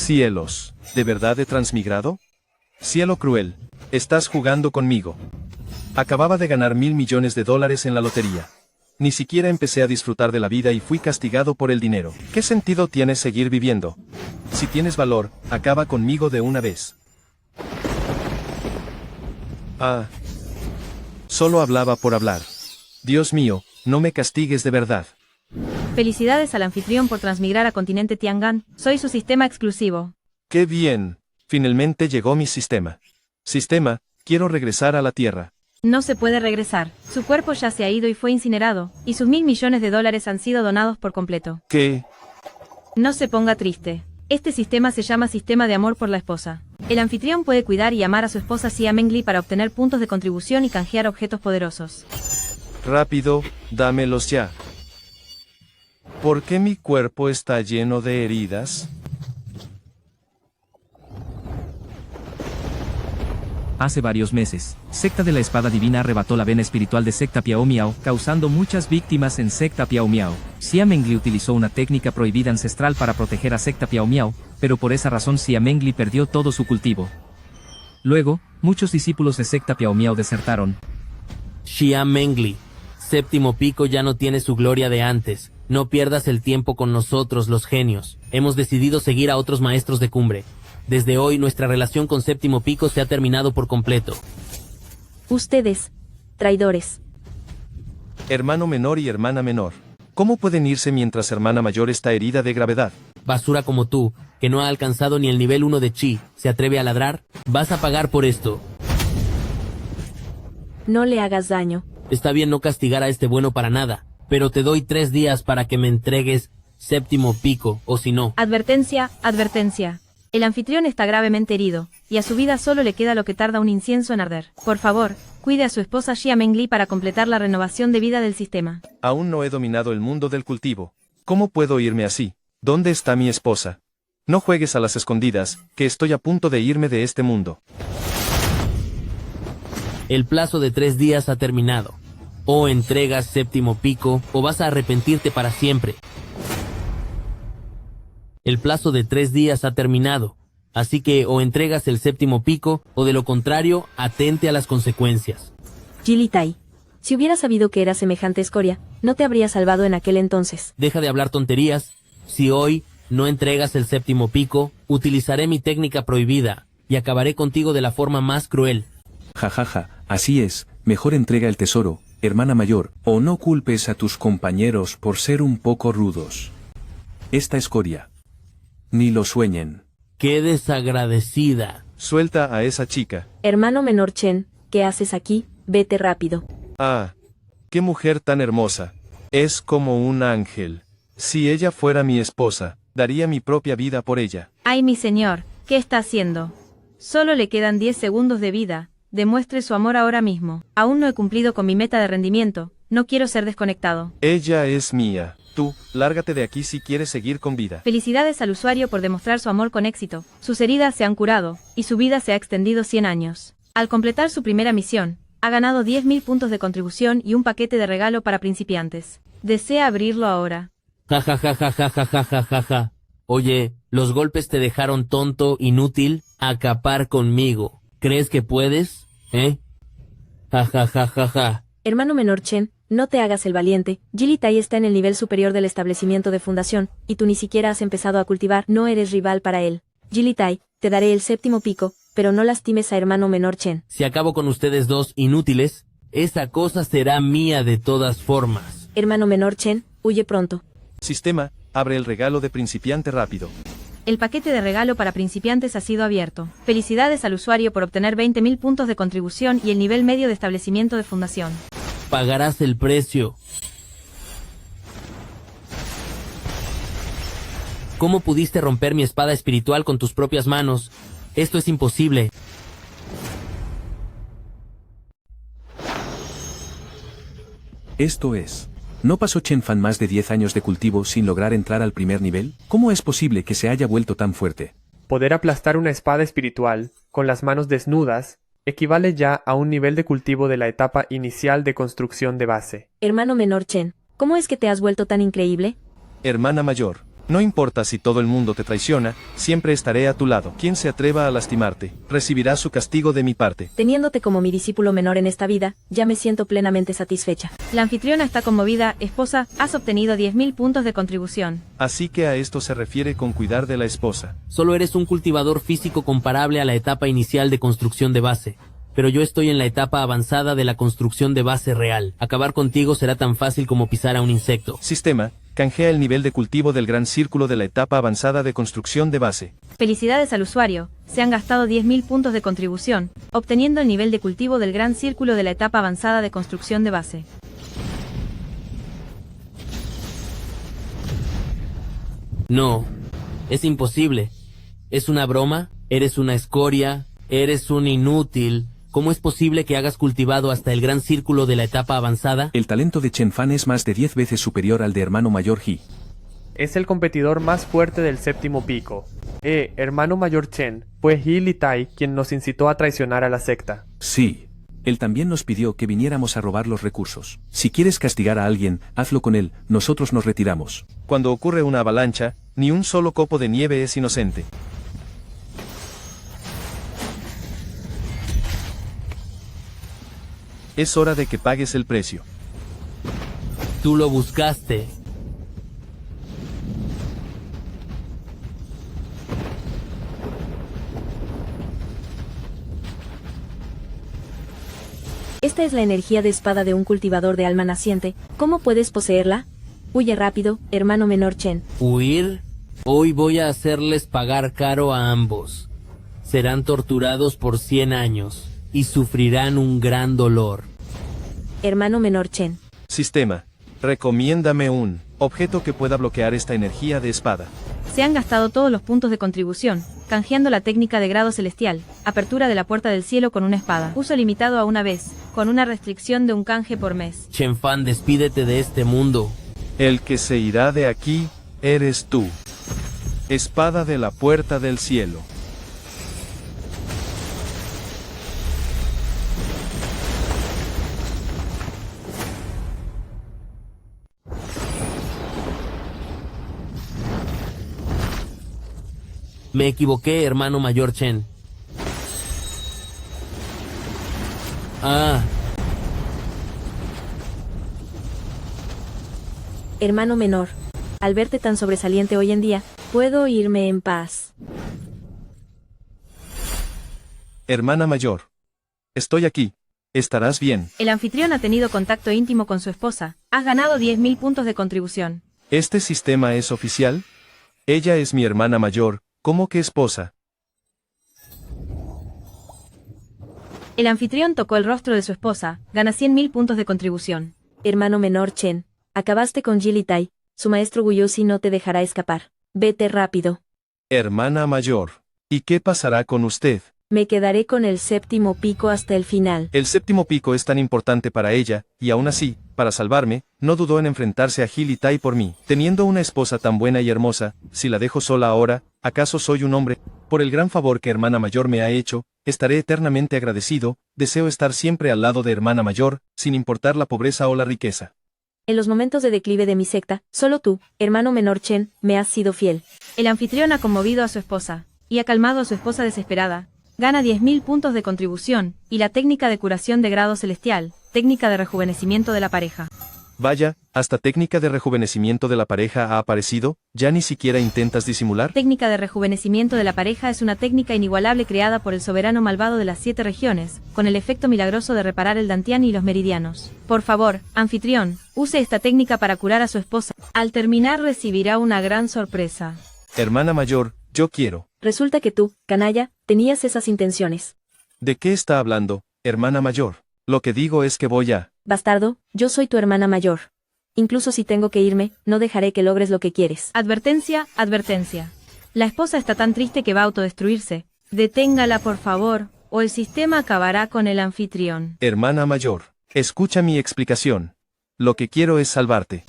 Cielos, ¿de verdad he transmigrado? Cielo cruel, estás jugando conmigo. Acababa de ganar $1000 millones en la lotería. Ni siquiera empecé a disfrutar de la vida y fui castigado por el dinero. ¿Qué sentido tiene seguir viviendo? Si tienes valor, acaba conmigo de una vez. Ah. Solo hablaba por hablar. Dios mío, no me castigues de verdad. Felicidades al anfitrión por transmigrar a continente Tiangan, soy su sistema exclusivo. ¡Qué bien! Finalmente llegó mi sistema. Sistema, quiero regresar a la Tierra. No se puede regresar, su cuerpo ya se ha ido y fue incinerado, y sus $1000 millones han sido donados por completo. ¿Qué? No se ponga triste. Este sistema se llama Sistema de Amor por la Esposa. El anfitrión puede cuidar y amar a su esposa Xia Mengli para obtener puntos de contribución y canjear objetos poderosos. Rápido, dámelos ya. ¿Por qué mi cuerpo está lleno de heridas? Hace varios meses, Secta de la Espada Divina arrebató la vena espiritual de Secta Piao Miao, causando muchas víctimas en Secta Piao Miao. Xia Mengli utilizó una técnica prohibida ancestral para proteger a Secta Piao Miao, pero por esa razón Xia Mengli perdió todo su cultivo. Luego, muchos discípulos de Secta Piao Miao desertaron. Xia Mengli, séptimo pico ya no tiene su gloria de antes. No pierdas el tiempo con nosotros, los genios. Hemos decidido seguir a otros maestros de cumbre. Desde hoy nuestra relación con séptimo pico se ha terminado por completo. Ustedes, traidores. Hermano menor y hermana menor. ¿Cómo pueden irse mientras hermana mayor está herida de gravedad? Basura como tú, que no ha alcanzado ni el nivel 1 de chi, ¿se atreve a ladrar? Vas a pagar por esto. No le hagas daño. Está bien no castigar a este bueno para nada, pero te doy 3 días para que me entregues séptimo pico, o si no... Advertencia, advertencia. El anfitrión está gravemente herido, y a su vida solo le queda lo que tarda un incienso en arder. Por favor, cuide a su esposa Xia Mengli para completar la renovación de vida del sistema. Aún no he dominado el mundo del cultivo. ¿Cómo puedo irme así? ¿Dónde está mi esposa? No juegues a las escondidas, que estoy a punto de irme de este mundo. El plazo de 3 días ha terminado. O entregas séptimo pico, o vas a arrepentirte para siempre. El plazo de 3 días ha terminado, así que o entregas el séptimo pico, o de lo contrario, atente a las consecuencias. Jilitai, si hubiera sabido que era semejante escoria, no te habría salvado en aquel entonces. Deja de hablar tonterías. Si hoy no entregas el séptimo pico, utilizaré mi técnica prohibida, y acabaré contigo de la forma más cruel. Jajaja, así es, mejor entrega el tesoro, hermana mayor, o no culpes a tus compañeros por ser un poco rudos. Esta escoria. Ni lo sueñen. ¡Qué desagradecida! Suelta a esa chica. Hermano menor Chen, ¿qué haces aquí? Vete rápido. Ah, qué mujer tan hermosa. Es como un ángel. Si ella fuera mi esposa, daría mi propia vida por ella. Ay, mi señor, ¿qué está haciendo? Solo le quedan 10 segundos de vida. Demuestre su amor ahora mismo. Aún no he cumplido con mi meta de rendimiento. No quiero ser desconectado. Ella es mía. Tú, lárgate de aquí si quieres seguir con vida. Felicidades al usuario por demostrar su amor con éxito. Sus heridas se han curado, y su vida se ha extendido 100 años. Al completar su primera misión, ha ganado 10.000 puntos de contribución y un paquete de regalo para principiantes. ¿Desea abrirlo ahora? Ja ja ja ja ja ja ja ja ja ja. Oye, ¿los golpes te dejaron tonto, inútil? Acapar conmigo. ¿Crees que puedes? Ja ja ja ja ja. Hermano menor Chen, no te hagas el valiente. Jilitai está en el nivel superior del establecimiento de fundación, y tú ni siquiera has empezado a cultivar. No eres rival para él. Jilitai, te daré el séptimo pico, pero no lastimes a hermano menor Chen. Si acabo con ustedes dos inútiles, esa cosa será mía de todas formas. Hermano menor Chen, huye pronto. Sistema, abre el regalo de principiante rápido. El paquete de regalo para principiantes ha sido abierto. Felicidades al usuario por obtener 20.000 puntos de contribución y el nivel medio de establecimiento de fundación. Pagarás el precio. ¿Cómo pudiste romper mi espada espiritual con tus propias manos? Esto es imposible. Esto es. ¿No pasó Chen Fan más de 10 años de cultivo sin lograr entrar al primer nivel? ¿Cómo es posible que se haya vuelto tan fuerte? Poder aplastar una espada espiritual, con las manos desnudas, equivale ya a un nivel de cultivo de la etapa inicial de construcción de base. Hermano menor Chen, ¿cómo es que te has vuelto tan increíble? Hermana mayor, No importa si todo el mundo te traiciona, siempre estaré a tu lado. Quien se atreva a lastimarte, recibirá su castigo de mi parte. Teniéndote como mi discípulo menor en esta vida, ya me siento plenamente satisfecha. La anfitriona está conmovida. Esposa, has obtenido 10.000 puntos de contribución. Así que a esto se refiere con cuidar de la esposa. Solo eres un cultivador físico comparable a la etapa inicial de construcción de base. Pero yo estoy en la etapa avanzada de la construcción de base real. Acabar contigo será tan fácil como pisar a un insecto. Sistema, canjea el nivel de cultivo del gran círculo de la etapa avanzada de construcción de base. Felicidades al usuario. Se han gastado 10.000 puntos de contribución, obteniendo el nivel de cultivo del gran círculo de la etapa avanzada de construcción de base. No, es imposible. ¿Es una broma? ¿Eres una escoria? ¿Eres un inútil? ¿Cómo es posible que hagas cultivado hasta el gran círculo de la etapa avanzada? El talento de Chen Fan es más de 10 veces superior al de hermano mayor He. Es el competidor más fuerte del séptimo pico. Hermano mayor Chen, fue He Litai quien nos incitó a traicionar a la secta. Sí. Él también nos pidió que viniéramos a robar los recursos. Si quieres castigar a alguien, hazlo con él, nosotros nos retiramos. Cuando ocurre una avalancha, ni un solo copo de nieve es inocente. Es hora de que pagues el precio. Tú lo buscaste. Esta es la energía de espada de un cultivador de alma naciente. ¿Cómo puedes poseerla? Huye rápido, hermano menor Chen. ¿Huir? Hoy voy a hacerles pagar caro a ambos. Serán torturados por 100 años y sufrirán un gran dolor. Hermano menor Chen. Sistema, recomiéndame un objeto que pueda bloquear esta energía de espada. Se han gastado todos los puntos de contribución, canjeando la técnica de grado celestial, apertura de la puerta del cielo con una espada. Uso limitado a una vez, con una restricción de un canje por mes. Chen Fan, despídete de este mundo. El que se irá de aquí, eres tú. Espada de la puerta del cielo. Me equivoqué, hermano mayor Chen. Hermano menor. Al verte tan sobresaliente hoy en día, puedo irme en paz. Hermana mayor. Estoy aquí. Estarás bien. El anfitrión ha tenido contacto íntimo con su esposa. Has ganado 10.000 puntos de contribución. ¿Este sistema es oficial? Ella es mi hermana mayor. ¿Cómo que esposa? El anfitrión tocó el rostro de su esposa. Gana 100.000 puntos de contribución. Hermano menor Chen. Acabaste con He Litai. Su maestro Guyosi no te dejará escapar. Vete rápido. Hermana mayor. ¿Y qué pasará con usted? Me quedaré con el séptimo pico hasta el final. El séptimo pico es tan importante para ella, y aún así, para salvarme, no dudó en enfrentarse a He Litai por mí. Teniendo una esposa tan buena y hermosa, si la dejo sola ahora, ¿acaso soy un hombre? Por el gran favor que hermana mayor me ha hecho, estaré eternamente agradecido. Deseo estar siempre al lado de hermana mayor, sin importar la pobreza o la riqueza. En los momentos de declive de mi secta, solo tú, hermano menor Chen, me has sido fiel. El anfitrión ha conmovido a su esposa, y ha calmado a su esposa desesperada. Gana 10.000 puntos de contribución, y la técnica de curación de grado celestial, técnica de rejuvenecimiento de la pareja. Vaya, hasta técnica de rejuvenecimiento de la pareja ha aparecido, ¿ya ni siquiera intentas disimular? Técnica de rejuvenecimiento de la pareja es una técnica inigualable creada por el soberano malvado de las 7 regiones, con el efecto milagroso de reparar el dantián y los meridianos. Por favor, anfitrión, use esta técnica para curar a su esposa. Al terminar recibirá una gran sorpresa. Hermana mayor, yo quiero. Resulta que tú, canalla, tenías esas intenciones. ¿De qué está hablando, hermana mayor? Lo que digo es que voy a... Bastardo, yo soy tu hermana mayor. Incluso si tengo que irme, no dejaré que logres lo que quieres. Advertencia, advertencia. La esposa está tan triste que va a autodestruirse. Deténgala por favor, o el sistema acabará con el anfitrión. Hermana mayor, escucha mi explicación. Lo que quiero es salvarte.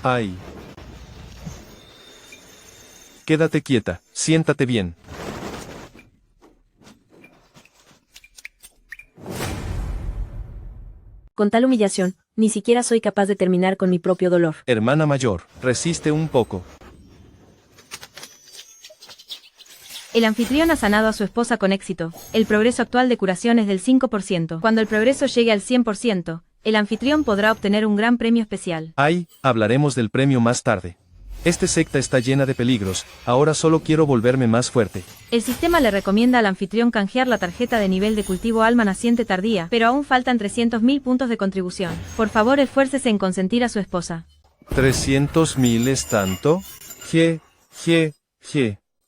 Ay. Quédate quieta, siéntate bien. Con tal humillación, Ni siquiera soy capaz de terminar con mi propio dolor. Hermana mayor, resiste un poco. El anfitrión ha sanado a su esposa con éxito. El progreso actual de curación es del 5%. Cuando el progreso llegue al 100%, el anfitrión podrá obtener un gran premio especial. Ay, hablaremos del premio más tarde. Esta secta está llena de peligros, ahora solo quiero volverme más fuerte. El sistema le recomienda al anfitrión canjear la tarjeta de nivel de cultivo alma naciente tardía, pero aún faltan 300.000 puntos de contribución. Por favor, esfuércese en consentir a su esposa. 300.000 es tanto. Je.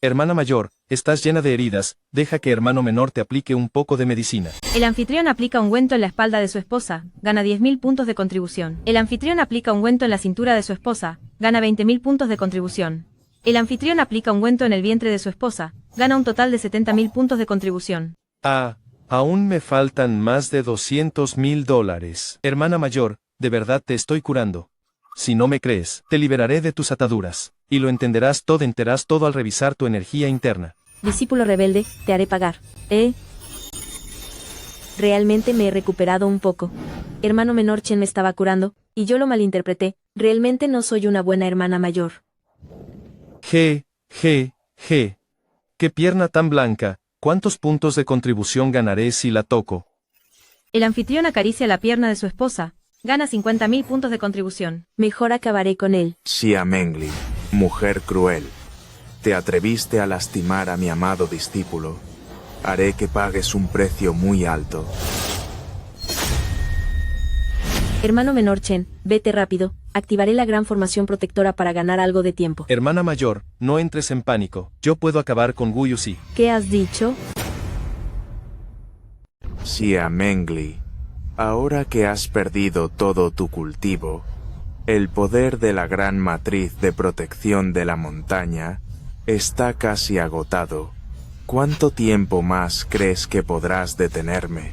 Hermana mayor, estás llena de heridas, deja que hermano menor te aplique un poco de medicina. El anfitrión aplica ungüento en la espalda de su esposa, gana 10.000 puntos de contribución. El anfitrión aplica ungüento en la cintura de su esposa, gana 20.000 puntos de contribución. El anfitrión aplica ungüento en el vientre de su esposa, gana un total de 70.000 puntos de contribución. Ah, aún me faltan más de $200.000. Hermana mayor, de verdad te estoy curando. Si no me crees, te liberaré de tus ataduras, y lo entenderás todo al revisar tu energía interna. Discípulo rebelde, te haré pagar. Realmente me he recuperado un poco. Hermano menor Chen me estaba curando, y yo lo malinterpreté. Realmente no soy una buena hermana mayor. Qué pierna tan blanca, ¿cuántos puntos de contribución ganaré si la toco? El anfitrión acaricia la pierna de su esposa, gana 50.000 puntos de contribución. Mejor acabaré con él. Xia Mengli, mujer cruel, te atreviste a lastimar a mi amado discípulo. Haré que pagues un precio muy alto. Hermano menor Chen, vete rápido. Activaré la gran formación protectora para ganar algo de tiempo. Hermana mayor, no entres en pánico, yo puedo acabar con Wu Yuxi. ¿Qué has dicho? Xia Mengli, ahora que has perdido todo tu cultivo, el poder de la gran matriz de protección de la montaña está casi agotado. ¿Cuánto tiempo más crees que podrás detenerme?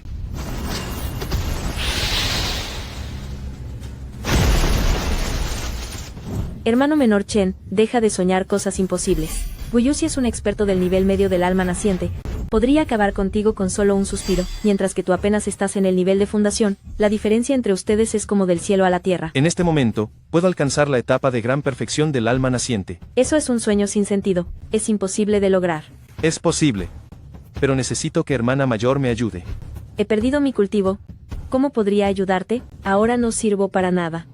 Hermano menor Chen, deja de soñar cosas imposibles. Wu Yuxi es un experto del nivel medio del alma naciente. Podría acabar contigo con solo un suspiro, mientras que tú apenas estás en el nivel de fundación. La diferencia entre ustedes es como del cielo a la tierra. En este momento, puedo alcanzar la etapa de gran perfección del alma naciente. Eso es un sueño sin sentido. Es imposible de lograr. Es posible. Pero necesito que hermana mayor me ayude. He perdido mi cultivo. ¿Cómo podría ayudarte? Ahora no sirvo para nada.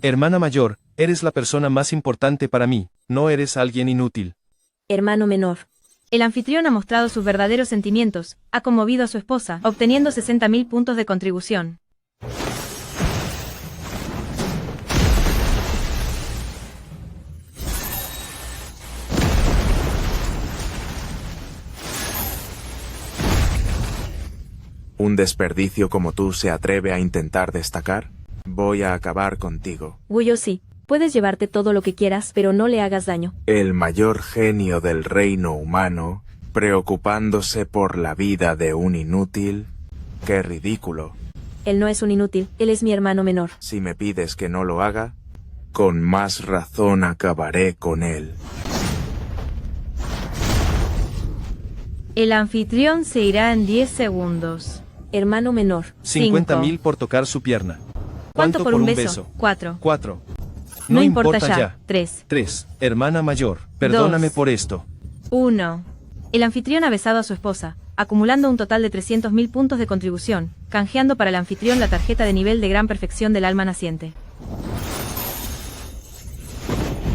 Hermana mayor, eres la persona más importante para mí, no eres alguien inútil. Hermano menor. El anfitrión ha mostrado sus verdaderos sentimientos, ha conmovido a su esposa, obteniendo 60.000 puntos de contribución. ¿Un desperdicio como tú se atreve a intentar destacar? Voy a acabar contigo. Wu Yuxi, puedes llevarte todo lo que quieras, pero no le hagas daño. El mayor genio del reino humano, preocupándose por la vida de un inútil. ¡Qué ridículo! Él no es un inútil, él es mi hermano menor. Si me pides que no lo haga, con más razón acabaré con él. El anfitrión se irá en 10 segundos. Hermano menor. 50.000 por tocar su pierna. ¿Cuánto por un beso? 4. 4. No importa ya. 3. 3. Hermana mayor, perdóname 2. por esto. 1. El anfitrión ha besado a su esposa, acumulando un total de 300.000 puntos de contribución, canjeando para el anfitrión la tarjeta de nivel de gran perfección del alma naciente.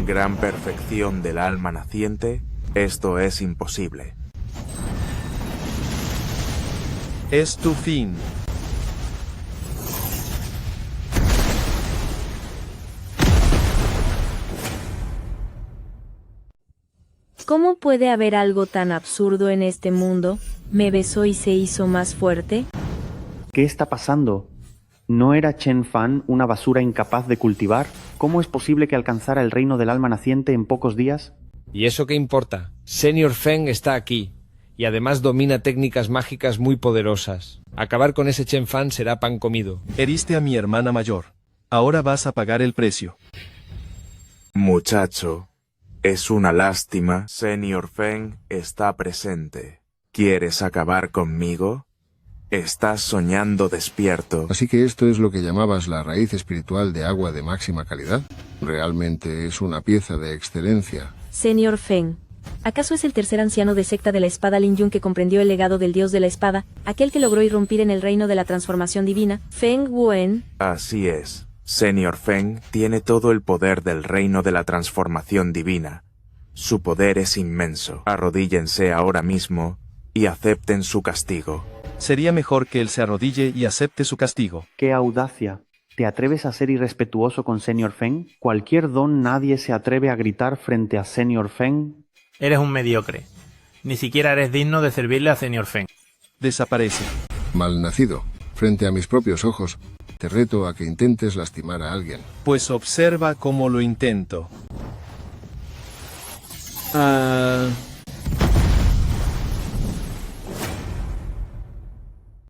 Gran perfección del alma naciente, esto es imposible. Es tu fin. ¿Cómo puede haber algo tan absurdo en este mundo? ¿Me besó y se hizo más fuerte? ¿Qué está pasando? ¿No era Chen Fan una basura incapaz de cultivar? ¿Cómo es posible que alcanzara el reino del alma naciente en pocos días? ¿Y eso qué importa? Senior Feng está aquí, y además domina técnicas mágicas muy poderosas. Acabar con ese Chen Fan será pan comido. Heriste a mi hermana mayor. Ahora vas a pagar el precio. Muchacho, es una lástima. Senior Feng está presente. ¿Quieres acabar conmigo? Estás soñando despierto. Así que esto es lo que llamabas la raíz espiritual de agua de máxima calidad. Realmente es una pieza de excelencia. Señor Feng. ¿Acaso es el tercer anciano de secta de la espada Lin Yun que comprendió el legado del dios de la espada, aquel que logró irrumpir en el reino de la transformación divina, Feng Wen? Así es. Señor Feng tiene todo el poder del reino de la transformación divina. Su poder es inmenso. Arrodíllense ahora mismo y acepten su castigo. Sería mejor que él se arrodille y acepte su castigo. ¡Qué audacia! ¿Te atreves a ser irrespetuoso con Señor Feng? Cualquier don nadie se atreve a gritar frente a Señor Feng. Eres un mediocre. Ni siquiera eres digno de servirle a Señor Feng. Desaparece. Malnacido. Frente a mis propios ojos, te reto a que intentes lastimar a alguien. Pues observa cómo lo intento.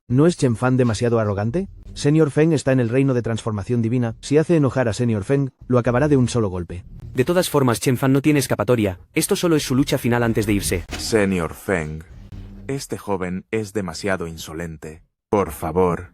¿No es Chen Fan demasiado arrogante? Señor Feng está en el reino de transformación divina. Si hace enojar a Señor Feng, lo acabará de un solo golpe. De todas formas, Chen Fan no tiene escapatoria. Esto solo es su lucha final antes de irse. Señor Feng, este joven es demasiado insolente. Por favor,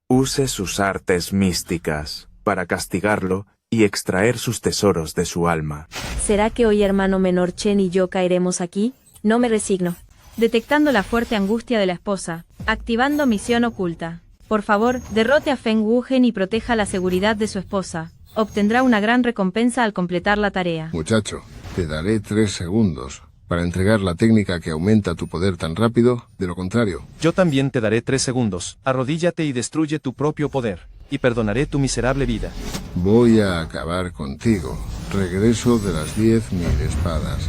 use sus artes místicas para castigarlo y extraer sus tesoros de su alma. ¿Será que hoy hermano menor Chen y yo caeremos aquí? No me resigno. Detectando la fuerte angustia de la esposa, activando misión oculta. Por favor, derrote a Feng Wugen y proteja la seguridad de su esposa. Obtendrá una gran recompensa al completar la tarea. Muchacho, te daré 3 segundos para entregar la técnica que aumenta tu poder tan rápido. De lo contrario, Yo también te daré 3 segundos. Arrodíllate y destruye tu propio poder. Y perdonaré tu miserable vida. voy a acabar contigo. Regreso de las 10.000 espadas.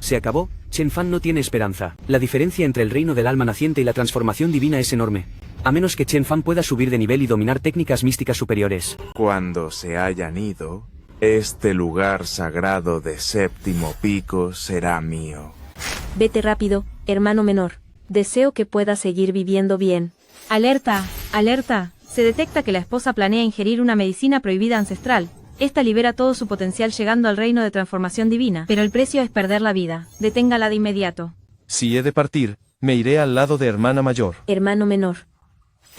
Se acabó. Chen Fan no tiene esperanza. La diferencia entre el reino del alma naciente y la transformación divina es enorme. A menos que Chen Fan pueda subir de nivel y dominar técnicas místicas superiores. Cuando se hayan ido, este lugar sagrado de séptimo pico será mío. Vete rápido, hermano menor. Deseo que puedas seguir viviendo bien. Alerta, alerta. Se detecta que la esposa planea ingerir una medicina prohibida ancestral. Esta libera todo su potencial llegando al reino de transformación divina, pero el precio es perder la vida. Deténgala de inmediato. Si he de partir, me iré al lado de hermana mayor. Hermano menor.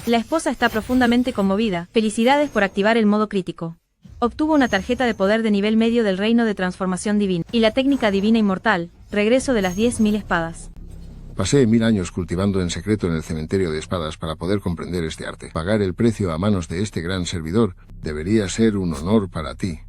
La esposa está profundamente conmovida. Felicidades por activar el modo crítico. Obtuvo una tarjeta de poder de nivel medio del reino de transformación divina. Y la técnica divina inmortal, regreso de las 10.000 espadas. Pasé 1000 años cultivando en secreto en el cementerio de espadas para poder comprender este arte. Pagar el precio a manos de este gran servidor debería ser un honor para ti.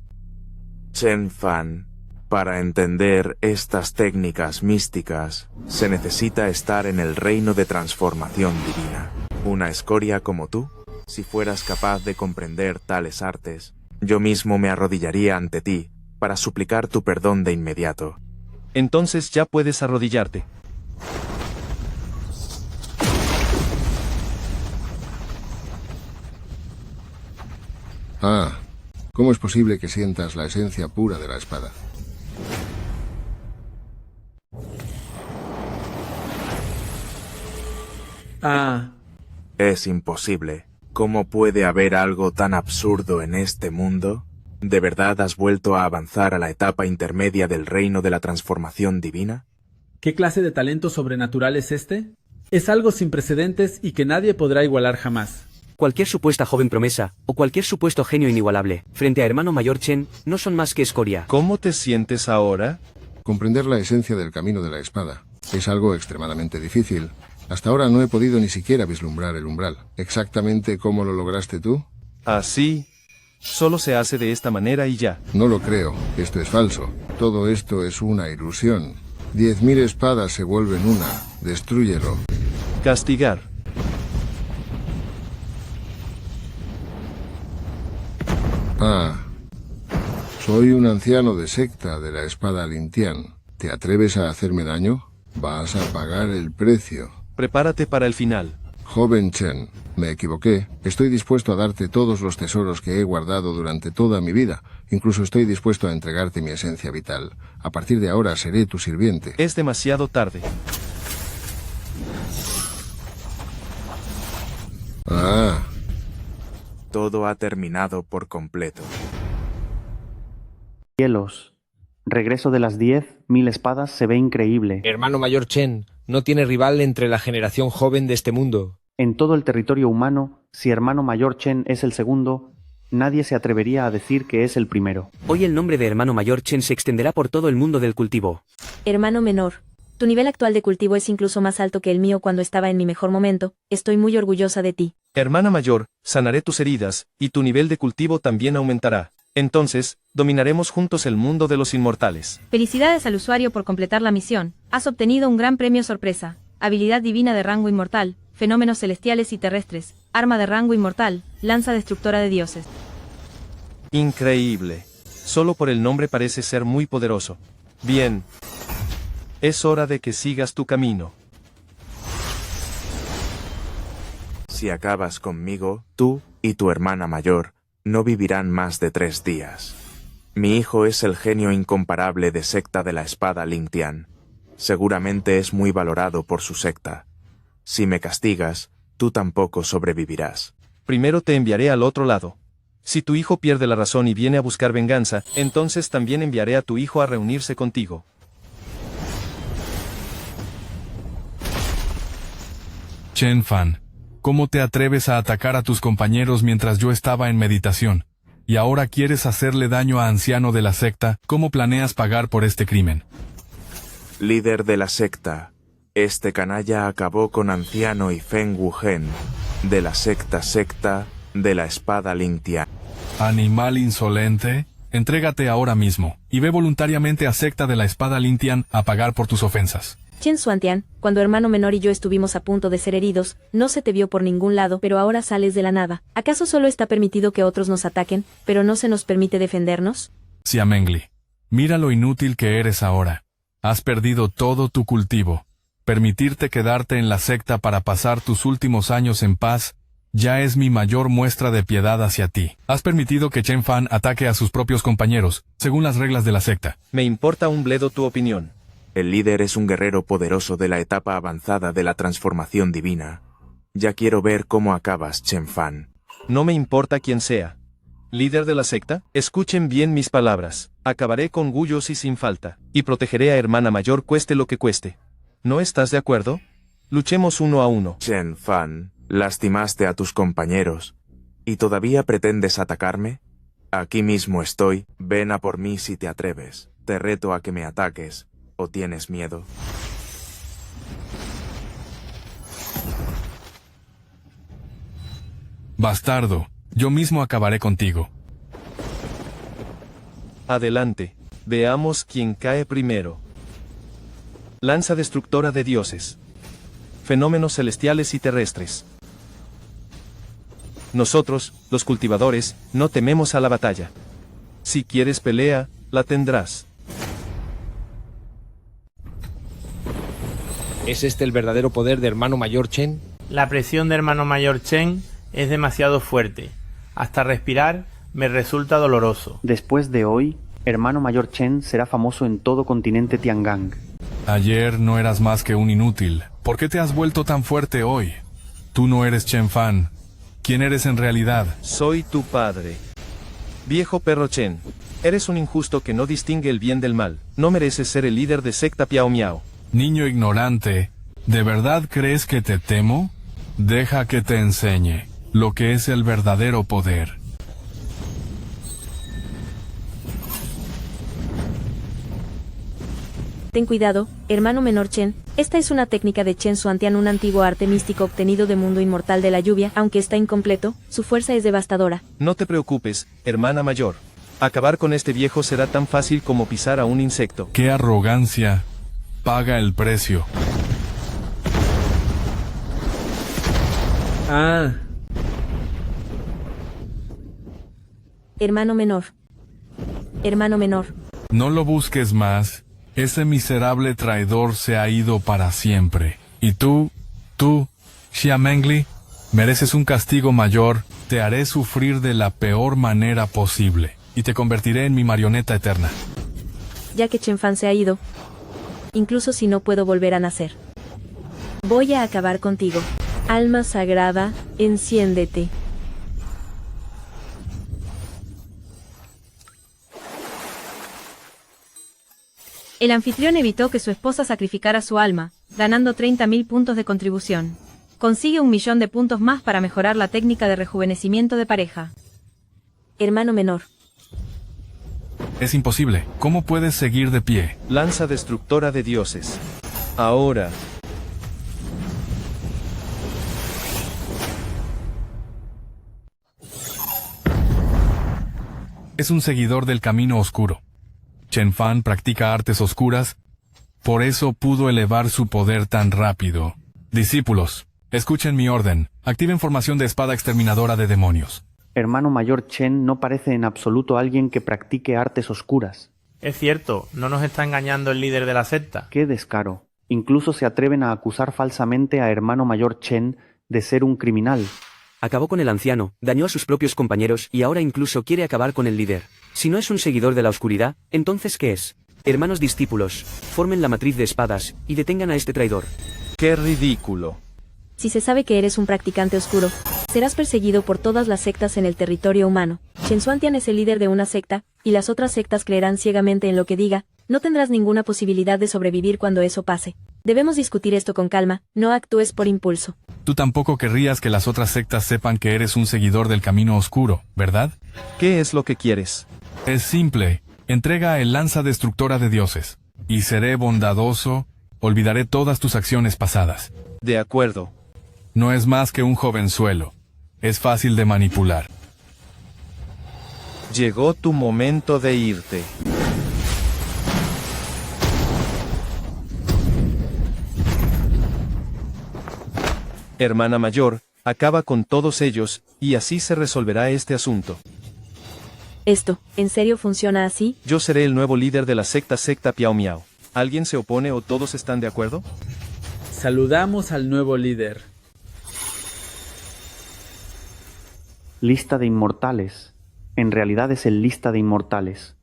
Chen Fan, para entender estas técnicas místicas, se necesita estar en el reino de transformación divina. Una escoria como tú, si fueras capaz de comprender tales artes, yo mismo me arrodillaría ante ti para suplicar tu perdón de inmediato. Entonces ya puedes arrodillarte. Ah, ¿cómo es posible que sientas la esencia pura de la espada? Es imposible. ¿Cómo puede haber algo tan absurdo en este mundo? ¿De verdad has vuelto a avanzar a la etapa intermedia del reino de la transformación divina? ¿Qué clase de talento sobrenatural es este? Es algo sin precedentes y que nadie podrá igualar jamás. Cualquier supuesta joven promesa, o cualquier supuesto genio inigualable, frente a hermano mayor Chen, no son más que escoria. ¿Cómo te sientes ahora? Comprender la esencia del camino de la espada es algo extremadamente difícil. Hasta ahora no he podido ni siquiera vislumbrar el umbral. ¿Exactamente cómo lo lograste tú? Así. Solo se hace de esta manera y ya. No lo creo. Esto es falso. Todo esto es una ilusión. 10.000 espadas se vuelven una. Destrúyelo. Castigar. Ah. Soy un anciano de secta de la espada Lintian. ¿Te atreves a hacerme daño? Vas a pagar el precio. Prepárate para el final. Joven Chen, me equivoqué. Estoy dispuesto a darte todos los tesoros que he guardado durante toda mi vida. Incluso estoy dispuesto a entregarte mi esencia vital. A partir de ahora seré tu sirviente. Es demasiado tarde. Ah. Todo ha terminado por completo. Cielos, Regreso de las 10.000 espadas se ve increíble. Hermano mayor Chen, no tiene rival entre la generación joven de este mundo. En todo el territorio humano, si hermano mayor Chen es el segundo, nadie se atrevería a decir que es el primero. Hoy el nombre de hermano mayor Chen se extenderá por todo el mundo del cultivo. Hermano menor, tu nivel actual de cultivo es incluso más alto que el mío cuando estaba en mi mejor momento. Estoy muy orgullosa de ti. Hermana mayor, sanaré tus heridas, y tu nivel de cultivo también aumentará. Entonces, dominaremos juntos el mundo de los inmortales. Felicidades al usuario por completar la misión. Has obtenido un gran premio sorpresa. Habilidad divina de rango inmortal, fenómenos celestiales y terrestres, arma de rango inmortal, lanza destructora de dioses. Increíble. Solo por el nombre parece ser muy poderoso. Bien. Es hora de que sigas tu camino. Si acabas conmigo, tú y tu hermana mayor no vivirán más de 3 días. Mi hijo es el genio incomparable de secta de la espada Lingtian. Seguramente es muy valorado por su secta. Si me castigas, tú tampoco sobrevivirás. Primero te enviaré al otro lado. Si tu hijo pierde la razón y viene a buscar venganza, entonces también enviaré a tu hijo a reunirse contigo. Chen Fan, ¿cómo te atreves a atacar a tus compañeros mientras yo estaba en meditación? Y ahora quieres hacerle daño a anciano de la secta. ¿Cómo planeas pagar por este crimen? Líder de la secta, este canalla acabó con anciano y Feng Wuhen, de la secta de la espada Lingtian. Animal insolente, entrégate ahora mismo, y ve voluntariamente a secta de la espada Lingtian a pagar por tus ofensas. Chen Xuantian, cuando hermano menor y yo estuvimos a punto de ser heridos, no se te vio por ningún lado, pero ahora sales de la nada. ¿Acaso solo está permitido que otros nos ataquen, pero no se nos permite defendernos? Xia Mengli, mira lo inútil que eres ahora. Has perdido todo tu cultivo. Permitirte quedarte en la secta para pasar tus últimos años en paz ya es mi mayor muestra de piedad hacia ti. Has permitido que Chen Fan ataque a sus propios compañeros, según las reglas de la secta. Me importa un bledo tu opinión. El líder es un guerrero poderoso de la etapa avanzada de la transformación divina. Ya quiero ver cómo acabas, Chen Fan. No me importa quién sea. Líder de la secta, escuchen bien mis palabras. Acabaré con Guyos y sin falta, y protegeré a hermana mayor cueste lo que cueste. ¿No estás de acuerdo? Luchemos 1 a 1. Chen Fan, lastimaste a tus compañeros. ¿Y todavía pretendes atacarme? Aquí mismo estoy, ven a por mí si te atreves. Te reto a que me ataques. ¿O tienes miedo? Bastardo, yo mismo acabaré contigo. Adelante. Veamos quién cae primero. Lanza destructora de dioses. Fenómenos celestiales y terrestres. Nosotros, los cultivadores, no tememos a la batalla. Si quieres pelea, la tendrás. ¿Es este el verdadero poder de hermano mayor Chen? La presión de hermano mayor Chen es demasiado fuerte. Hasta respirar me resulta doloroso. Después de hoy, hermano mayor Chen será famoso en todo continente Tiangang. Ayer no eras más que un inútil. ¿Por qué te has vuelto tan fuerte hoy? Tú no eres Chen Fan. ¿Quién eres en realidad? Soy tu padre. Viejo perro Chen. Eres un injusto que no distingue el bien del mal. No mereces ser el líder de secta Piao Miao. Niño ignorante, ¿de verdad crees que te temo? Deja que te enseñe lo que es el verdadero poder. Ten cuidado, hermano menor Chen. Esta es una técnica de Chen Xuantian, un antiguo arte místico obtenido de mundo inmortal de la lluvia. Aunque está incompleto, su fuerza es devastadora. No te preocupes, hermana mayor. Acabar con este viejo será tan fácil como pisar a un insecto. ¡Qué arrogancia! Paga el precio. Hermano menor. Hermano menor. No lo busques más. Ese miserable traidor se ha ido para siempre. Y tú, Xia Mengli, mereces un castigo mayor. Te haré sufrir de la peor manera posible. Y te convertiré en mi marioneta eterna. Ya que Chen Fan se ha ido, incluso si no puedo volver a nacer, voy a acabar contigo. Alma sagrada, enciéndete. El anfitrión evitó que su esposa sacrificara su alma, ganando 30.000 puntos de contribución. Consigue 1.000.000 de puntos más para mejorar la técnica de rejuvenecimiento de pareja. Hermano menor. Es imposible. ¿Cómo puedes seguir de pie? Lanza destructora de dioses. Ahora. Es un seguidor del camino oscuro. Chen Fan practica artes oscuras, por eso pudo elevar su poder tan rápido. Discípulos, escuchen mi orden. Activen formación de espada exterminadora de demonios. Hermano mayor Chen no parece en absoluto alguien que practique artes oscuras. Es cierto, no nos está engañando el líder de la secta. ¡Qué descaro! Incluso se atreven a acusar falsamente a hermano mayor Chen de ser un criminal. Acabó con el anciano, dañó a sus propios compañeros y ahora incluso quiere acabar con el líder. Si no es un seguidor de la oscuridad, ¿entonces qué es? Hermanos discípulos, formen la matriz de espadas y detengan a este traidor. ¡Qué ridículo! Si se sabe que eres un practicante oscuro, serás perseguido por todas las sectas en el territorio humano. Chen Xuantian es el líder de una secta, y las otras sectas creerán ciegamente en lo que diga. No tendrás ninguna posibilidad de sobrevivir cuando eso pase. Debemos discutir esto con calma, no actúes por impulso. Tú tampoco querrías que las otras sectas sepan que eres un seguidor del camino oscuro, ¿verdad? ¿Qué es lo que quieres? Es simple. Entrega el lanza destructora de dioses. Y seré bondadoso, olvidaré todas tus acciones pasadas. De acuerdo. No es más que un jovenzuelo. Es fácil de manipular. Llegó tu momento de irte. Hermana mayor, acaba con todos ellos, y así se resolverá este asunto. ¿Esto, en serio funciona así? Yo seré el nuevo líder de la secta Piao Miao. ¿Alguien se opone o todos están de acuerdo? Saludamos al nuevo líder. Lista de inmortales. En realidad es el lista de inmortales.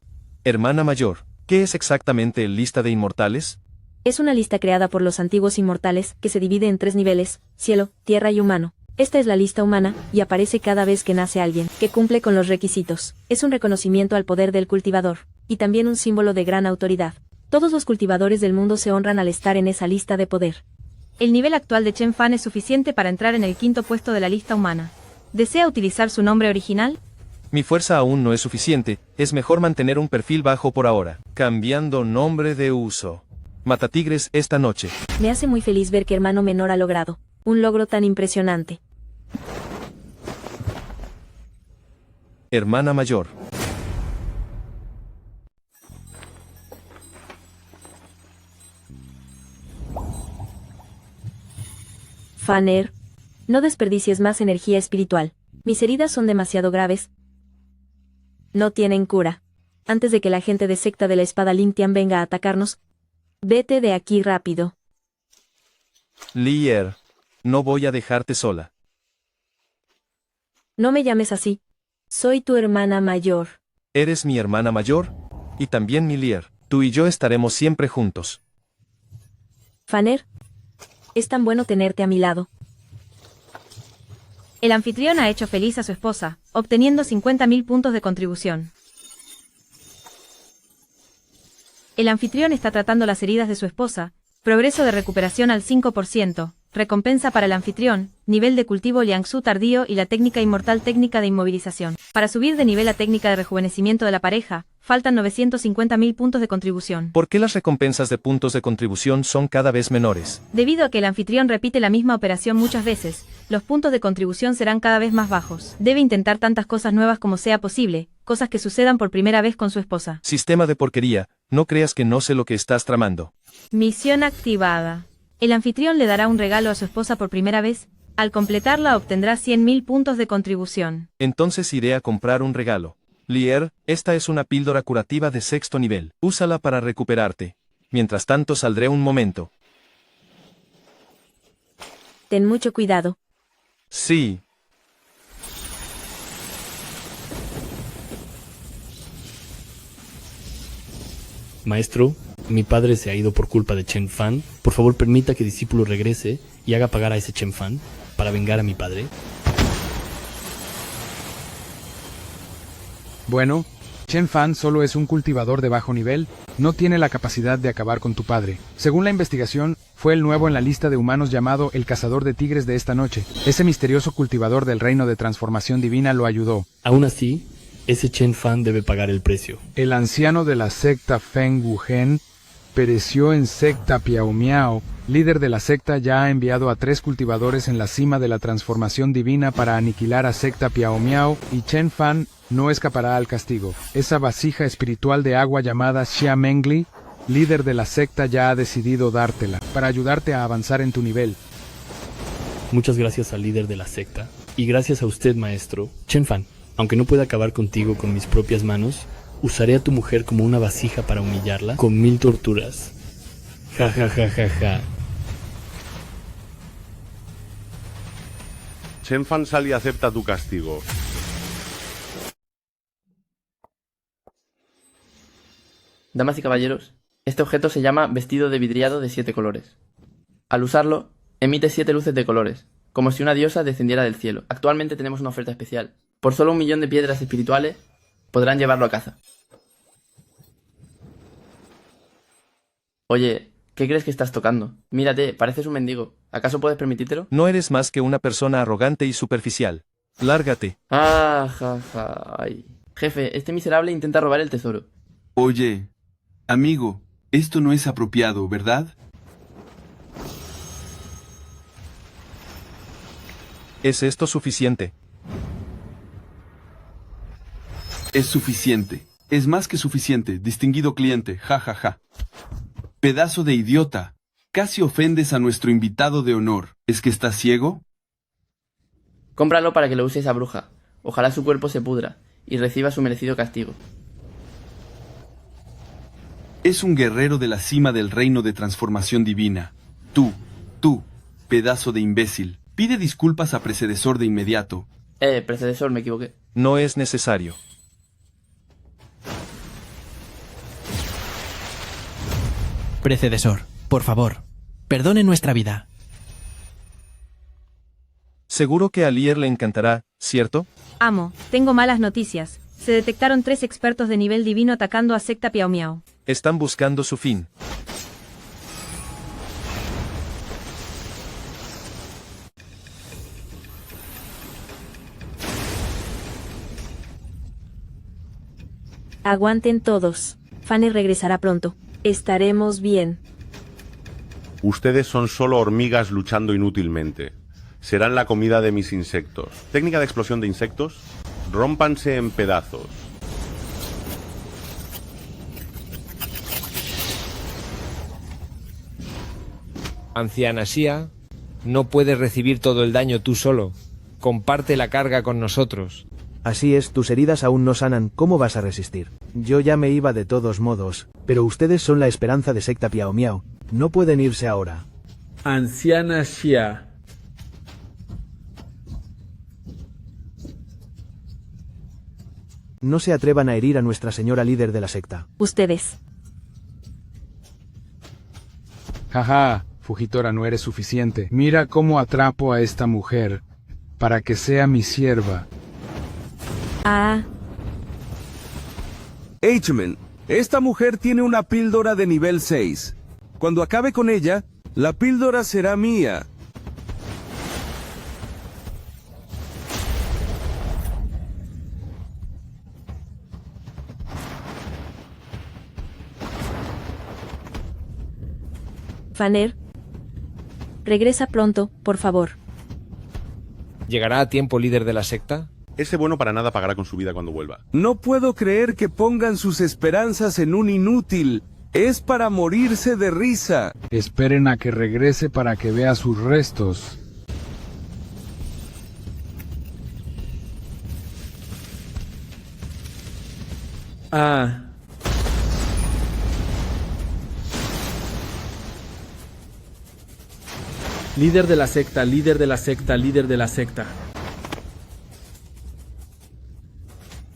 Hermana mayor, ¿qué es exactamente el lista de inmortales? Es una lista creada por los antiguos inmortales, que se divide en 3 niveles, cielo, tierra y humano. Esta es la lista humana, y aparece cada vez que nace alguien, que cumple con los requisitos. Es un reconocimiento al poder del cultivador, y también un símbolo de gran autoridad. Todos los cultivadores del mundo se honran al estar en esa lista de poder. El nivel actual de Chen Fan es suficiente para entrar en el 5º puesto de la lista humana. ¿Desea utilizar su nombre original? Mi fuerza aún no es suficiente, es mejor mantener un perfil bajo por ahora. Cambiando nombre de uso. Matatigres esta noche. Me hace muy feliz ver que hermano menor ha logrado un logro tan impresionante. Hermana mayor. Faner, no desperdicies más energía espiritual. Mis heridas son demasiado graves. No tienen cura. Antes de que la gente de secta de la espada Lintian venga a atacarnos, vete de aquí rápido. Lier, no voy a dejarte sola. No me llames así. Soy tu hermana mayor. Eres mi hermana mayor, y también mi Lier. Tú y yo estaremos siempre juntos. Faner, es tan bueno tenerte a mi lado. El anfitrión ha hecho feliz a su esposa, obteniendo 50.000 puntos de contribución. El anfitrión está tratando las heridas de su esposa, progreso de recuperación al 5%, recompensa para el anfitrión, nivel de cultivo Liangsu tardío y la técnica inmortal técnica de inmovilización. Para subir de nivel a técnica de rejuvenecimiento de la pareja, faltan 950.000 puntos de contribución. ¿Por qué las recompensas de puntos de contribución son cada vez menores? Debido a que el anfitrión repite la misma operación muchas veces, los puntos de contribución serán cada vez más bajos. Debe intentar tantas cosas nuevas como sea posible, cosas que sucedan por primera vez con su esposa. Sistema de porquería, no creas que no sé lo que estás tramando. Misión activada. El anfitrión le dará un regalo a su esposa por primera vez. Al completarla obtendrá 100.000 puntos de contribución. Entonces iré a comprar un regalo. Lier, esta es una píldora curativa de 6º nivel. Úsala para recuperarte. Mientras tanto saldré un momento. Ten mucho cuidado. Sí. Maestro, mi padre se ha ido por culpa de Chen Fan. Por favor, permita que discípulo regrese y haga pagar a ese Chen Fan para vengar a mi padre. Bueno, Chen Fan solo es un cultivador de bajo nivel, no tiene la capacidad de acabar con tu padre. Según la investigación, fue el nuevo en la lista de humanos llamado el cazador de tigres de esta noche. Ese misterioso cultivador del reino de transformación divina lo ayudó. Aún así, ese Chen Fan debe pagar el precio. El anciano de la secta Feng Wuhen pereció en secta Piao Miao. Líder de la secta ya ha enviado a 3 cultivadores en la cima de la transformación divina para aniquilar a secta Piao Miao, y Chen Fan no escapará al castigo. Esa vasija espiritual de agua llamada Xia Mengli, líder de la secta, ya ha decidido dártela, para ayudarte a avanzar en tu nivel. Muchas gracias al líder de la secta, y gracias a usted, maestro. Chen Fan, aunque no pueda acabar contigo con mis propias manos, usaré a tu mujer como una vasija para humillarla con 1000 torturas. Ja ja ja ja ja. Chen Fan sale y acepta tu castigo. Damas y caballeros, este objeto se llama vestido de vidriado de 7 colores. Al usarlo, emite 7 luces de colores, como si una diosa descendiera del cielo. Actualmente tenemos una oferta especial. Por solo 1.000.000 de piedras espirituales, podrán llevarlo a casa. Oye, ¿qué crees que estás tocando? Mírate, pareces un mendigo. ¿Acaso puedes permitírtelo? No eres más que una persona arrogante y superficial. Lárgate. Ah, ja, ja, ay. Jefe, este miserable intenta robar el tesoro. Oye, amigo, esto no es apropiado, ¿verdad? ¿Es esto suficiente? Es suficiente. Es más que suficiente, distinguido cliente, ja ja ja. Pedazo de idiota. Casi ofendes a nuestro invitado de honor. ¿Es que estás ciego? Cómpralo para que lo use esa bruja. Ojalá su cuerpo se pudra y reciba su merecido castigo. Es un guerrero de la cima del reino de transformación divina. Tú, pedazo de imbécil. Pide disculpas a predecesor de inmediato. Predecesor, me equivoqué. No es necesario. Predecesor, por favor, perdone nuestra vida. Seguro que a Lier le encantará, ¿cierto? Amo, tengo malas noticias. Se detectaron 3 expertos de nivel divino atacando a secta Piao Miao. Están buscando su fin. Aguanten todos. Fanny regresará pronto. Estaremos bien. Ustedes son solo hormigas luchando inútilmente. Serán la comida de mis insectos. Técnica de explosión de insectos. Rómpanse en pedazos. Anciana Xia, no puedes recibir todo el daño tú solo. Comparte la carga con nosotros. Así es, tus heridas aún no sanan, ¿cómo vas a resistir? Yo ya me iba de todos modos, pero ustedes son la esperanza de secta Piao Miao. No pueden irse ahora. Anciana Xia. No se atrevan a herir a nuestra señora líder de la secta. Ustedes. Jaja, Fujitora, no eres suficiente. Mira cómo atrapo a esta mujer, para que sea mi sierva. Ah. H-Man, esta mujer tiene una píldora de nivel 6. Cuando acabe con ella, la píldora será mía. Fanner, regresa pronto, por favor. ¿Llegará a tiempo, líder de la secta? Ese bueno para nada pagará con su vida cuando vuelva. No puedo creer que pongan sus esperanzas en un inútil. Es para morirse de risa. Esperen a que regrese para que vea sus restos. Ah. Líder de la secta, líder de la secta, líder de la secta.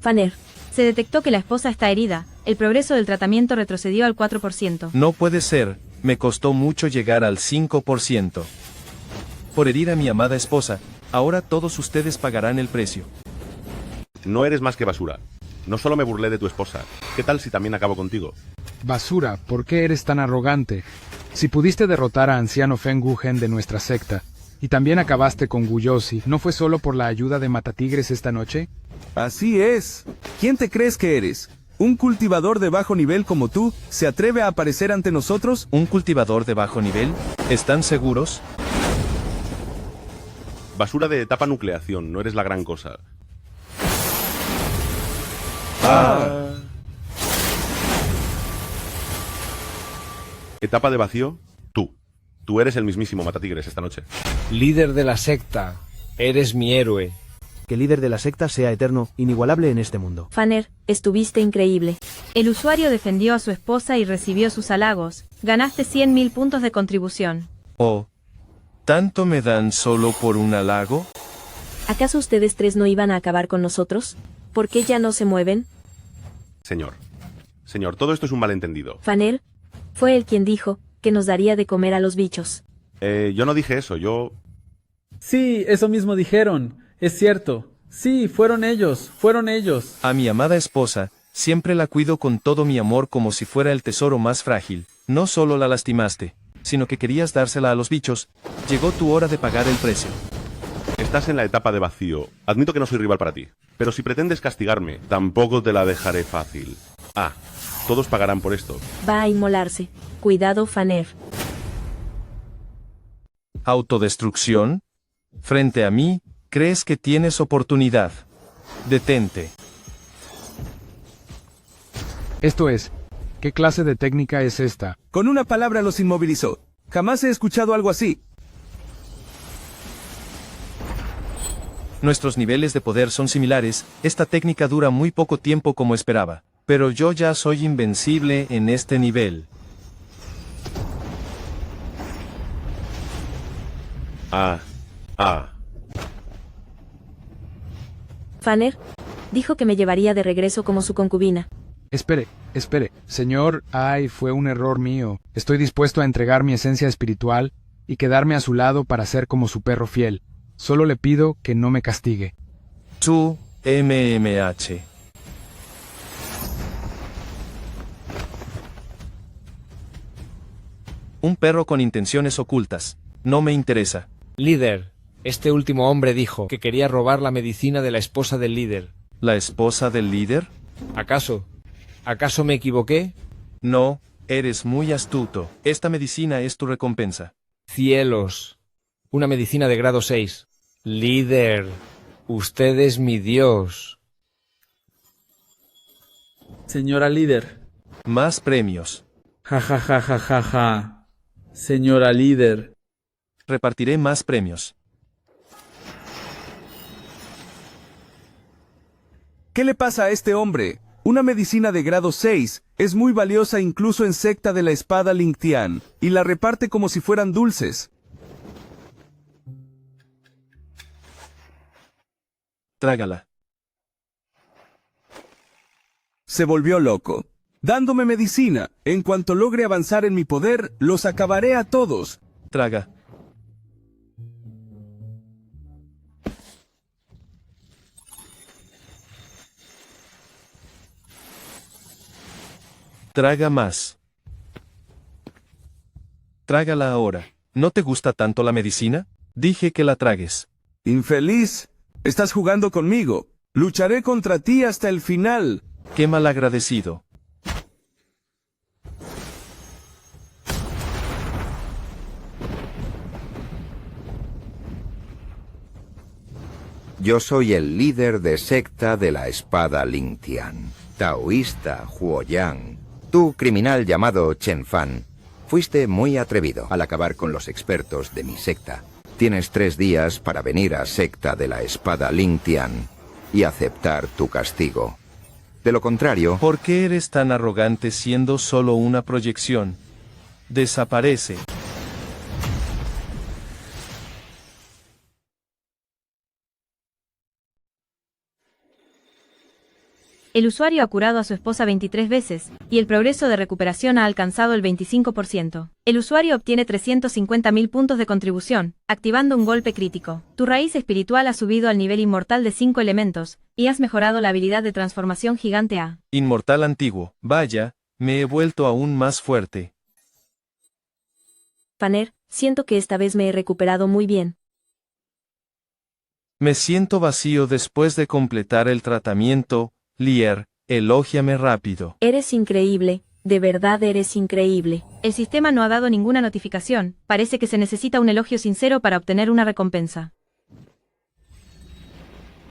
Fanner, se detectó que la esposa está herida. El progreso del tratamiento retrocedió al 4%. No puede ser, me costó mucho llegar al 5%. Por herir a mi amada esposa, ahora todos ustedes pagarán el precio. No eres más que basura. No solo me burlé de tu esposa. ¿Qué tal si también acabo contigo? Basura, ¿por qué eres tan arrogante? Si pudiste derrotar a anciano Feng Wuhen de nuestra secta, y también acabaste con Guyosi, ¿no fue solo por la ayuda de Matatigres esta noche? Así es. ¿Quién te crees que eres? ¿Un cultivador de bajo nivel como tú se atreve a aparecer ante nosotros? ¿Un cultivador de bajo nivel? ¿Están seguros? Basura de etapa nucleación, no eres la gran cosa. Etapa de vacío, tú. Tú eres el mismísimo Matatigres esta noche. Líder de la secta, eres mi héroe. Que el líder de la secta sea eterno, inigualable en este mundo. Fanner, estuviste increíble. El usuario defendió a su esposa y recibió sus halagos. Ganaste 100.000 puntos de contribución. Oh, ¿tanto me dan solo por un halago? ¿Acaso ustedes tres no iban a acabar con nosotros? ¿Por qué ya no se mueven? Señor, todo esto es un malentendido. Fanner fue él quien dijo que nos daría de comer a los bichos. Yo no dije eso, Sí, eso mismo dijeron. Es cierto. Sí, fueron ellos. A mi amada esposa, siempre la cuido con todo mi amor como si fuera el tesoro más frágil. No solo la lastimaste, sino que querías dársela a los bichos. Llegó tu hora de pagar el precio. Estás en la etapa de vacío. Admito que no soy rival para ti. Pero si pretendes castigarme, tampoco te la dejaré fácil. Todos pagarán por esto. Va a inmolarse. Cuidado, Fanner. ¿Autodestrucción? Frente a mí, crees que tienes oportunidad. Detente. Esto es, ¿qué clase de técnica es esta? Con una palabra los inmovilizó. Jamás he escuchado algo así. Nuestros niveles de poder son similares, esta técnica dura muy poco tiempo como esperaba. Pero yo ya soy invencible en este nivel. Fanner dijo que me llevaría de regreso como su concubina. Espere. Señor, fue un error mío. Estoy dispuesto a entregar mi esencia espiritual y quedarme a su lado para ser como su perro fiel. Solo le pido que no me castigue. Tú, MMH. Un perro con intenciones ocultas. No me interesa. Líder, este último hombre dijo que quería robar la medicina de la esposa del líder. ¿La esposa del líder? ¿Acaso me equivoqué? No, eres muy astuto. Esta medicina es tu recompensa. Cielos. Una medicina de grado 6. Líder, usted es mi dios. Señora líder. Más premios. Ja. Señora líder. Repartiré más premios. ¿Qué le pasa a este hombre? Una medicina de grado 6 es muy valiosa incluso en secta de la espada Lingtian, y la reparte como si fueran dulces. Trágala. Se volvió loco. Dándome medicina. En cuanto logre avanzar en mi poder, los acabaré a todos. Traga. Traga más. Trágala ahora. ¿No te gusta tanto la medicina? Dije que la tragues. Infeliz. Estás jugando conmigo. Lucharé contra ti hasta el final. Qué malagradecido. Yo soy el líder de secta de la espada Lingtian, taoísta Huoyang. Tú, criminal llamado Chen Fan, fuiste muy atrevido al acabar con los expertos de mi secta. Tienes 3 días para venir a secta de la espada Lingtian y aceptar tu castigo. De lo contrario... ¿Por qué eres tan arrogante siendo solo una proyección? Desaparece. El usuario ha curado a su esposa 23 veces, y el progreso de recuperación ha alcanzado el 25%. El usuario obtiene 350.000 puntos de contribución, activando un golpe crítico. Tu raíz espiritual ha subido al nivel inmortal de 5 elementos, y has mejorado la habilidad de transformación gigante a Inmortal antiguo. Vaya, me he vuelto aún más fuerte. Fanner, siento que esta vez me he recuperado muy bien. Me siento vacío después de completar el tratamiento. Lier, elógiame rápido. Eres increíble, de verdad eres increíble. El sistema no ha dado ninguna notificación, parece que se necesita un elogio sincero para obtener una recompensa.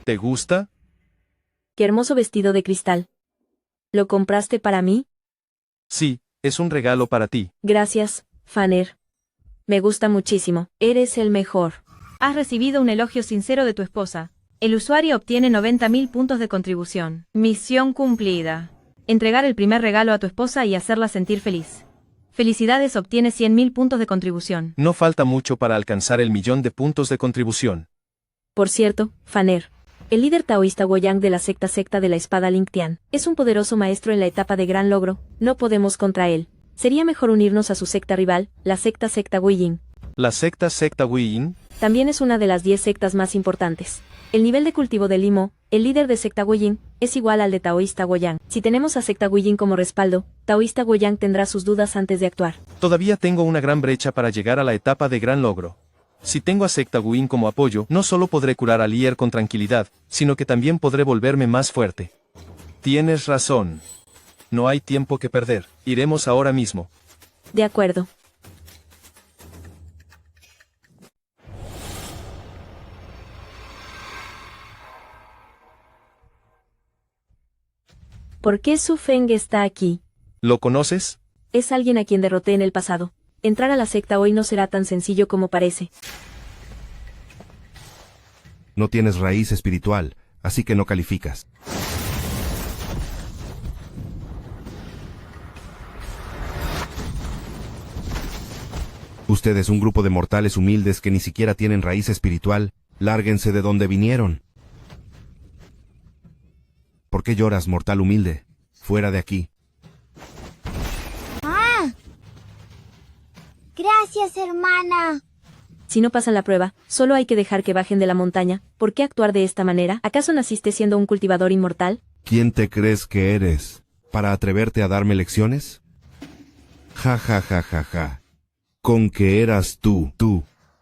¿Te gusta? Qué hermoso vestido de cristal. ¿Lo compraste para mí? Sí, es un regalo para ti. Gracias, Fanner. Me gusta muchísimo, eres el mejor. Has recibido un elogio sincero de tu esposa. El usuario obtiene 90.000 puntos de contribución. Misión cumplida. Entregar el primer regalo a tu esposa y hacerla sentir feliz. Felicidades, obtiene 100.000 puntos de contribución. No falta mucho para alcanzar el 1.000.000 de puntos de contribución. Por cierto, Fanner, el líder taoísta Guoyang de la secta de la espada Lingtian, es un poderoso maestro en la etapa de gran logro, no podemos contra él. Sería mejor unirnos a su secta rival, la secta Guiying. La secta Guiying también es una de las 10 sectas más importantes. El nivel de cultivo de Limo, el líder de secta Guiying, es igual al de taoísta Guoyang. Si tenemos a secta Guiying como respaldo, taoísta Guoyang tendrá sus dudas antes de actuar. Todavía tengo una gran brecha para llegar a la etapa de gran logro. Si tengo a secta Guiying como apoyo, no solo podré curar a Lier con tranquilidad, sino que también podré volverme más fuerte. Tienes razón. No hay tiempo que perder. Iremos ahora mismo. De acuerdo. ¿Por qué Su Feng está aquí? ¿Lo conoces? Es alguien a quien derroté en el pasado. Entrar a la secta hoy no será tan sencillo como parece. No tienes raíz espiritual, así que no calificas. Ustedes, un grupo de mortales humildes que ni siquiera tienen raíz espiritual, lárguense de donde vinieron. ¿Por qué lloras, mortal humilde? Fuera de aquí. ¡Ah! Gracias, hermana. Si no pasan la prueba, solo hay que dejar que bajen de la montaña. ¿Por qué actuar de esta manera? ¿Acaso naciste siendo un cultivador inmortal? ¿Quién te crees que eres? ¿Para atreverte a darme lecciones? Ja, ja, ja, ja, ja. ¿Con qué eras tú,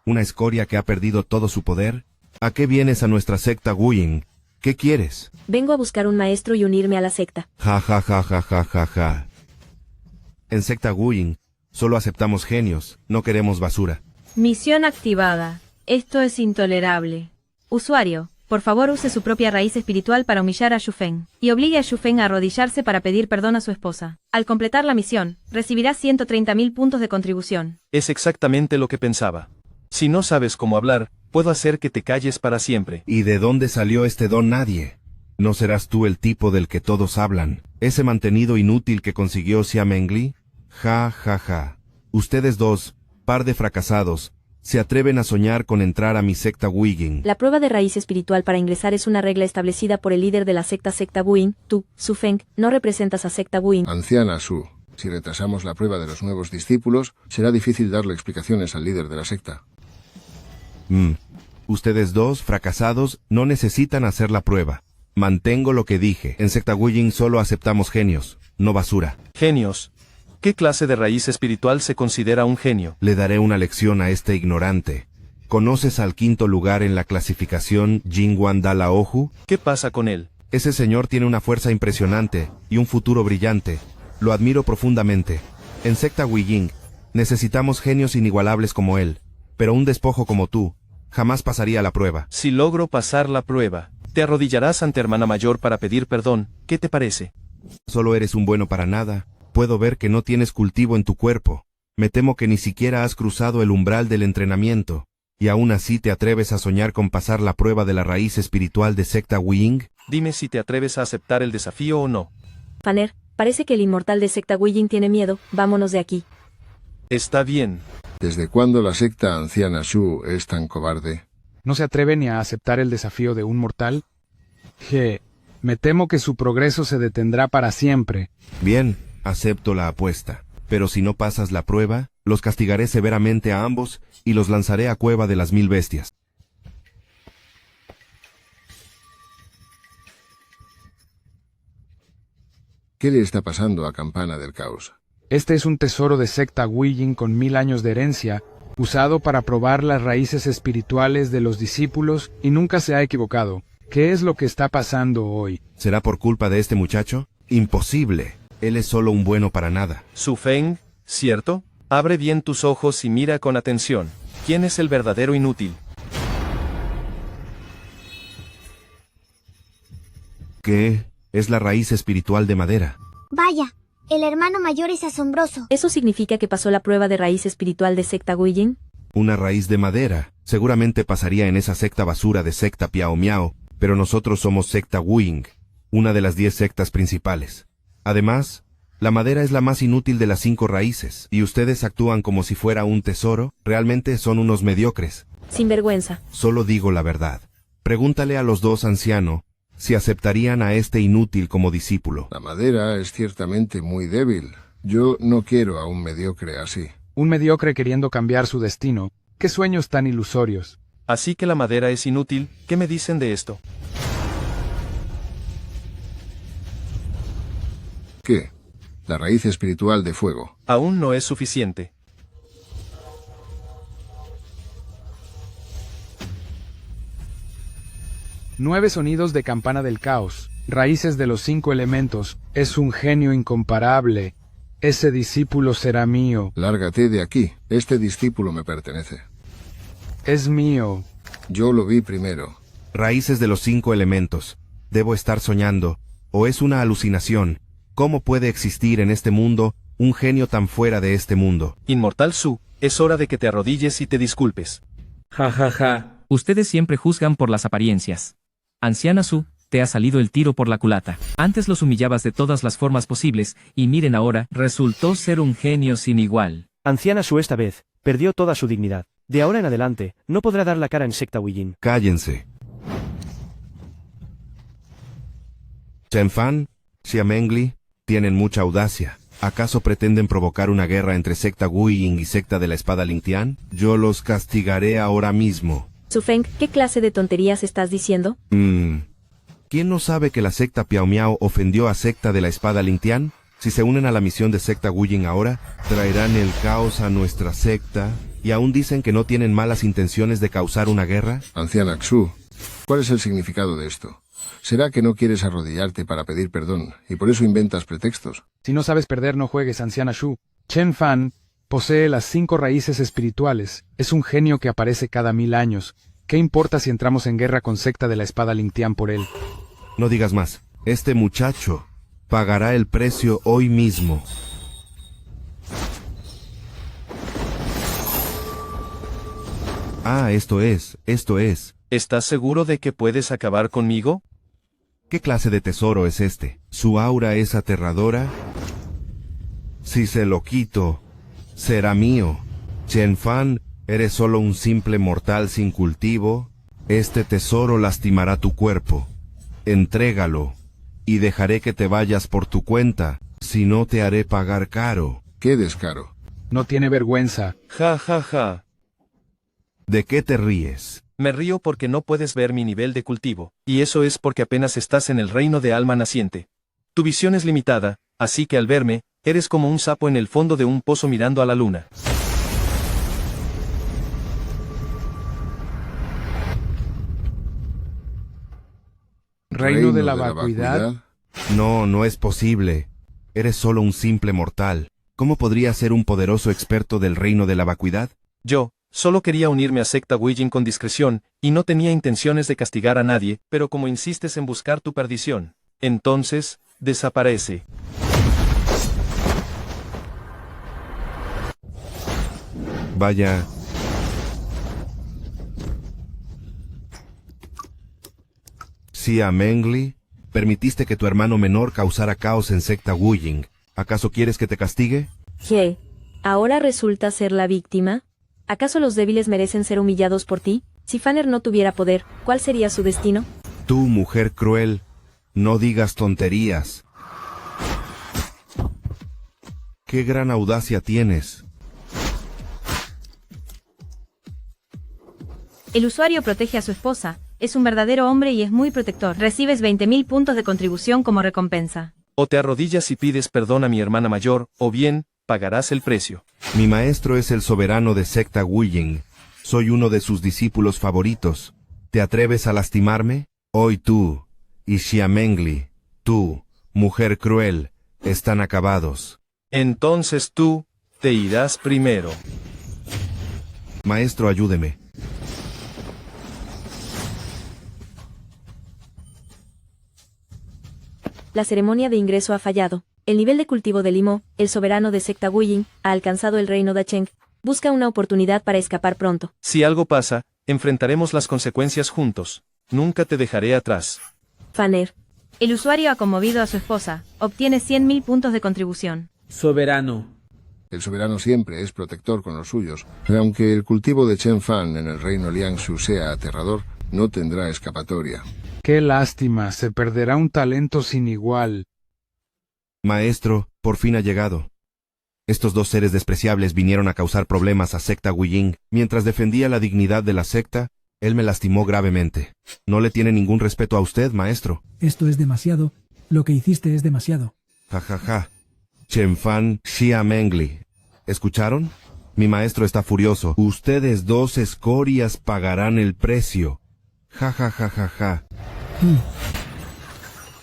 una escoria que ha perdido todo su poder? ¿A qué vienes a nuestra secta Guiying? ¿Qué quieres? Vengo a buscar un maestro y unirme a la secta. Ja, ja, ja, ja, ja, ja, ja. En secta Guiying, solo aceptamos genios, no queremos basura. Misión activada. Esto es intolerable. Usuario, por favor use su propia raíz espiritual para humillar a Xu Feng, y obligue a Xu Feng a arrodillarse para pedir perdón a su esposa. Al completar la misión, recibirá 130.000 puntos de contribución. Es exactamente lo que pensaba. Si no sabes cómo hablar, puedo hacer que te calles para siempre. ¿Y de dónde salió este don nadie? ¿No serás tú el tipo del que todos hablan? ¿Ese mantenido inútil que consiguió Xia Mengli? Ja, ja, ja. Ustedes dos, par de fracasados, se atreven a soñar con entrar a mi secta Guiying. La prueba de raíz espiritual para ingresar es una regla establecida por el líder de la secta Guiying. Tú, Su Feng, no representas a secta Guiying. Anciana Su, si retrasamos la prueba de los nuevos discípulos, será difícil darle explicaciones al líder de la secta. Ustedes dos, fracasados, no necesitan hacer la prueba. Mantengo lo que dije. En secta Guiying solo aceptamos genios, no basura. Genios. ¿Qué clase de raíz espiritual se considera un genio? Le daré una lección a este ignorante. ¿Conoces al quinto lugar en la clasificación Jingwan Dala Ohu? ¿Qué pasa con él? Ese señor tiene una fuerza impresionante y un futuro brillante. Lo admiro profundamente. En secta Guiying, necesitamos genios inigualables como él. Pero un despojo como tú, jamás pasaría la prueba. Si logro pasar la prueba, te arrodillarás ante hermana mayor para pedir perdón. ¿Qué te parece? Solo eres un bueno para nada. Puedo ver que no tienes cultivo en tu cuerpo. Me temo que ni siquiera has cruzado el umbral del entrenamiento. ¿Y aún así te atreves a soñar con pasar la prueba de la raíz espiritual de secta Guiying? Dime si te atreves a aceptar el desafío o no. Fanner, parece que el inmortal de secta Guiying tiene miedo. Vámonos de aquí. Está bien. ¿Desde cuándo la secta anciana Shu es tan cobarde? ¿No se atreve ni a aceptar el desafío de un mortal? Me temo que su progreso se detendrá para siempre. Bien, acepto la apuesta. Pero si no pasas la prueba, los castigaré severamente a ambos y los lanzaré a Cueva de las 1000 Bestias. ¿Qué le está pasando a Campana del Caos? Este es un tesoro de secta Guiying con 1000 años de herencia, usado para probar las raíces espirituales de los discípulos y nunca se ha equivocado. ¿Qué es lo que está pasando hoy? ¿Será por culpa de este muchacho? Imposible. Él es solo un bueno para nada. Su Feng, ¿cierto? Abre bien tus ojos y mira con atención. ¿Quién es el verdadero inútil? ¿Qué? Es la raíz espiritual de madera. Vaya, el hermano mayor es asombroso. ¿Eso significa que pasó la prueba de raíz espiritual de secta Guiying? Una raíz de madera. Seguramente pasaría en esa secta basura de secta Piao Miao, pero nosotros somos secta Guiying, una de las 10 sectas principales. Además, la madera es la más inútil de las 5 raíces, y ustedes actúan como si fuera un tesoro. Realmente son unos mediocres. Sinvergüenza. Solo digo la verdad. Pregúntale a los dos ancianos si aceptarían a este inútil como discípulo. La madera es ciertamente muy débil. Yo no quiero a un mediocre así. Un mediocre queriendo cambiar su destino. ¡Qué sueños tan ilusorios! Así que la madera es inútil. ¿Qué me dicen de esto? ¿Qué? La raíz espiritual de fuego. Aún no es suficiente. Nueve sonidos de Campana del Caos, raíces de los 5 elementos. Es un genio incomparable. Ese discípulo será mío. Lárgate de aquí. Este discípulo me pertenece. Es mío. Yo lo vi primero. Raíces de los 5 elementos. Debo estar soñando, o es una alucinación. ¿Cómo puede existir en este mundo un genio tan fuera de este mundo? Inmortal Su, es hora de que te arrodilles y te disculpes. Ja, ja, ja. Ustedes siempre juzgan por las apariencias. Anciana Su, te ha salido el tiro por la culata. Antes los humillabas de todas las formas posibles, y miren ahora, resultó ser un genio sin igual. Anciana Su esta vez perdió toda su dignidad. De ahora en adelante, no podrá dar la cara en secta Guiying. Cállense. Chen-Fan, Xia-Mengli, tienen mucha audacia. ¿Acaso pretenden provocar una guerra entre secta Guiying y secta de la espada Lingtian? Yo los castigaré ahora mismo. Su Feng, ¿qué clase de tonterías estás diciendo? ¿Quién no sabe que la secta Piao Miao ofendió a secta de la espada Lingtian? Si se unen a la misión de secta Guiying ahora, traerán el caos a nuestra secta, y aún dicen que no tienen malas intenciones de causar una guerra. Anciana Xu, ¿cuál es el significado de esto? ¿Será que no quieres arrodillarte para pedir perdón, y por eso inventas pretextos? Si no sabes perder, no juegues, anciana Xu. Chen Fan posee las 5 raíces espirituales. Es un genio que aparece cada 1000 años. ¿Qué importa si entramos en guerra con secta de la espada Lingtian por él? No digas más. Este muchacho pagará el precio hoy mismo. Ah, esto es. ¿Estás seguro de que puedes acabar conmigo? ¿Qué clase de tesoro es este? ¿Su aura es aterradora? Si se lo quito, será mío. Chen-Fan, eres solo un simple mortal sin cultivo. Este tesoro lastimará tu cuerpo. Entrégalo, y dejaré que te vayas por tu cuenta, si no te haré pagar caro. ¡Qué descaro! No tiene vergüenza. Ja, ja, ja. ¿De qué te ríes? Me río porque no puedes ver mi nivel de cultivo, y eso es porque apenas estás en el reino de alma naciente. Tu visión es limitada, así que al verme, eres como un sapo en el fondo de un pozo mirando a la luna. ¿Reino de la vacuidad? No, no es posible. Eres solo un simple mortal. ¿Cómo podría ser un poderoso experto del reino de la vacuidad? Yo solo quería unirme a secta Guiying con discreción, y no tenía intenciones de castigar a nadie, pero como insistes en buscar tu perdición, entonces, desaparece. Vaya. Xia-Mengli, permitiste que tu hermano menor causara caos en secta Guiying. ¿Acaso quieres que te castigue? ¿Qué? ¿Ahora resulta ser la víctima? ¿Acaso los débiles merecen ser humillados por ti? Si Fanner no tuviera poder, ¿cuál sería su destino? Tú, mujer cruel, No digas tonterías. ¡Qué gran audacia tienes! El usuario protege a su esposa, es un verdadero hombre y es muy protector. Recibes 20.000 puntos de contribución como recompensa. O te arrodillas y pides perdón a mi hermana mayor, o bien, pagarás el precio. Mi maestro es el soberano de secta Wuying. Soy uno de sus discípulos favoritos. ¿Te atreves a lastimarme? Hoy tú y Xiamengli, tú, mujer cruel, están acabados. Entonces tú, te irás primero. Maestro, ayúdeme. La ceremonia de ingreso ha fallado. El nivel de cultivo de Limo, el soberano de secta Wuying, ha alcanzado el reino de Cheng. Busca una oportunidad para escapar pronto. Si algo pasa, enfrentaremos las consecuencias juntos. Nunca te dejaré atrás. Faner. El usuario ha conmovido a su esposa, obtiene 100.000 puntos de contribución. Soberano. El soberano siempre es protector con los suyos. Aunque el cultivo de Chen Fan en el reino Liangshu sea aterrador, no tendrá escapatoria. Qué lástima, se perderá un talento sin igual. Maestro, por fin ha llegado. Estos dos seres despreciables vinieron a causar problemas a secta Wuying. Mientras defendía la dignidad de la secta, él me lastimó gravemente. No le tiene ningún respeto a usted, maestro. Esto es demasiado. Lo que hiciste es demasiado. Ja, ja, ja. Chen Fan, Xiamengli. ¿Escucharon? Mi maestro está furioso. Ustedes dos escorias pagarán el precio. Ja, ja, ja, ja, ja.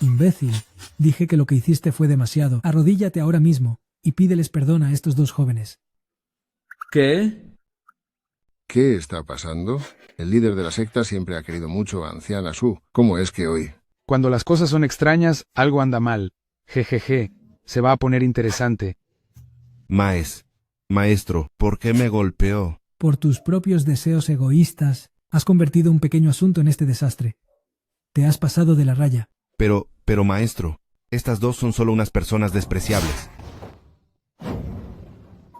Imbécil. Dije que lo que hiciste fue demasiado. Arrodíllate ahora mismo y pídeles perdón a estos dos jóvenes. ¿Qué? ¿Qué está pasando? El líder de la secta siempre ha querido mucho a Anciana Su. ¿Cómo es que hoy? Cuando las cosas son extrañas, algo anda mal. Jejeje. Se va a poner interesante. Maestro, ¿por qué me golpeó? Por tus propios deseos egoístas, has convertido un pequeño asunto en este desastre. Te has pasado de la raya. Pero maestro, estas dos son solo unas personas despreciables.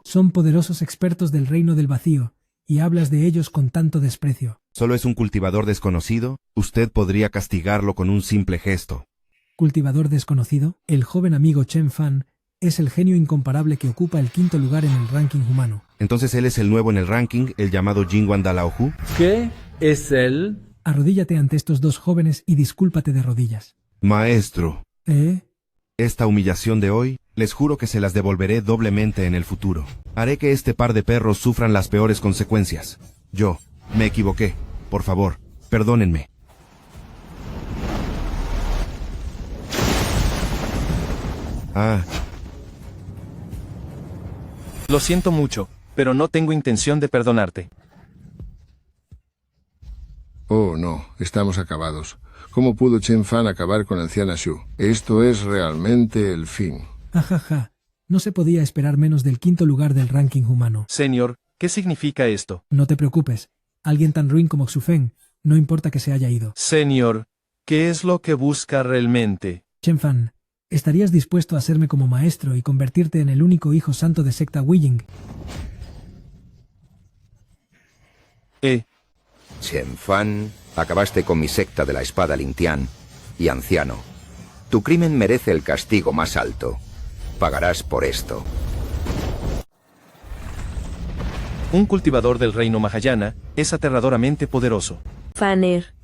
Son poderosos expertos del reino del vacío, y hablas de ellos con tanto desprecio. Solo es un cultivador desconocido. Usted podría castigarlo con un simple gesto. Cultivador desconocido, el joven amigo Chen Fan es el genio incomparable que ocupa el 5º lugar en el ranking humano. Entonces él es el nuevo en el ranking, el llamado Jingwan Dalaohu. ¿Qué es él? Arrodíllate ante estos dos jóvenes y discúlpate de rodillas. Maestro. ¿Eh? Esta humillación de hoy, les juro que se las devolveré doblemente en el futuro. Haré que este par de perros sufran las peores consecuencias. Yo, me equivoqué. Por favor, perdónenme. Lo siento mucho, pero no tengo intención de perdonarte. Oh, no, estamos acabados. ¿Cómo pudo Chen Fan acabar con Anciana Shu? Esto es realmente el fin. Ajaja. No se podía esperar menos del 5º lugar del ranking humano. Señor, ¿qué significa esto? No te preocupes. Alguien tan ruin como Xufeng, no importa que se haya ido. Señor, ¿qué es lo que busca realmente? Chen Fan, ¿estarías dispuesto a hacerme como maestro y convertirte en el único hijo santo de secta Wuying? Chen Fan, acabaste con mi secta de la espada Lingtian. Y anciano, tu crimen merece el castigo más alto. Pagarás por esto. Un cultivador del reino Mahayana es aterradoramente poderoso. Faner.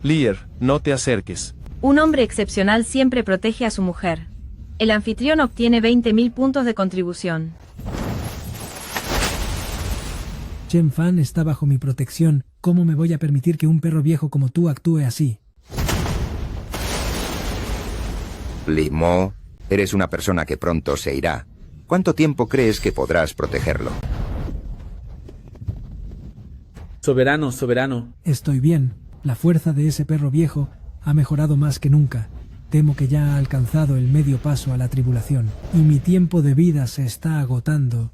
Lear, no te acerques. Un hombre excepcional siempre protege a su mujer. El anfitrión obtiene 20.000 puntos de contribución. Chen Fan está bajo mi protección. ¿Cómo me voy a permitir que un perro viejo como tú actúe así? Limo, eres una persona que pronto se irá. ¿Cuánto tiempo crees que podrás protegerlo? Soberano, soberano. Estoy bien. La fuerza de ese perro viejo ha mejorado más que nunca. Temo que ya ha alcanzado el medio paso a la tribulación, y mi tiempo de vida se está agotando.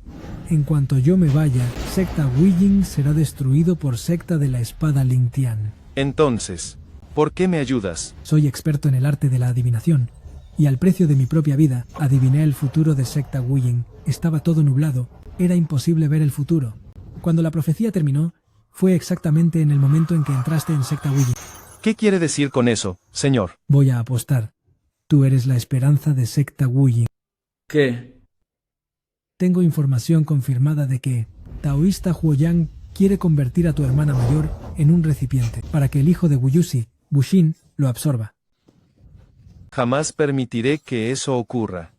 En cuanto yo me vaya, secta Wuying será destruido por secta de la espada Lingtian. Entonces, ¿por qué me ayudas? Soy experto en el arte de la adivinación, y al precio de mi propia vida, adiviné el futuro de secta Wuying. Estaba todo nublado, era imposible ver el futuro. Cuando la profecía terminó, fue exactamente en el momento en que entraste en secta Wujin. ¿Qué quiere decir con eso, señor? Voy a apostar. Tú eres la esperanza de secta Wujin. ¿Qué? Tengo información confirmada de que Taoísta Huoyang quiere convertir a tu hermana mayor en un recipiente para que el hijo de Wuyusi, Bushin, lo absorba. Jamás permitiré que eso ocurra.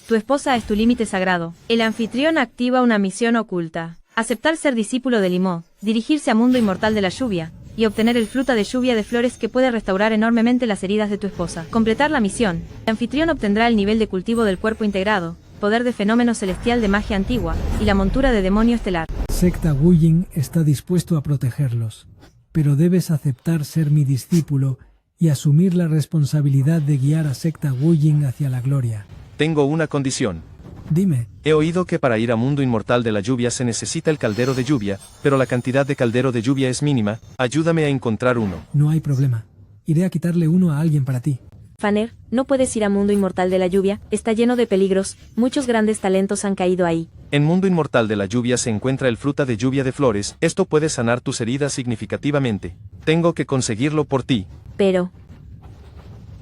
Tu esposa es tu límite sagrado. El anfitrión activa una misión oculta. Aceptar ser discípulo de Limó, dirigirse a mundo inmortal de la lluvia, y obtener el fruta de lluvia de flores que puede restaurar enormemente las heridas de tu esposa. Completar la misión. El anfitrión obtendrá el nivel de cultivo del cuerpo integrado, poder de fenómeno celestial de magia antigua, y la montura de demonio estelar. Secta Wujin está dispuesto a protegerlos, pero debes aceptar ser mi discípulo y asumir la responsabilidad de guiar a Secta Wujin hacia la gloria. Tengo una condición. Dime. He oído que para ir a mundo inmortal de la lluvia se necesita el caldero de lluvia, pero la cantidad de caldero de lluvia es mínima. Ayúdame a encontrar uno. No hay problema. Iré a quitarle uno a alguien para ti. Fanner, no puedes ir a mundo inmortal de la lluvia, está lleno de peligros, muchos grandes talentos han caído ahí. En mundo inmortal de la lluvia se encuentra el fruta de lluvia de flores, esto puede sanar tus heridas significativamente. Tengo que conseguirlo por ti. Pero...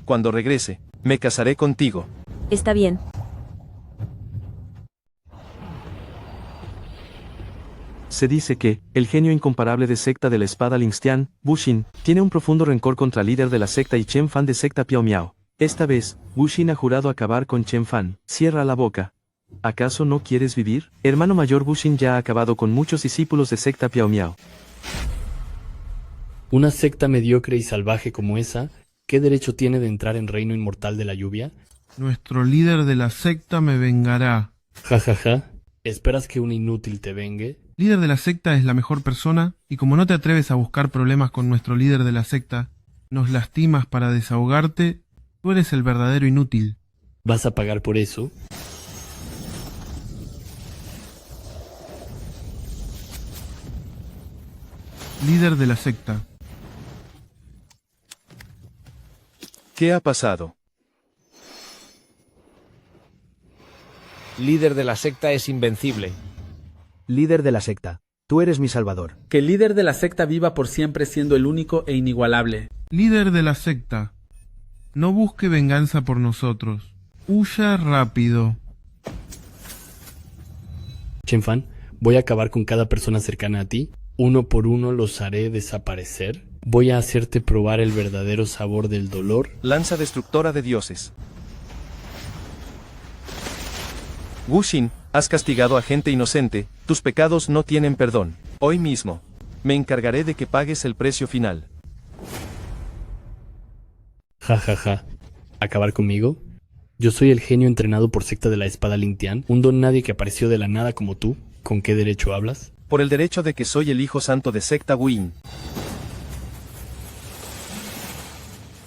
Cuando regrese, me casaré contigo. Está bien. Se dice que, el genio incomparable de secta de la espada Lingtian, Bushin, tiene un profundo rencor contra el líder de la secta y Chen Fan de secta Piao Miao. Esta vez, Bushin ha jurado acabar con Chen Fan. Cierra la boca. ¿Acaso no quieres vivir? Hermano mayor Bushin ya ha acabado con muchos discípulos de secta Piao Miao. Una secta mediocre y salvaje como esa, ¿qué derecho tiene de entrar en reino inmortal de la lluvia? Nuestro líder de la secta me vengará. Ja, ja, ja. ¿Esperas que un inútil te vengue? Líder de la secta es la mejor persona, y como no te atreves a buscar problemas con nuestro líder de la secta, nos lastimas para desahogarte, tú eres el verdadero inútil. ¿Vas a pagar por eso? Líder de la secta. ¿Qué ha pasado? Líder de la secta es invencible. Líder de la secta, tú eres mi salvador. Que el líder de la secta viva por siempre siendo el único e inigualable. Líder de la secta, no busque venganza por nosotros. Huya rápido. Chen Fan, voy a acabar con cada persona cercana a ti. Uno por uno los haré desaparecer. Voy a hacerte probar el verdadero sabor del dolor. Lanza destructora de dioses. Wushin, has castigado a gente inocente, tus pecados no tienen perdón. Hoy mismo, me encargaré de que pagues el precio final. Ja, ja, ja. ¿Acabar conmigo? Yo soy el genio entrenado por secta de la espada Lingtian, un don nadie que apareció de la nada como tú. ¿Con qué derecho hablas? Por el derecho de que soy el hijo santo de secta Wujin.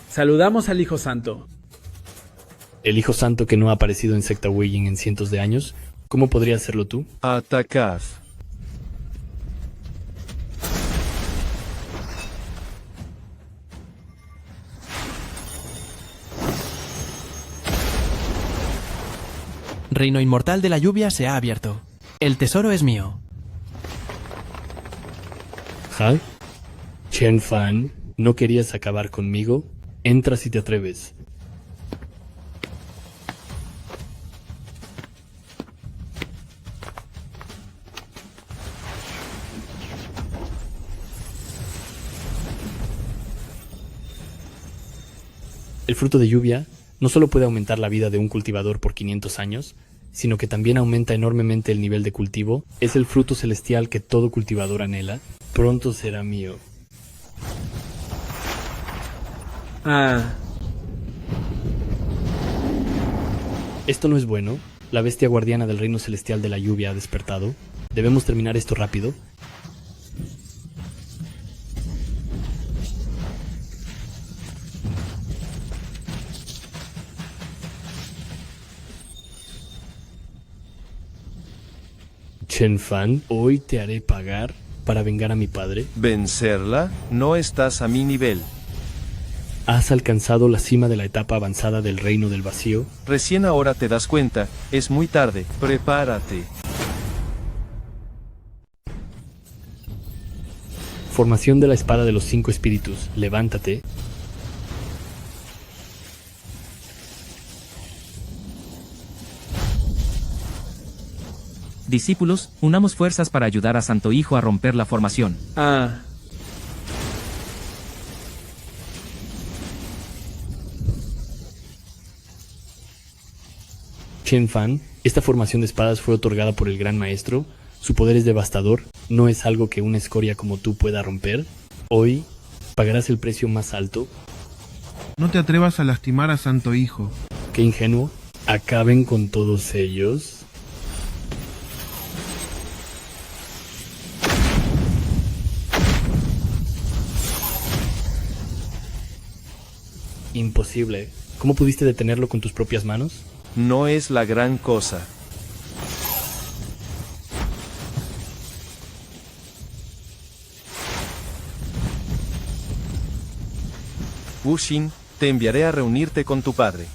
Saludamos al hijo santo. El hijo santo que no ha aparecido en secta Wujin en cientos de años, ¿cómo podría hacerlo tú? Atacad. Reino inmortal de la lluvia se ha abierto. El tesoro es mío. ¿Ja? Chen Fan, ¿no querías acabar conmigo? Entra si te atreves. El fruto de lluvia no solo puede aumentar la vida de un cultivador por 500 años, sino que también aumenta enormemente el nivel de cultivo. Es el fruto celestial que todo cultivador anhela. Pronto será mío. Esto no es bueno. La bestia guardiana del reino celestial de la lluvia ha despertado. Debemos terminar esto rápido. Chen Fan, hoy te haré pagar para vengar a mi padre. ¿Vencerla? No estás a mi nivel. ¿Has alcanzado la cima de la etapa avanzada del reino del vacío? Recién ahora te das cuenta, es muy tarde, prepárate. formación de la espada de los 5 espíritus, levántate. Discípulos, unamos fuerzas para ayudar a Santo Hijo a romper la formación. Chen Fan, esta formación de espadas fue otorgada por el Gran Maestro. Su poder es devastador, no es algo que una escoria como tú pueda romper. Hoy pagarás el precio más alto. No te atrevas a lastimar a Santo Hijo. Qué ingenuo. Acaben con todos ellos. Imposible. ¿Cómo pudiste detenerlo con tus propias manos? No es la gran cosa. Wu Xin, te enviaré a reunirte con tu padre.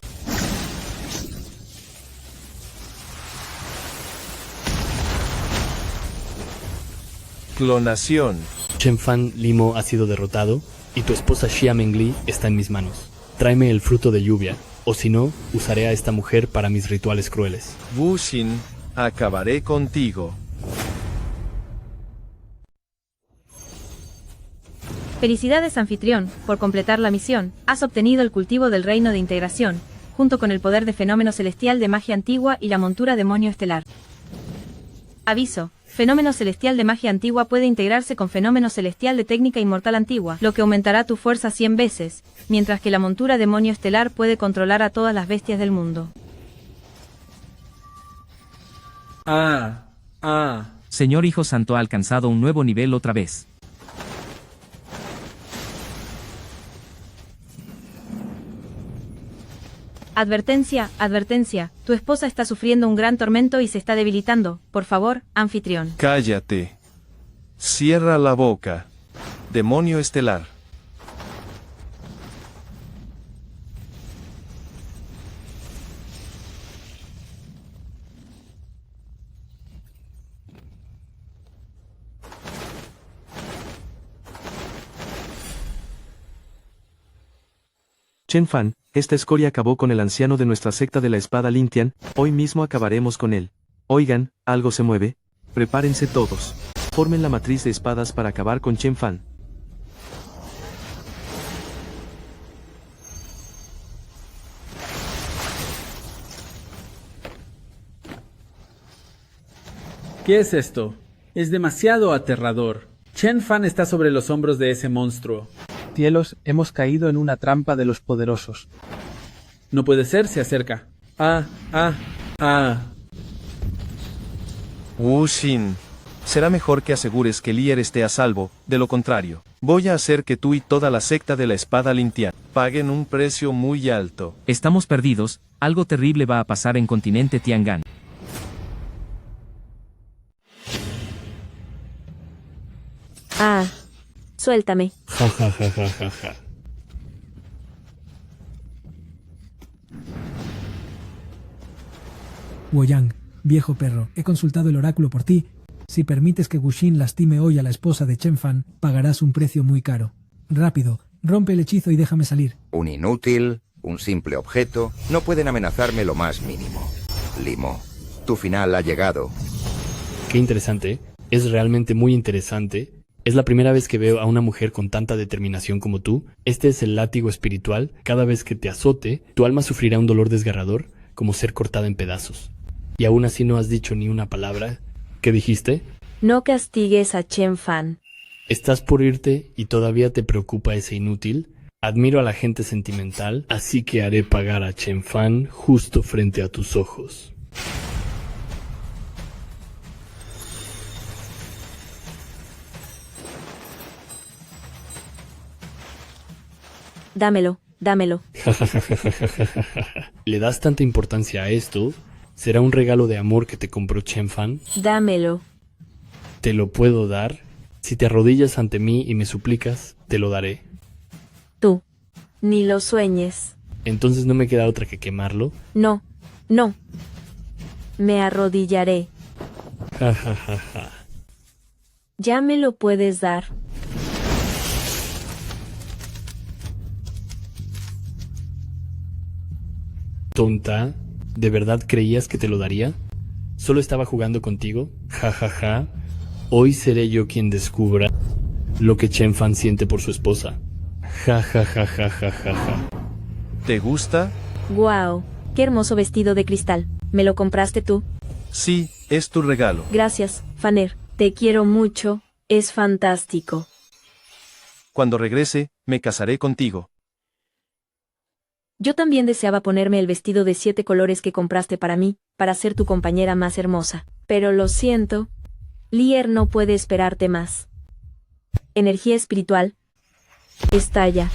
Clonación. Chen Fan Limo ha sido derrotado y tu esposa Xia Mengli está en mis manos. Tráeme el fruto de lluvia, o si no, usaré a esta mujer para mis rituales crueles. Wu Xin, acabaré contigo. Felicidades, anfitrión, por completar la misión. Has obtenido el cultivo del reino de integración, junto con el poder de fenómeno celestial de magia antigua y la montura demonio estelar. Aviso. Fenómeno celestial de magia antigua puede integrarse con fenómeno celestial de técnica inmortal antigua, lo que aumentará tu fuerza 100 veces, mientras que la montura demonio estelar puede controlar a todas las bestias del mundo. Señor Hijo Santo ha alcanzado un nuevo nivel otra vez. Advertencia, advertencia, tu esposa está sufriendo un gran tormento y se está debilitando. Por favor, anfitrión. Cállate. Cierra la boca. Demonio estelar. Chen Fan, esta escoria acabó con el anciano de nuestra secta de la espada Lingtian, hoy mismo acabaremos con él. Oigan, algo se mueve. Prepárense todos. Formen la matriz de espadas para acabar con Chen Fan. ¿Qué es esto? Es demasiado aterrador. Chen Fan está sobre los hombros de ese monstruo. Cielos, hemos caído en una trampa de los poderosos. No puede ser, se acerca. Wu Xin. Será mejor que asegures que Lier esté a salvo, de lo contrario, voy a hacer que tú y toda la secta de la espada Lingtian paguen un precio muy alto. Estamos perdidos, algo terrible va a pasar en continente Tiangan. Suéltame. Ja, ja, ja, ja, ja, ja. Woyang, viejo perro, he consultado el oráculo por ti. Si permites que Wu Xin lastime hoy a la esposa de Chen Fan, pagarás un precio muy caro. Rápido, rompe el hechizo y déjame salir. Un inútil, un simple objeto, no pueden amenazarme lo más mínimo. Limo, tu final ha llegado. Qué interesante, es realmente muy interesante. Es la primera vez que veo a una mujer con tanta determinación como tú. Este es el látigo espiritual. Cada vez que te azote, tu alma sufrirá un dolor desgarrador, como ser cortada en pedazos. Y aún así no has dicho ni una palabra. ¿Qué dijiste? No castigues a Chen Fan. ¿Estás por irte y todavía te preocupa ese inútil? Admiro a la gente sentimental, así que haré pagar a Chen Fan justo frente a tus ojos. Dámelo, dámelo. ¿Le das tanta importancia a esto? ¿Será un regalo de amor que te compró Chen Fan? Dámelo. ¿Te lo puedo dar? Si te arrodillas ante mí y me suplicas, te lo daré. Tú. Ni lo sueñes. Entonces no me queda otra que quemarlo. No. No. Me arrodillaré. Ja, ja, ja, ja. Ya me lo puedes dar. Tonta, ¿de verdad creías que te lo daría? ¿Solo estaba jugando contigo? Ja, ja, ja. Hoy seré yo quien descubra lo que Chen Fan siente por su esposa. Ja, ja, ja, ja, ja, ja, ja. ¿Te gusta? ¡Guau! ¡Qué hermoso vestido de cristal! ¿Me lo compraste tú? Sí, es tu regalo. Gracias, Fanner. Te quiero mucho. Es fantástico. Cuando regrese, me casaré contigo. Yo también deseaba ponerme el vestido de 7 colores que compraste para mí, para ser tu compañera más hermosa. Pero lo siento. Lier no puede esperarte más. Energía espiritual. Estalla.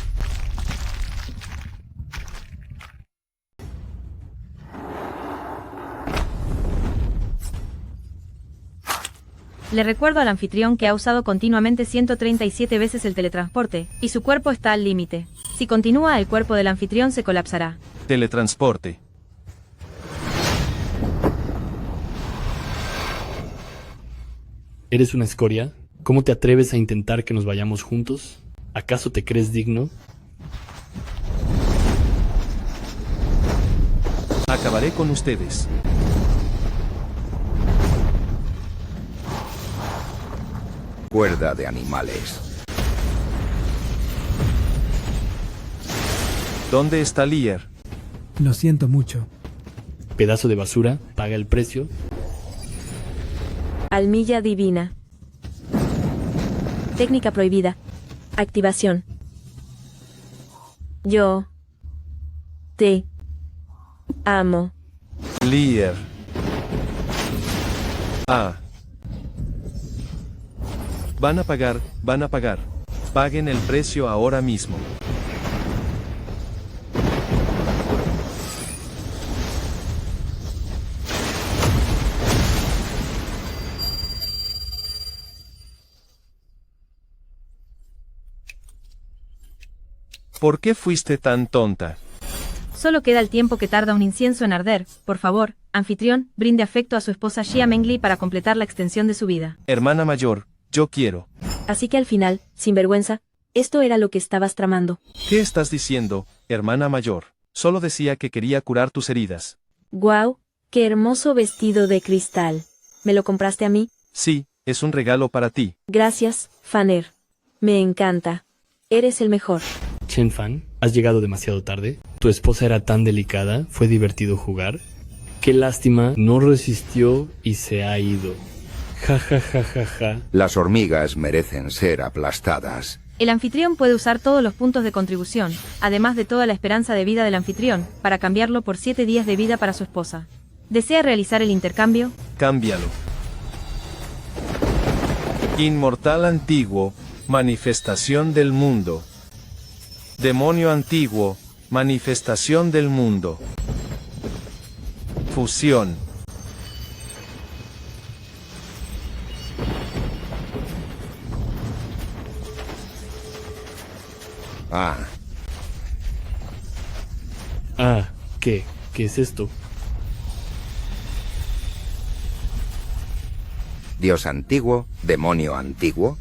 Le recuerdo al anfitrión que ha usado continuamente 137 veces el teletransporte, y su cuerpo está al límite. Si continúa, el cuerpo del anfitrión se colapsará. Teletransporte. ¿Eres una escoria? ¿Cómo te atreves a intentar que nos vayamos juntos? ¿Acaso te crees digno? Acabaré con ustedes. Cuerda de animales. ¿Dónde está Lier? Lo siento mucho. Pedazo de basura, paga el precio. Almilla divina. Técnica prohibida. Activación. Yo te amo. Lier. Ah. Van a pagar, van a pagar. Paguen el precio ahora mismo. ¿Por qué fuiste tan tonta? Solo queda el tiempo que tarda un incienso en arder. Por favor, anfitrión, brinde afecto a su esposa Xia Mengli para completar la extensión de su vida. Hermana mayor, yo quiero. Así que al final, sin vergüenza, esto era lo que estabas tramando. ¿Qué estás diciendo, hermana mayor? Solo decía que quería curar tus heridas. ¡Guau! ¡Qué hermoso vestido de cristal! ¿Me lo compraste a mí? Sí, es un regalo para ti. Gracias, Fanner. Me encanta. Eres el mejor. Chen Fan, has llegado demasiado tarde. Tu esposa era tan delicada, fue divertido jugar. Qué lástima, no resistió y se ha ido. Ja, ja, ja, ja, ja. Las hormigas merecen ser aplastadas. El anfitrión puede usar todos los puntos de contribución, además de toda la esperanza de vida del anfitrión, para cambiarlo por 7 días de vida para su esposa. ¿Desea realizar el intercambio? Cámbialo. Inmortal antiguo, manifestación del mundo. Demonio antiguo, manifestación del mundo. Fusión. Ah. Ah, ¿qué? ¿Qué es esto? Dios antiguo, demonio antiguo.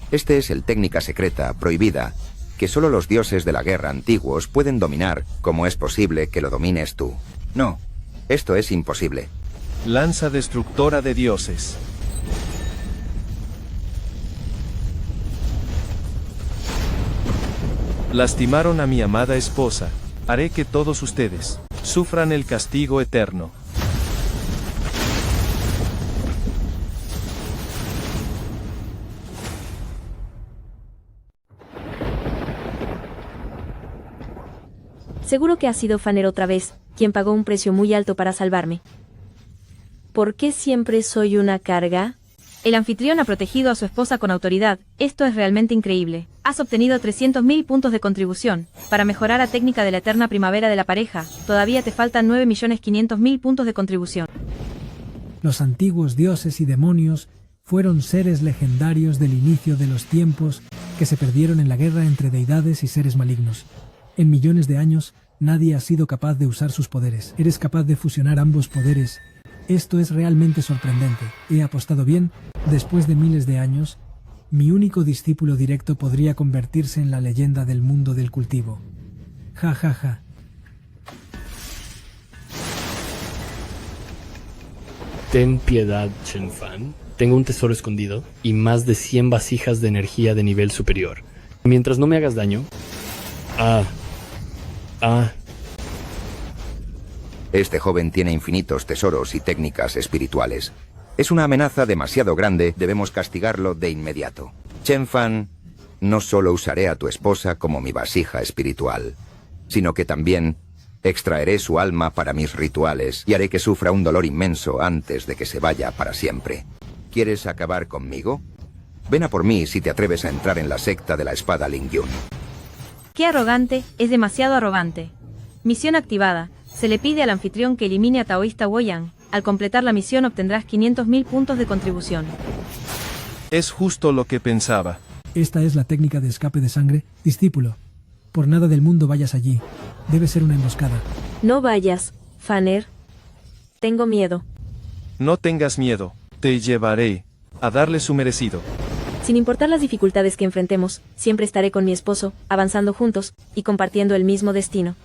Este es el técnica secreta, prohibida, que solo los dioses de la guerra antiguos pueden dominar. ¿Cómo es posible que lo domines tú? No, esto es imposible. Lanza destructora de dioses. Lastimaron a mi amada esposa. Haré que todos ustedes sufran el castigo eterno. Seguro que ha sido Fanner otra vez, quien pagó un precio muy alto para salvarme. ¿Por qué siempre soy una carga? El anfitrión ha protegido a su esposa con autoridad. Esto es realmente increíble. Has obtenido 300.000 puntos de contribución. Para mejorar la técnica de la eterna primavera de la pareja, todavía te faltan 9.500.000 puntos de contribución. Los antiguos dioses y demonios fueron seres legendarios del inicio de los tiempos que se perdieron en la guerra entre deidades y seres malignos. En millones de años, nadie ha sido capaz de usar sus poderes. Eres capaz de fusionar ambos poderes. Esto es realmente sorprendente. He apostado bien. Después de miles de años, mi único discípulo directo podría convertirse en la leyenda del mundo del cultivo. Ja, ja, ja. Ten piedad, Chen Fan. Tengo un tesoro escondido y más de 100 vasijas de energía de nivel superior. Mientras no me hagas daño... Este joven tiene infinitos tesoros y técnicas espirituales. Es una amenaza demasiado grande, debemos castigarlo de inmediato. Chen Fan, no solo usaré a tu esposa como mi vasija espiritual, sino que también extraeré su alma para mis rituales y haré que sufra un dolor inmenso antes de que se vaya para siempre. ¿Quieres acabar conmigo? Ven a por mí si te atreves a entrar en la secta de la espada Lingyun. ¡Qué arrogante! Es demasiado arrogante. Misión activada. Se le pide al anfitrión que elimine a taoísta Woyan. Al completar la misión obtendrás 500.000 puntos de contribución. Es justo lo que pensaba. Esta es la técnica de escape de sangre. Discípulo, por nada del mundo vayas allí. Debe ser una emboscada. No vayas, Faner. Tengo miedo. No tengas miedo. Te llevaré a darle su merecido. Sin importar las dificultades que enfrentemos, siempre estaré con mi esposo, avanzando juntos, y compartiendo el mismo destino.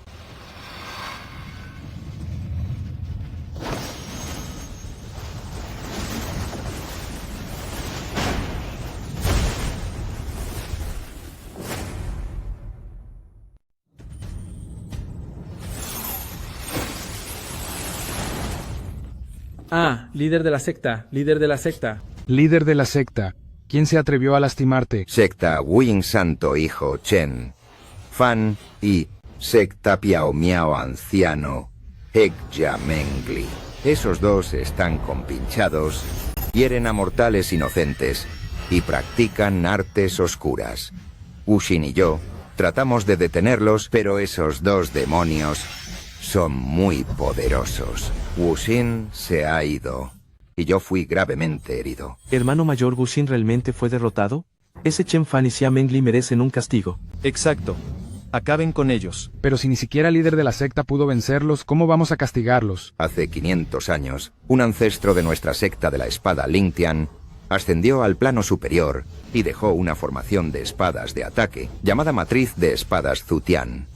Líder de la secta, líder de la secta. Líder de la secta, ¿quién se atrevió a lastimarte? Secta Wing Santo Hijo Chen Fan y secta Piao Miao Anciano Hekja Mengli. Esos dos están compinchados, hieren a mortales inocentes y practican artes oscuras. Wuxin y yo tratamos de detenerlos, pero esos dos demonios son muy poderosos. Wuxin se ha ido y yo fui gravemente herido. ¿Hermano mayor Wuxin realmente fue derrotado? Ese Chen Fan y Xia Mengli merecen un castigo. Exacto. Acaben con ellos. Pero si ni siquiera el líder de la secta pudo vencerlos, ¿cómo vamos a castigarlos? Hace 500 años, un ancestro de nuestra secta de la espada Lingtian ascendió al plano superior y dejó una formación de espadas de ataque llamada Matriz de Espadas Zutian.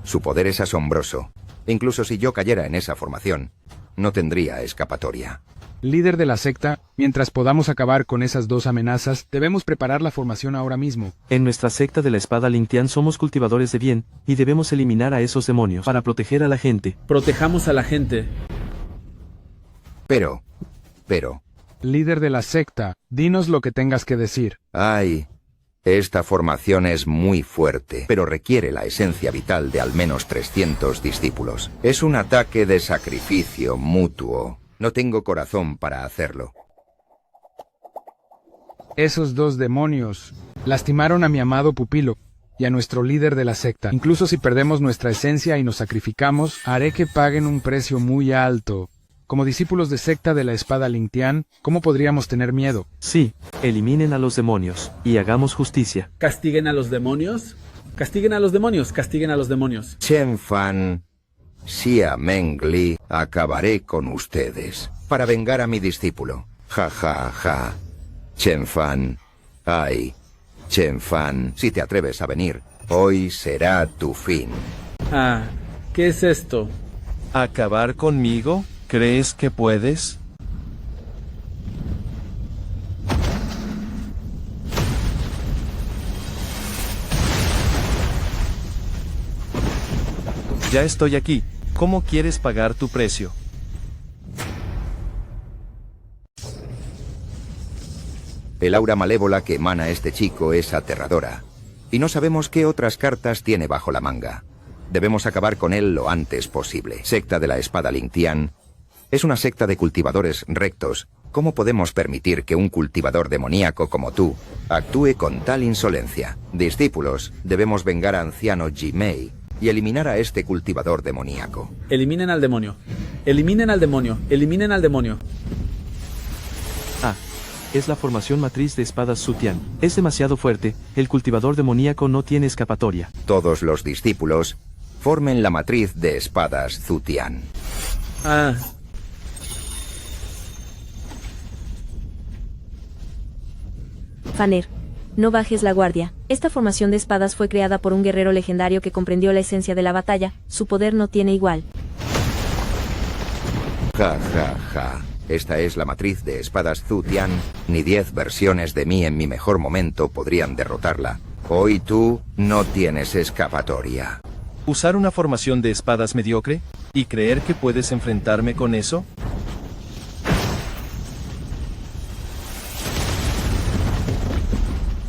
Su poder es asombroso. Incluso si yo cayera en esa formación, no tendría escapatoria. Líder de la secta, mientras podamos acabar con esas dos amenazas, debemos preparar la formación ahora mismo. En nuestra secta de la espada Lingtian somos cultivadores de bien, y debemos eliminar a esos demonios para proteger a la gente. Protejamos a la gente. Pero... Líder de la secta, dinos lo que tengas que decir. Esta formación es muy fuerte, pero requiere la esencia vital de al menos 300 discípulos. Es un ataque de sacrificio mutuo. No tengo corazón para hacerlo. Esos dos demonios lastimaron a mi amado pupilo y a nuestro líder de la secta. Incluso si perdemos nuestra esencia y nos sacrificamos, haré que paguen un precio muy alto. Como discípulos de secta de la espada Lingtian, ¿cómo podríamos tener miedo? Sí, eliminen a los demonios y hagamos justicia. ¿Castiguen a los demonios? Castiguen a los demonios, castiguen a los demonios. Chen Fan, Xia Mengli, acabaré con ustedes para vengar a mi discípulo. Ja, ja, ja. Chen Fan, Chen Fan, si te atreves a venir, hoy será tu fin. ¿Qué es esto? ¿Acabar conmigo? ¿Crees que puedes? Ya estoy aquí. ¿Cómo quieres pagar tu precio? El aura malévola que emana este chico es aterradora, y no sabemos qué otras cartas tiene bajo la manga. Debemos acabar con él lo antes posible. Secta de la espada Lingtian es una secta de cultivadores rectos. ¿Cómo podemos permitir que un cultivador demoníaco como tú actúe con tal insolencia? Discípulos, debemos vengar a anciano Jimei y eliminar a este cultivador demoníaco. Eliminen al demonio. Eliminen al demonio. Eliminen al demonio. Es la formación matriz de espadas Zutian. Es demasiado fuerte, el cultivador demoníaco no tiene escapatoria. Todos los discípulos formen la matriz de espadas Zutian. Faner, no bajes la guardia. Esta formación de espadas fue creada por un guerrero legendario que comprendió la esencia de la batalla. Su poder no tiene igual. Ja, ja, ja. Esta es la matriz de espadas Zhu Tian. Ni 10 versiones de mí en mi mejor momento podrían derrotarla. Hoy tú no tienes escapatoria. ¿Usar una formación de espadas mediocre? ¿Y creer que puedes enfrentarme con eso?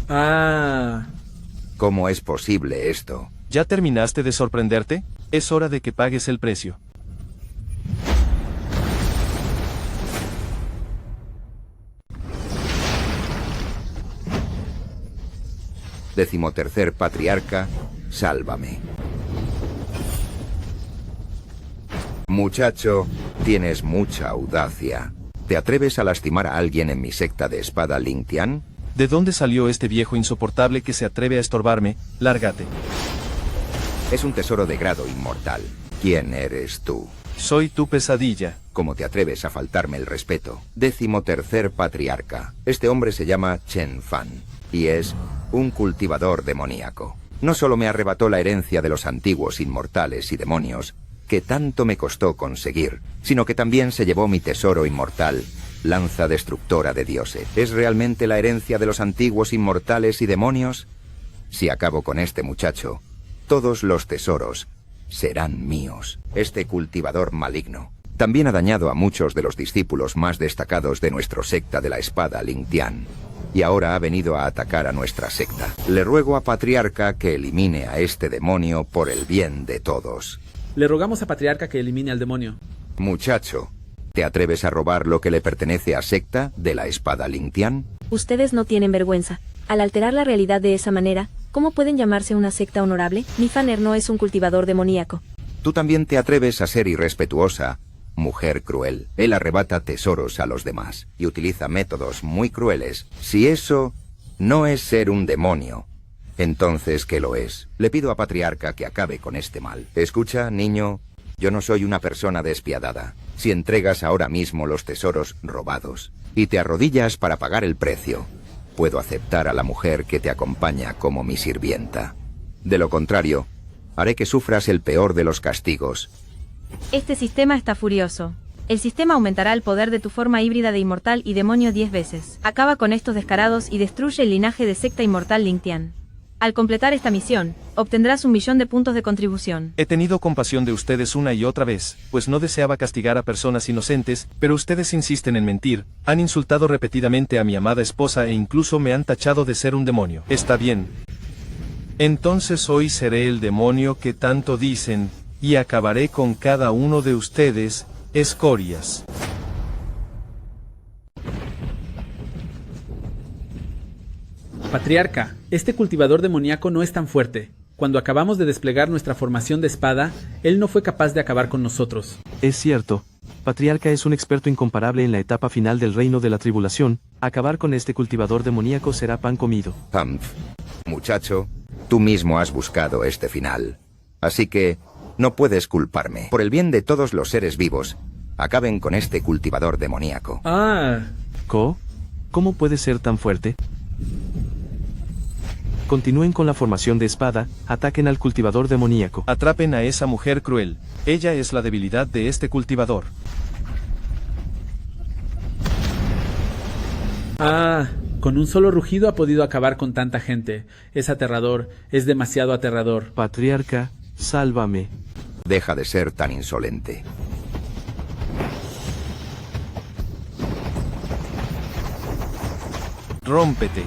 Ah. ¿Cómo es posible esto? ¿Ya terminaste de sorprenderte? Es hora de que pagues el precio. Decimotercer patriarca, sálvame. Muchacho, tienes mucha audacia. ¿Te atreves a lastimar a alguien en mi secta de espada Lingtian? ¿De dónde salió este viejo insoportable que se atreve a estorbarme? Lárgate. Es un tesoro de grado inmortal. ¿Quién eres tú? Soy tu pesadilla. ¿Cómo te atreves a faltarme el respeto? Decimotercer patriarca. Este hombre se llama Chen Fan y es un cultivador demoníaco. No solo me arrebató la herencia de los antiguos inmortales y demonios, que tanto me costó conseguir, sino que también se llevó mi tesoro inmortal, lanza destructora de dioses. ¿Es realmente la herencia de los antiguos inmortales y demonios? Si acabo con este muchacho, todos los tesoros serán míos. Este cultivador maligno también ha dañado a muchos de los discípulos más destacados de nuestra secta de la espada Lingtian, y ahora ha venido a atacar a nuestra secta. Le ruego a Patriarca que elimine a este demonio por el bien de todos. Le rogamos a Patriarca que elimine al demonio. Muchacho, ¿te atreves a robar lo que le pertenece a secta de la espada Lingtian? Ustedes no tienen vergüenza. Al alterar la realidad de esa manera, ¿cómo pueden llamarse una secta honorable? Mi Fanner no es un cultivador demoníaco. Tú también te atreves a ser irrespetuosa, mujer cruel. Él arrebata tesoros a los demás y utiliza métodos muy crueles. Si eso no es ser un demonio, entonces ¿qué lo es? Le pido a Patriarca que acabe con este mal. Escucha, niño, yo no soy una persona despiadada. Si entregas ahora mismo los tesoros robados y te arrodillas para pagar el precio, puedo aceptar a la mujer que te acompaña como mi sirvienta. De lo contrario, haré que sufras el peor de los castigos. Este sistema está furioso. El sistema aumentará el poder de tu forma híbrida de inmortal y demonio 10 veces. Acaba con estos descarados y destruye el linaje de secta inmortal Lingtian. Al completar esta misión, obtendrás 1.000.000 de puntos de contribución. He tenido compasión de ustedes una y otra vez, pues no deseaba castigar a personas inocentes, pero ustedes insisten en mentir, han insultado repetidamente a mi amada esposa e incluso me han tachado de ser un demonio. Está bien. Entonces hoy seré el demonio que tanto dicen, y acabaré con cada uno de ustedes, escorias. Patriarca, este cultivador demoníaco no es tan fuerte. Cuando acabamos de desplegar nuestra formación de espada, él no fue capaz de acabar con nosotros. Es cierto. Patriarca es un experto incomparable en la etapa final del reino de la tribulación. Acabar con este cultivador demoníaco será pan comido. Humph, muchacho, tú mismo has buscado este final. Así que no puedes culparme. Por el bien de todos los seres vivos, acaben con este cultivador demoníaco. ¿Cómo puede ser tan fuerte? Continúen con la formación de espada, ataquen al cultivador demoníaco. Atrapen a esa mujer cruel. Ella es la debilidad de este cultivador. Con un solo rugido ha podido acabar con tanta gente. Es aterrador, es demasiado aterrador. Patriarca, sálvame. Deja de ser tan insolente. Rómpete.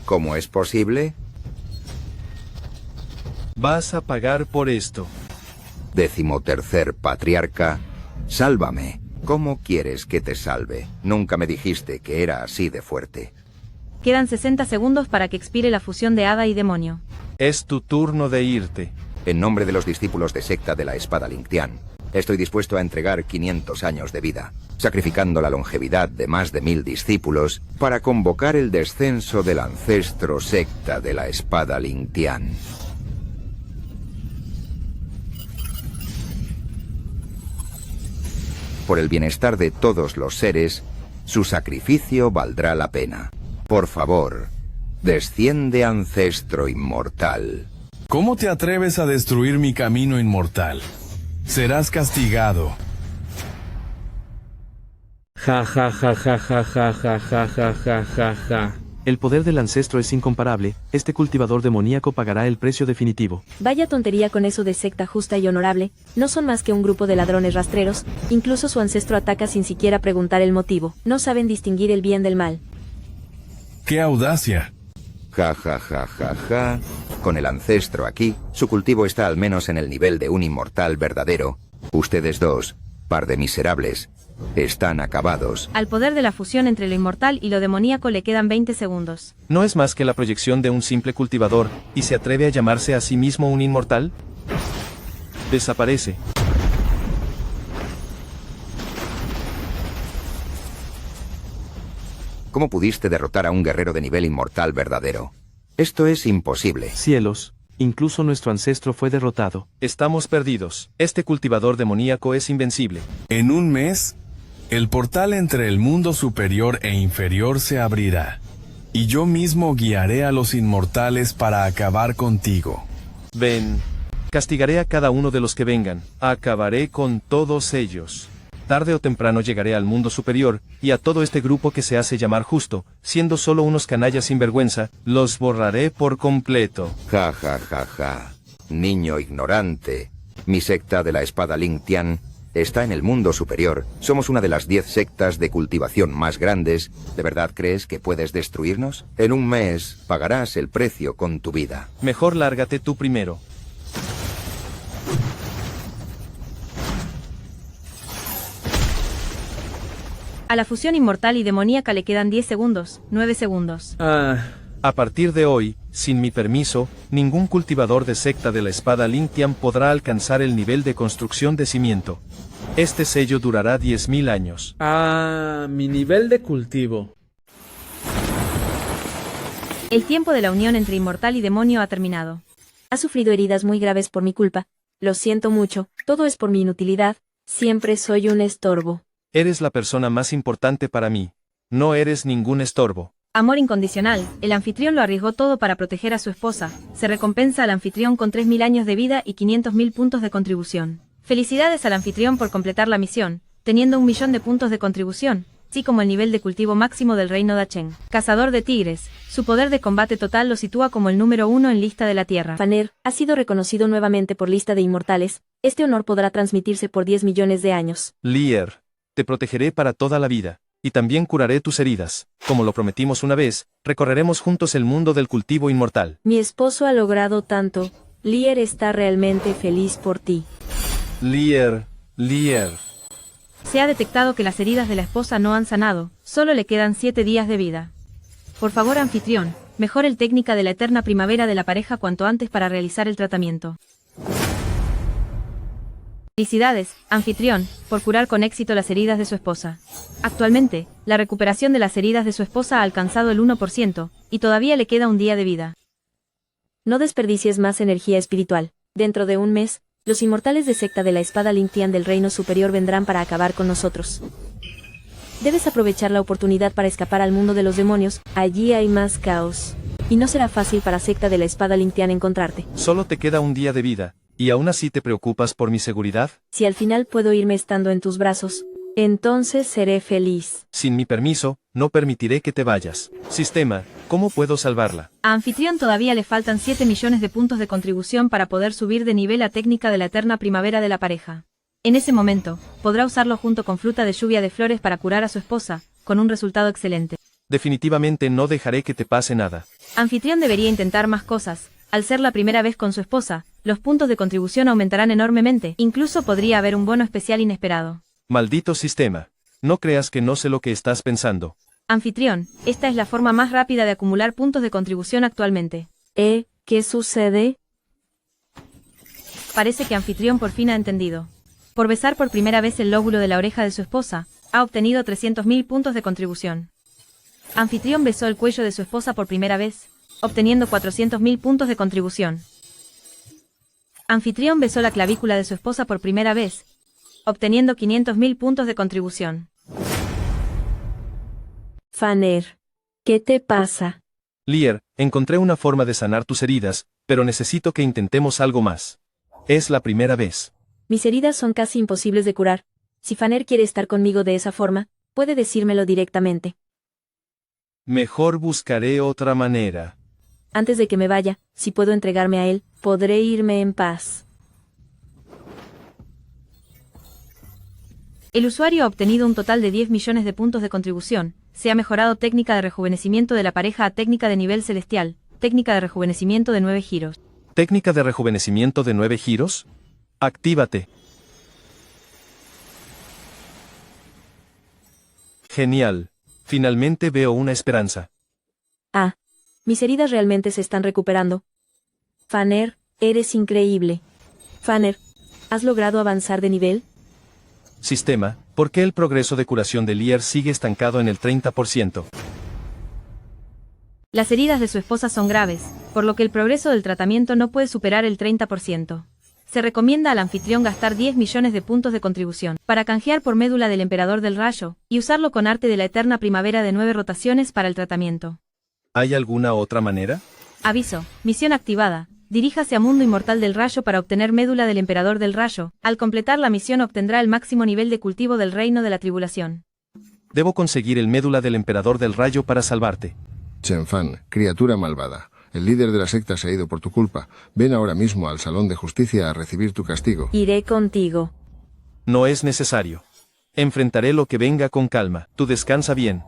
¿Cómo es posible? Vas a pagar por esto. Decimotercer patriarca, sálvame. ¿Cómo quieres que te salve? Nunca me dijiste que era así de fuerte. Quedan 60 segundos para que expire la fusión de hada y demonio. Es tu turno de irte. En nombre de los discípulos de secta de la espada Lingtian, estoy dispuesto a entregar 500 años de vida, sacrificando la longevidad de más de 1000 discípulos para convocar el descenso del ancestro secta de la espada Lingtian. Por el bienestar de todos los seres, su sacrificio valdrá la pena. Por favor, desciende, ancestro inmortal. ¿Cómo te atreves a destruir mi camino inmortal? Serás castigado. Ja ja ja ja ja ja ja ja ja ja ja ja. El poder del ancestro es incomparable, este cultivador demoníaco pagará el precio definitivo. Vaya tontería con eso de secta justa y honorable, no son más que un grupo de ladrones rastreros, incluso su ancestro ataca sin siquiera preguntar el motivo, no saben distinguir el bien del mal. ¡Qué audacia! Ja, ja, ja, ja, ja. Con el ancestro aquí, su cultivo está al menos en el nivel de un inmortal verdadero. Ustedes dos, par de miserables, están acabados. Al poder de la fusión entre lo inmortal y lo demoníaco le quedan 20 segundos. ¿No es más que la proyección de un simple cultivador, y se atreve a llamarse a sí mismo un inmortal? Desaparece. ¿Cómo pudiste derrotar a un guerrero de nivel inmortal verdadero? Esto es imposible. Cielos, incluso nuestro ancestro fue derrotado. Estamos perdidos. Este cultivador demoníaco es invencible. En un mes, el portal entre el mundo superior e inferior se abrirá, y yo mismo guiaré a los inmortales para acabar contigo. Ven. Castigaré a cada uno de los que vengan. Acabaré con todos ellos. Tarde o temprano llegaré al mundo superior, y a todo este grupo que se hace llamar justo, siendo solo unos canallas sin vergüenza, los borraré por completo. Ja, ja, ja, ja. Niño ignorante. Mi secta de la espada Ling Tian está en el mundo superior. Somos una de las 10 sectas de cultivación más grandes. ¿De verdad crees que puedes destruirnos? En un mes pagarás el precio con tu vida. Mejor lárgate tú primero. A la fusión inmortal y demoníaca le quedan 10 segundos, 9 segundos. A partir de hoy, sin mi permiso, ningún cultivador de secta de la espada Ling Tian podrá alcanzar el nivel de construcción de cimiento. Este sello durará 10.000 años. Mi nivel de cultivo. El tiempo de la unión entre inmortal y demonio ha terminado. Ha sufrido heridas muy graves por mi culpa. Lo siento mucho, todo es por mi inutilidad. Siempre soy un estorbo. Eres la persona más importante para mí. No eres ningún estorbo. Amor incondicional, el anfitrión lo arriesgó todo para proteger a su esposa. Se recompensa al anfitrión con 3.000 años de vida y 500.000 puntos de contribución. Felicidades al anfitrión por completar la misión, teniendo 1.000.000 de puntos de contribución, así como el nivel de cultivo máximo del reino Dacheng. Cazador de tigres, su poder de combate total lo sitúa como el número 1 en lista de la Tierra. Faner ha sido reconocido nuevamente por lista de inmortales. Este honor podrá transmitirse por 10 millones de años. Lier, te protegeré para toda la vida. Y también curaré tus heridas. Como lo prometimos una vez, recorreremos juntos el mundo del cultivo inmortal. Mi esposo ha logrado tanto. Lier está realmente feliz por ti. Lier. Se ha detectado que las heridas de la esposa no han sanado, solo le quedan 7 días de vida. Por favor, anfitrión, mejore el técnica de la eterna primavera de la pareja cuanto antes para realizar el tratamiento. Felicidades, anfitrión, por curar con éxito las heridas de su esposa. Actualmente, la recuperación de las heridas de su esposa ha alcanzado el 1%, y todavía le queda un día de vida. No desperdicies más energía espiritual. Dentro de un mes, los inmortales de secta de la espada Ling Tian del reino superior vendrán para acabar con nosotros. Debes aprovechar la oportunidad para escapar al mundo de los demonios, allí hay más caos. Y no será fácil para secta de la espada Ling Tian encontrarte. Solo te queda un día de vida. ¿Y aún así te preocupas por mi seguridad? Si al final puedo irme estando en tus brazos, entonces seré feliz. Sin mi permiso, no permitiré que te vayas. Sistema, ¿cómo puedo salvarla? A anfitrión todavía le faltan 7 millones de puntos de contribución para poder subir de nivel a técnica de la eterna primavera de la pareja. En ese momento, podrá usarlo junto con fruta de lluvia de flores para curar a su esposa, con un resultado excelente. Definitivamente no dejaré que te pase nada. Anfitrión debería intentar más cosas. Al ser la primera vez con su esposa, los puntos de contribución aumentarán enormemente, incluso podría haber un bono especial inesperado. Maldito sistema. No creas que no sé lo que estás pensando. Anfitrión, esta es la forma más rápida de acumular puntos de contribución actualmente. ¿Qué sucede? Parece que anfitrión por fin ha entendido. Por besar por primera vez el lóbulo de la oreja de su esposa, ha obtenido 300.000 puntos de contribución. Anfitrión besó el cuello de su esposa por primera vez, obteniendo 400.000 puntos de contribución. Anfitrión besó la clavícula de su esposa por primera vez, obteniendo 500.000 puntos de contribución. Faner, ¿qué te pasa? Lier, encontré una forma de sanar tus heridas, pero necesito que intentemos algo más. Es la primera vez. Mis heridas son casi imposibles de curar. Si Faner quiere estar conmigo de esa forma, puede decírmelo directamente. Mejor buscaré otra manera. Antes de que me vaya, si puedo entregarme a él, podré irme en paz. El usuario ha obtenido un total de 10 millones de puntos de contribución. Se ha mejorado técnica de rejuvenecimiento de la pareja a técnica de nivel celestial, técnica de rejuvenecimiento de 9 giros. ¿Técnica de rejuvenecimiento de 9 giros? Actívate. Genial. Finalmente veo una esperanza. Ah, mis heridas realmente se están recuperando. Faner, eres increíble. Faner, ¿has logrado avanzar de nivel? Sistema, ¿por qué el progreso de curación de Lier sigue estancado en el 30%? Las heridas de su esposa son graves, por lo que el progreso del tratamiento no puede superar el 30%. Se recomienda al anfitrión gastar 10 millones de puntos de contribución para canjear por médula del Emperador del Rayo, y usarlo con arte de la eterna primavera de 9 rotaciones para el tratamiento. ¿Hay alguna otra manera? Aviso, misión activada. Diríjase a Mundo Inmortal del Rayo para obtener médula del Emperador del Rayo. Al completar la misión obtendrá el máximo nivel de cultivo del Reino de la Tribulación. Debo conseguir el médula del Emperador del Rayo para salvarte. Chen Fan, criatura malvada. El líder de la secta se ha ido por tu culpa. Ven ahora mismo al Salón de Justicia a recibir tu castigo. Iré contigo. No es necesario. Enfrentaré lo que venga con calma. Tú descansa bien.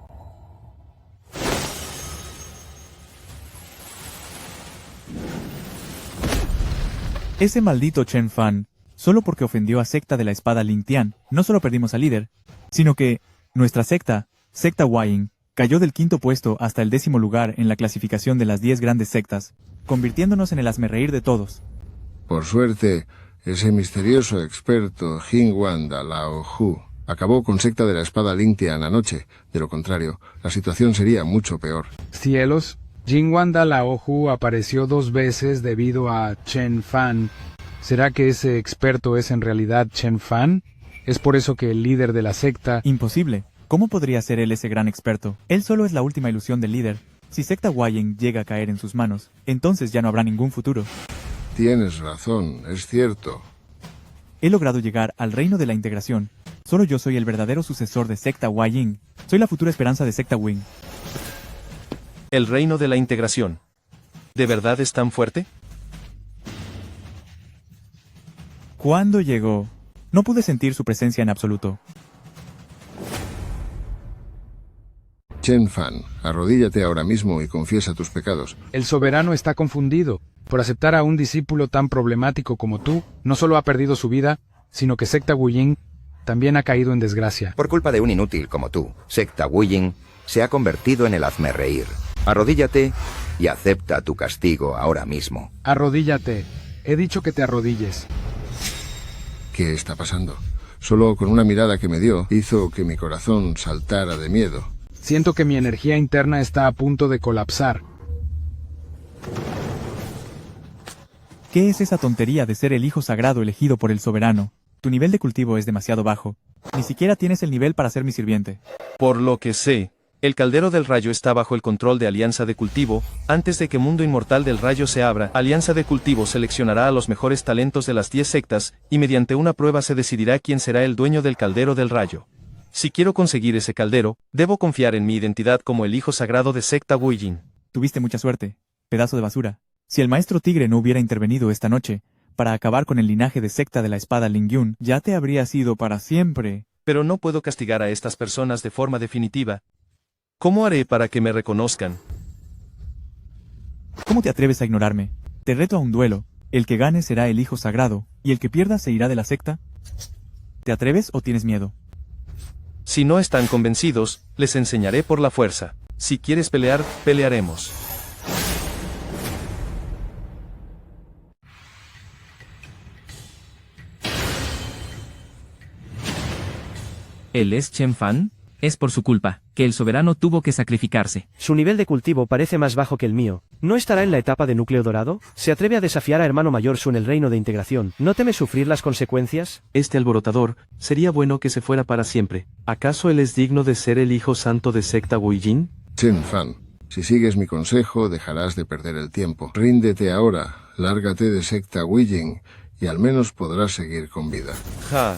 Ese maldito Chen Fan, solo porque ofendió a secta de la espada Lingtian, no solo perdimos al líder, sino que nuestra secta, Secta Waying, cayó del 5º puesto hasta el 10º lugar en la clasificación de las 10 grandes sectas, convirtiéndonos en el hazmerreír de todos. Por suerte, ese misterioso experto Jingwanda Lao Hu acabó con secta de la espada Lingtian anoche. De lo contrario, la situación sería mucho peor. Cielos, Jingwanda Laohu apareció 2 veces debido a Chen Fan. ¿Será que ese experto es en realidad Chen Fan? ¿Es por eso que el líder de la secta... Imposible. ¿Cómo podría ser él ese gran experto? Él solo es la última ilusión del líder. Si Secta Waying llega a caer en sus manos, entonces ya no habrá ningún futuro. Tienes razón, es cierto. He logrado llegar al reino de la integración. Solo yo soy el verdadero sucesor de Secta Waying. Soy la futura esperanza de Secta Wing. El reino de la integración. ¿De verdad es tan fuerte? ¿Cuándo llegó? No pude sentir su presencia en absoluto. Chen Fan, arrodíllate ahora mismo y confiesa tus pecados. El soberano está confundido. Por aceptar a un discípulo tan problemático como tú, no solo ha perdido su vida, sino que Secta Wuying también ha caído en desgracia. Por culpa de un inútil como tú, Secta Wuying se ha convertido en el hazmerreír. Arrodíllate y acepta tu castigo ahora mismo. Arrodíllate. He dicho que te arrodilles. ¿Qué está pasando? Solo con una mirada que me dio hizo que mi corazón saltara de miedo. Siento que mi energía interna está a punto de colapsar. ¿Qué es esa tontería de ser el hijo sagrado elegido por el soberano? Tu nivel de cultivo es demasiado bajo. Ni siquiera tienes el nivel para ser mi sirviente. Por lo que sé, el caldero del rayo está bajo el control de Alianza de Cultivo. Antes de que Mundo Inmortal del Rayo se abra, Alianza de Cultivo seleccionará a los mejores talentos de las 10 sectas, y mediante una prueba se decidirá quién será el dueño del caldero del rayo. Si quiero conseguir ese caldero, debo confiar en mi identidad como el hijo sagrado de Secta Wuying. Tuviste mucha suerte, pedazo de basura. Si el maestro tigre no hubiera intervenido esta noche, para acabar con el linaje de secta de la espada Lingyun, ya te habrías ido para siempre. Pero no puedo castigar a estas personas de forma definitiva. ¿Cómo haré para que me reconozcan? ¿Cómo te atreves a ignorarme? Te reto a un duelo. El que gane será el hijo sagrado, y el que pierda se irá de la secta. ¿Te atreves o tienes miedo? Si no están convencidos, les enseñaré por la fuerza. Si quieres pelear, pelearemos. ¿Él es Chen Fan? Es por su culpa, que el soberano tuvo que sacrificarse. Su nivel de cultivo parece más bajo que el mío. ¿No estará en la etapa de núcleo dorado? ¿Se atreve a desafiar a hermano mayor Su en el reino de integración? ¿No teme sufrir las consecuencias? Este alborotador, sería bueno que se fuera para siempre. ¿Acaso él es digno de ser el hijo santo de Secta Wuying? Chen Fan, si sigues mi consejo, dejarás de perder el tiempo. Ríndete ahora, lárgate de Secta Wuying y al menos podrás seguir con vida. Ja.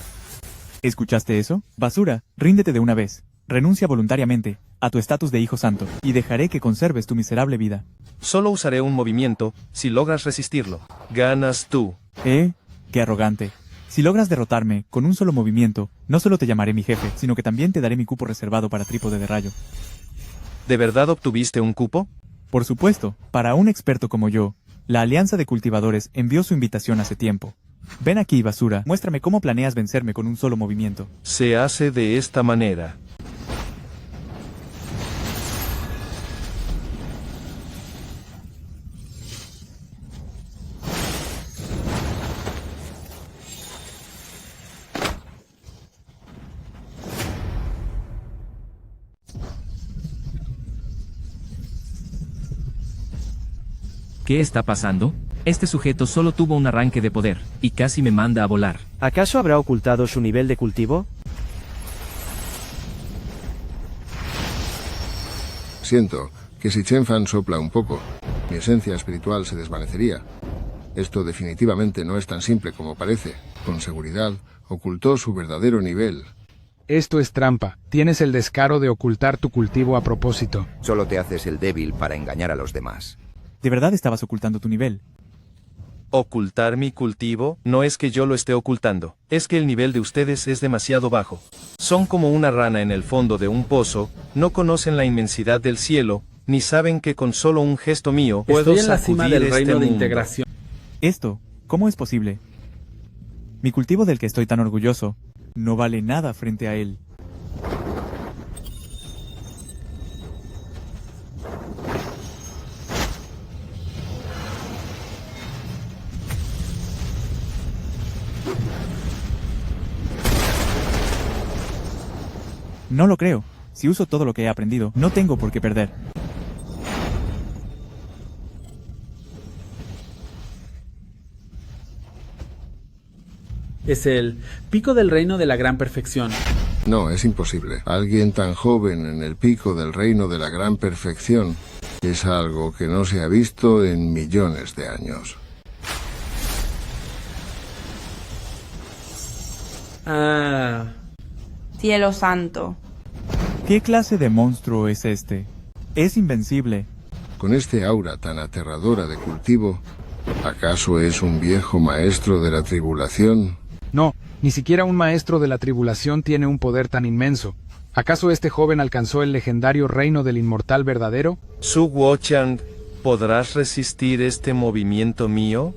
¿Escuchaste eso? Basura, ríndete de una vez. Renuncia voluntariamente a tu estatus de hijo santo, y dejaré que conserves tu miserable vida. Solo usaré un movimiento, si logras resistirlo. Ganas tú. Qué arrogante. Si logras derrotarme con un solo movimiento, no solo te llamaré mi jefe, sino que también te daré mi cupo reservado para trípode de rayo. ¿De verdad obtuviste un cupo? Por supuesto, para un experto como yo, la Alianza de Cultivadores envió su invitación hace tiempo. Ven aquí, basura, muéstrame cómo planeas vencerme con un solo movimiento. Se hace de esta manera. ¿Qué está pasando? Este sujeto solo tuvo un arranque de poder, y casi me manda a volar. ¿Acaso habrá ocultado su nivel de cultivo? Siento que si Chen Fan sopla un poco, mi esencia espiritual se desvanecería. Esto definitivamente no es tan simple como parece. Con seguridad, ocultó su verdadero nivel. Esto es trampa. Tienes el descaro de ocultar tu cultivo a propósito. Solo te haces el débil para engañar a los demás. ¿De verdad estabas ocultando tu nivel? ¿Ocultar mi cultivo? No es que yo lo esté ocultando, es que el nivel de ustedes es demasiado bajo. Son como una rana en el fondo de un pozo, no conocen la inmensidad del cielo, ni saben que con solo un gesto mío puedo Estoy en la cima sacudir del reino este de mundo. integración. Esto, ¿cómo es posible? Mi cultivo del que estoy tan orgulloso, no vale nada frente a él. No lo creo. Si uso todo lo que he aprendido, no tengo por qué perder. Es el pico del reino de la gran perfección. No, es imposible. Alguien tan joven en el pico del reino de la gran perfección es algo que no se ha visto en millones de años. Cielo santo. ¿Qué clase de monstruo es este? Es invencible. Con este aura tan aterradora de cultivo, ¿acaso es un viejo maestro de la tribulación? No, ni siquiera un maestro de la tribulación tiene un poder tan inmenso. ¿Acaso este joven alcanzó el legendario reino del inmortal verdadero? Su Wo-chan, ¿podrás resistir este movimiento mío?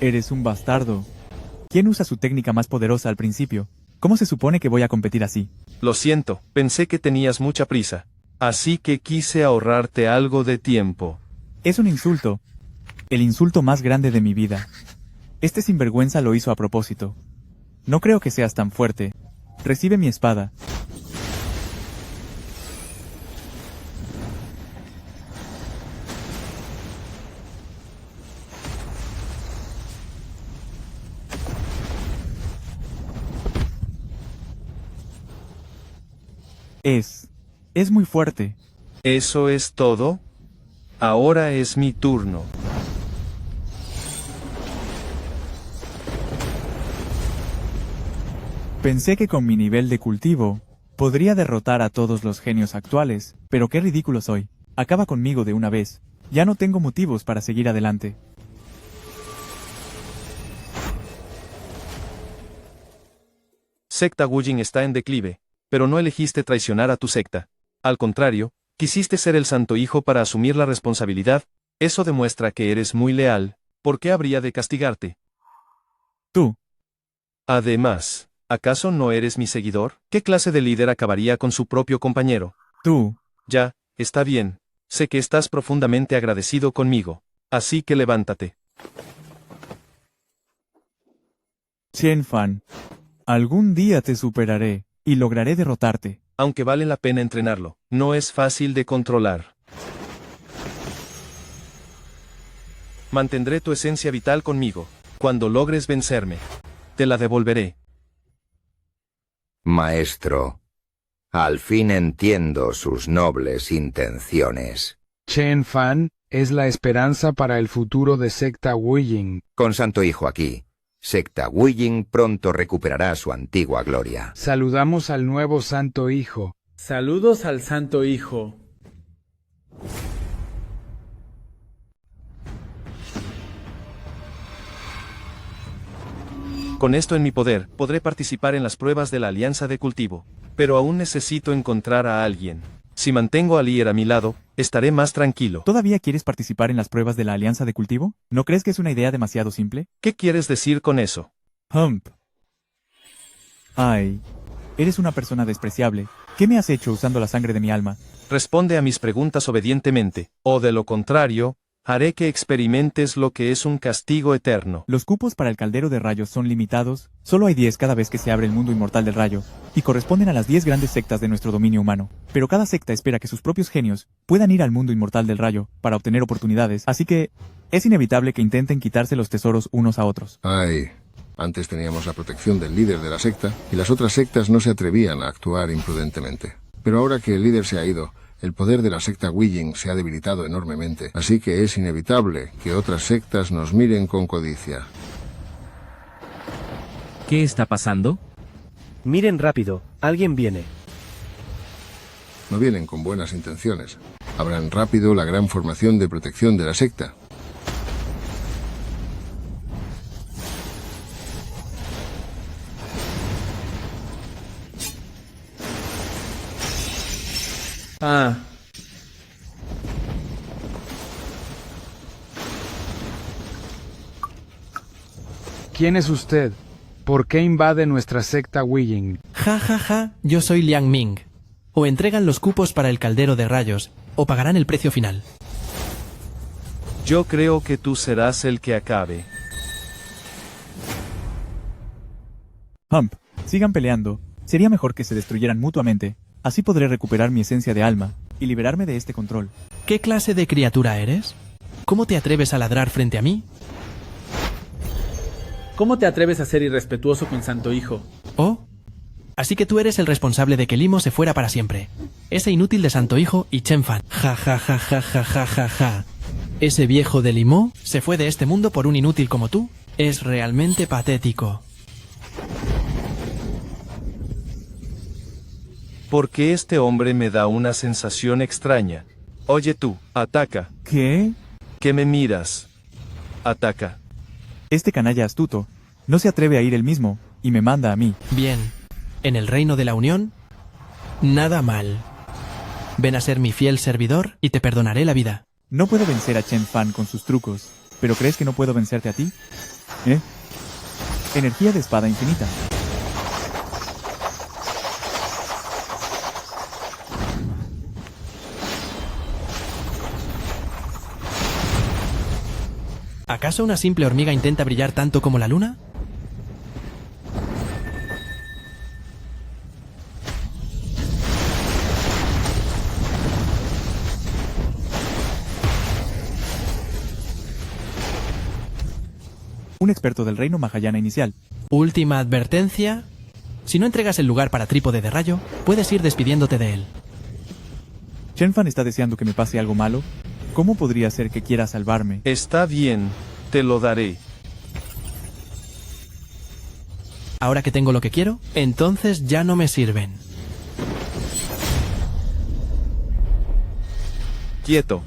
Eres un bastardo. ¿Quién usa su técnica más poderosa al principio? ¿Cómo se supone que voy a competir así? Lo siento, pensé que tenías mucha prisa. Así que quise ahorrarte algo de tiempo. Es un insulto. El insulto más grande de mi vida. Este sinvergüenza lo hizo a propósito. No creo que seas tan fuerte. Recibe mi espada. Es muy fuerte. ¿Eso es todo? Ahora es mi turno. Pensé que con mi nivel de cultivo, podría derrotar a todos los genios actuales, pero qué ridículo soy. Acaba conmigo de una vez. Ya no tengo motivos para seguir adelante. Secta Wujin está en declive, pero no elegiste traicionar a tu secta. Al contrario, quisiste ser el santo hijo para asumir la responsabilidad. Eso demuestra que eres muy leal. ¿Por qué habría de castigarte? Tú. Además, ¿acaso no eres mi seguidor? ¿Qué clase de líder acabaría con su propio compañero? Tú. Ya, está bien. Sé que estás profundamente agradecido conmigo. Así que levántate. Chen Fan. Algún día te superaré, y lograré derrotarte. Aunque vale la pena entrenarlo, no es fácil de controlar. Mantendré tu esencia vital conmigo. Cuando logres vencerme, te la devolveré. Maestro, Al fin entiendo sus nobles intenciones. Chen Fan es la esperanza para el futuro de secta Wuying. Con Santo Hijo aquí, secta Wuying pronto recuperará su antigua gloria. Saludamos al nuevo Santo Hijo. Saludos al Santo Hijo. Con esto en mi poder, podré participar en las pruebas de la alianza de cultivo. Pero aún necesito encontrar a alguien. Si mantengo a líder a mi lado, estaré más tranquilo. ¿Todavía quieres participar en las pruebas de la alianza de cultivo? ¿No crees que es una idea demasiado simple? ¿Qué quieres decir con eso? Hump. Ay, eres una persona despreciable. ¿Qué me has hecho usando la sangre de mi alma? Responde a mis preguntas obedientemente, o de lo contrario, haré que experimentes lo que es un castigo eterno. Los cupos para el caldero de rayos son limitados, solo hay 10 cada vez que se abre el mundo inmortal del rayo, y corresponden a las 10 grandes sectas de nuestro dominio humano. Pero cada secta espera que sus propios genios puedan ir al mundo inmortal del rayo para obtener oportunidades, así que es inevitable que intenten quitarse los tesoros unos a otros. Ay, antes teníamos la protección del líder de la secta, y las otras sectas no se atrevían a actuar imprudentemente. Pero ahora que el líder se ha ido, el poder de la secta Wuying se ha debilitado enormemente, así que es inevitable que otras sectas nos miren con codicia. ¿Qué está pasando? Miren rápido, alguien viene. No vienen con buenas intenciones. Abran rápido la gran formación de protección de la secta. Ah. ¿Quién es usted? ¿Por qué invade nuestra secta Wuying? Ja, ja, ja, yo soy Liang Ming. O entregan los cupos para el caldero de rayos, o pagarán el precio final. Yo creo que tú serás el que acabe. Hump, sigan peleando. Sería mejor que se destruyeran mutuamente. Así podré recuperar mi esencia de alma y liberarme de este control. ¿Qué clase de criatura eres? ¿Cómo te atreves a ladrar frente a mí? ¿Cómo te atreves a ser irrespetuoso con Santo Hijo? Oh, así que tú eres el responsable de que Limo se fuera para siempre. Ese inútil de Santo Hijo y Chen Fan. Ja, ja, ja, ja, ja, ja, ja, ja. Ese viejo de Limo se fue de este mundo por un inútil como tú. Es realmente patético. ¿Por qué este hombre me da una sensación extraña? Oye tú, ataca. ¿Qué? ¿Qué me miras? Ataca. Este canalla astuto no se atreve a ir él mismo y me manda a mí. Bien. ¿En el reino de la Unión? Nada mal. Ven a ser mi fiel servidor y te perdonaré la vida. No puedo vencer a Chen Fan con sus trucos, pero ¿crees que no puedo vencerte a ti? Energía de espada infinita. ¿Acaso una simple hormiga intenta brillar tanto como la luna? Un experto del reino Mahayana inicial. Última advertencia. Si no entregas el lugar para trípode de rayo, puedes ir despidiéndote de él. Chen Fan está deseando que me pase algo malo. ¿Cómo podría ser que quiera salvarme? Está bien, te lo daré. Ahora que tengo lo que quiero, entonces ya no me sirven. Quieto.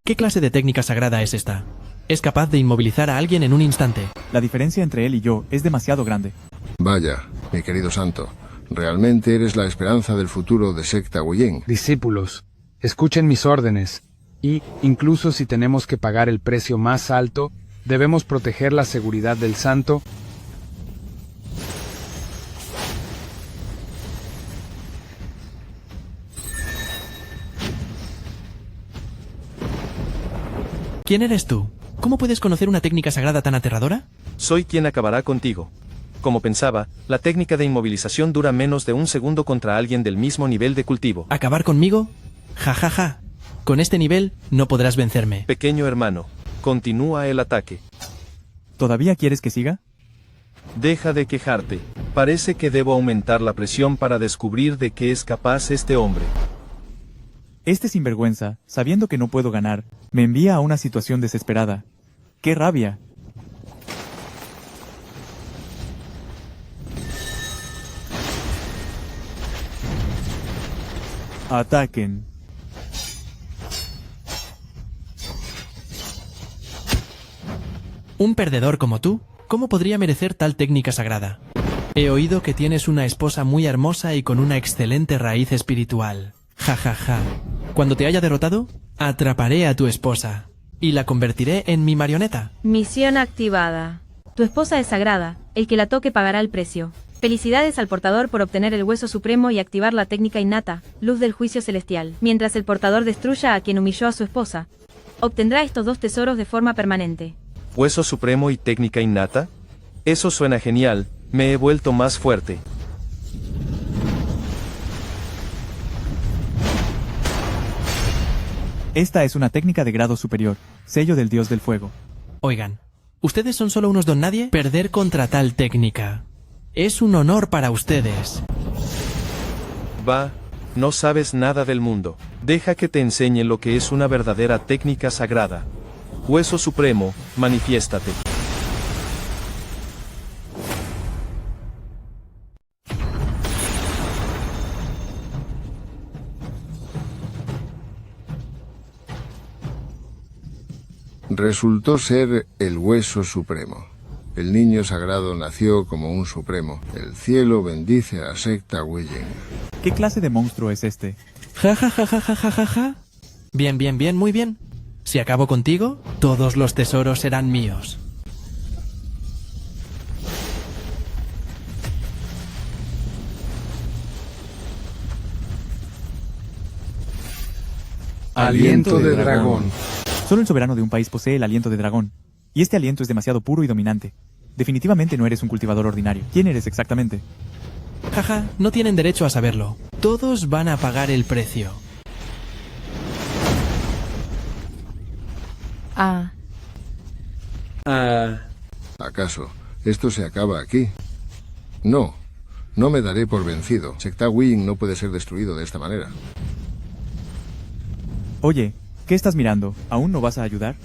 ¿Qué clase de técnica sagrada es esta? Es capaz de inmovilizar a alguien en un instante. La diferencia entre él y yo es demasiado grande. Vaya, mi querido santo. Realmente eres la esperanza del futuro de secta Wuying. Discípulos, escuchen mis órdenes. Y, incluso si tenemos que pagar el precio más alto, debemos proteger la seguridad del santo. ¿Quién eres tú? ¿Cómo puedes conocer una técnica sagrada tan aterradora? Soy quien acabará contigo. Como pensaba, la técnica de inmovilización dura menos de un segundo contra alguien del mismo nivel de cultivo. ¿Acabar conmigo? Ja, ja, ja. Con este nivel no podrás vencerme. Pequeño hermano, continúa el ataque. ¿Todavía quieres que siga? Deja de quejarte. Parece que debo aumentar la presión para descubrir de qué es capaz este hombre. Este sinvergüenza, sabiendo que no puedo ganar, me envía a una situación desesperada. ¡Qué rabia! Ataquen. Un perdedor como tú, ¿cómo podría merecer tal técnica sagrada? He oído que tienes una esposa muy hermosa y con una excelente raíz espiritual. Ja, ja, ja. Cuando te haya derrotado, atraparé a tu esposa y la convertiré en mi marioneta. Misión activada. Tu esposa es sagrada, el que la toque pagará el precio. Felicidades al portador por obtener el hueso supremo y activar la técnica innata, luz del juicio celestial. Mientras el portador destruya a quien humilló a su esposa, obtendrá estos 2 tesoros de forma permanente. ¿Hueso supremo y técnica innata? Eso suena genial, me he vuelto más fuerte. Esta es una técnica de grado superior, sello del dios del fuego. Oigan, ¿ustedes son solo unos don nadie? Perder contra tal técnica es un honor para ustedes. Va, no sabes nada del mundo. Deja que te enseñe lo que es una verdadera técnica sagrada. Hueso supremo, manifiéstate. Resultó ser el hueso supremo. El niño sagrado nació como un supremo. El cielo bendice a la secta Weying. ¿Qué clase de monstruo es este? Ja, ja, ja, ja, ja, ja, ja, ja. Bien, bien, bien, muy bien. Si acabo contigo, todos los tesoros serán míos. Aliento de dragón. Solo el soberano de un país posee el aliento de dragón. Y este aliento es demasiado puro y dominante. Definitivamente no eres un cultivador ordinario. ¿Quién eres exactamente? Jaja, no tienen derecho a saberlo. Todos van a pagar el precio. ¿Acaso esto se acaba aquí? No, no me daré por vencido. Secta Weying no puede ser destruido de esta manera. Oye, ¿qué estás mirando? ¿Aún no vas a ayudar?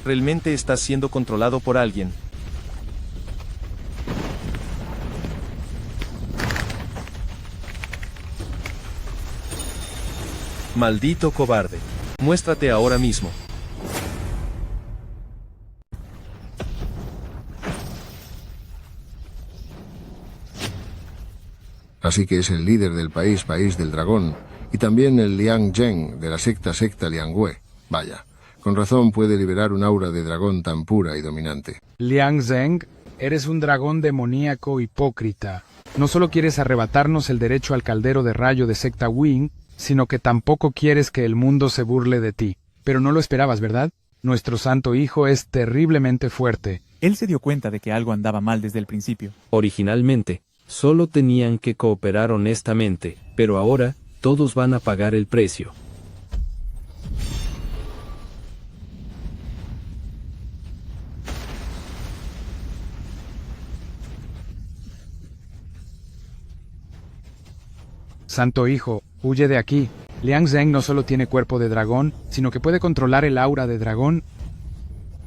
Realmente estás siendo controlado por alguien. Maldito cobarde. Muéstrate ahora mismo. Así que es el líder del país del dragón, y también el Liang Zheng de la secta Liangwei. Vaya, con razón puede liberar un aura de dragón tan pura y dominante. Liang Zheng, eres un dragón demoníaco hipócrita. No solo quieres arrebatarnos el derecho al caldero de rayo de secta Weying, sino que tampoco quieres que el mundo se burle de ti. Pero no lo esperabas, ¿verdad? Nuestro santo hijo es terriblemente fuerte. Él se dio cuenta de que algo andaba mal desde el principio. Originalmente, solo tenían que cooperar honestamente, pero ahora, todos van a pagar el precio. Santo hijo, huye de aquí. Liang Zheng no solo tiene cuerpo de dragón, sino que puede controlar el aura de dragón.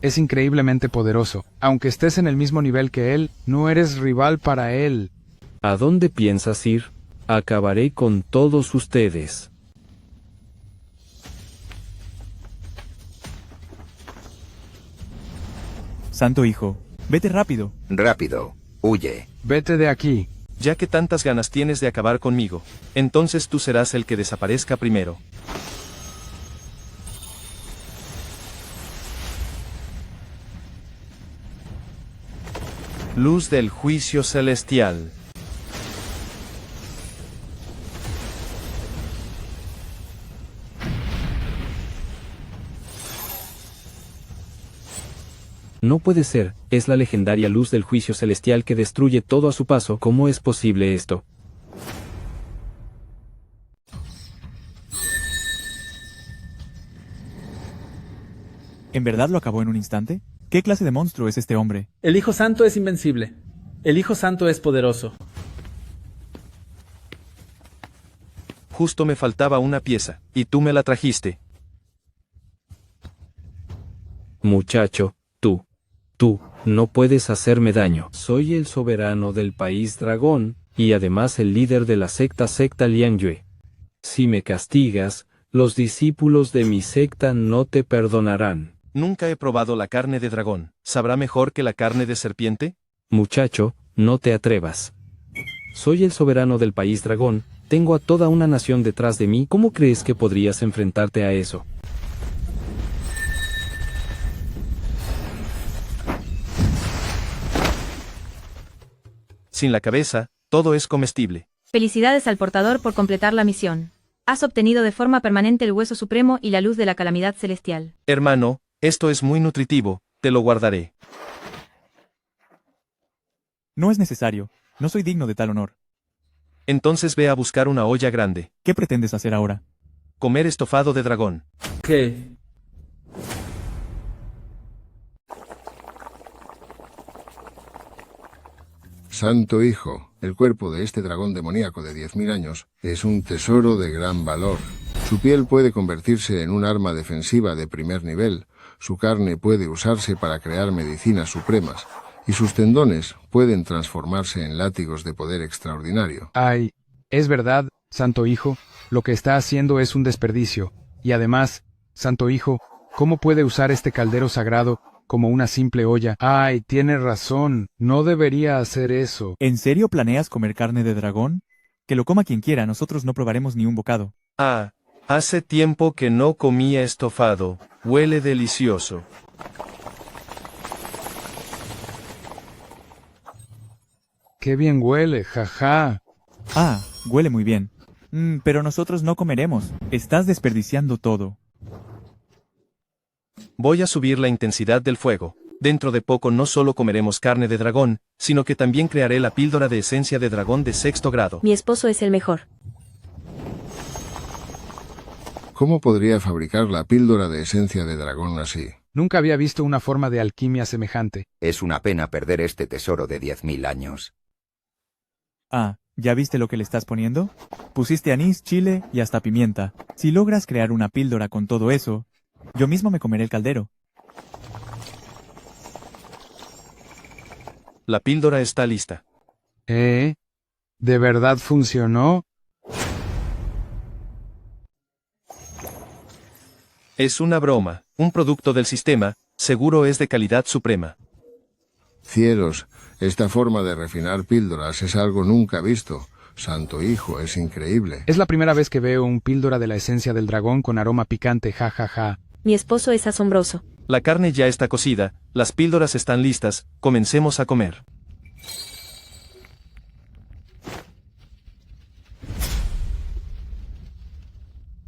Es increíblemente poderoso. Aunque estés en el mismo nivel que él, no eres rival para él. ¿A dónde piensas ir? Acabaré con todos ustedes. Santo hijo, vete rápido. Rápido, huye. Vete de aquí. Ya que tantas ganas tienes de acabar conmigo, entonces tú serás el que desaparezca primero. Luz del juicio celestial. No puede ser, es la legendaria luz del juicio celestial que destruye todo a su paso. ¿Cómo es posible esto? ¿En verdad lo acabó en un instante? ¿Qué clase de monstruo es este hombre? El Hijo Santo es invencible. El Hijo Santo es poderoso. Justo me faltaba una pieza, y tú me la trajiste. Muchacho, tú, no puedes hacerme daño. Soy el soberano del país dragón, y además el líder de la secta Liangyue. Si me castigas, los discípulos de mi secta no te perdonarán. Nunca he probado la carne de dragón. ¿Sabrá mejor que la carne de serpiente? Muchacho, no te atrevas. Soy el soberano del país dragón, tengo a toda una nación detrás de mí. ¿Cómo crees que podrías enfrentarte a eso? Sin la cabeza, todo es comestible. Felicidades al portador por completar la misión. Has obtenido de forma permanente el hueso supremo y la luz de la calamidad celestial. Hermano, esto es muy nutritivo, te lo guardaré. No es necesario, no soy digno de tal honor. Entonces ve a buscar una olla grande. ¿Qué pretendes hacer ahora? Comer estofado de dragón. ¿Qué? Santo Hijo, el cuerpo de este dragón demoníaco de 10.000 años es un tesoro de gran valor. Su piel puede convertirse en un arma defensiva de primer nivel, su carne puede usarse para crear medicinas supremas, y sus tendones pueden transformarse en látigos de poder extraordinario. Ay, es verdad, Santo Hijo, lo que está haciendo es un desperdicio, y además, Santo Hijo, ¿cómo puede usar este caldero sagrado como una simple olla? Ay, tiene razón, no debería hacer eso. ¿En serio planeas comer carne de dragón? Que lo coma quien quiera, nosotros no probaremos ni un bocado. Ah, hace tiempo que no comía estofado, huele delicioso. ¡Qué bien huele, jaja! Ah, huele muy bien. Pero nosotros no comeremos, estás desperdiciando todo. Voy a subir la intensidad del fuego. Dentro de poco no solo comeremos carne de dragón, sino que también crearé la píldora de esencia de dragón de 6º grado. Mi esposo es el mejor. ¿Cómo podría fabricar la píldora de esencia de dragón así? Nunca había visto una forma de alquimia semejante. Es una pena perder este tesoro de 10.000 años. Ah, ¿ya viste lo que le estás poniendo? Pusiste anís, chile y hasta pimienta. Si logras crear una píldora con todo eso, yo mismo me comeré el caldero. La píldora está lista. ¿De verdad funcionó? Es una broma, un producto del sistema, seguro es de calidad suprema. Cielos, esta forma de refinar píldoras es algo nunca visto. Santo Hijo, es increíble. Es la primera vez que veo un píldora de la esencia del dragón con aroma picante, jajaja. Mi esposo es asombroso. La carne ya está cocida, las píldoras están listas, comencemos a comer.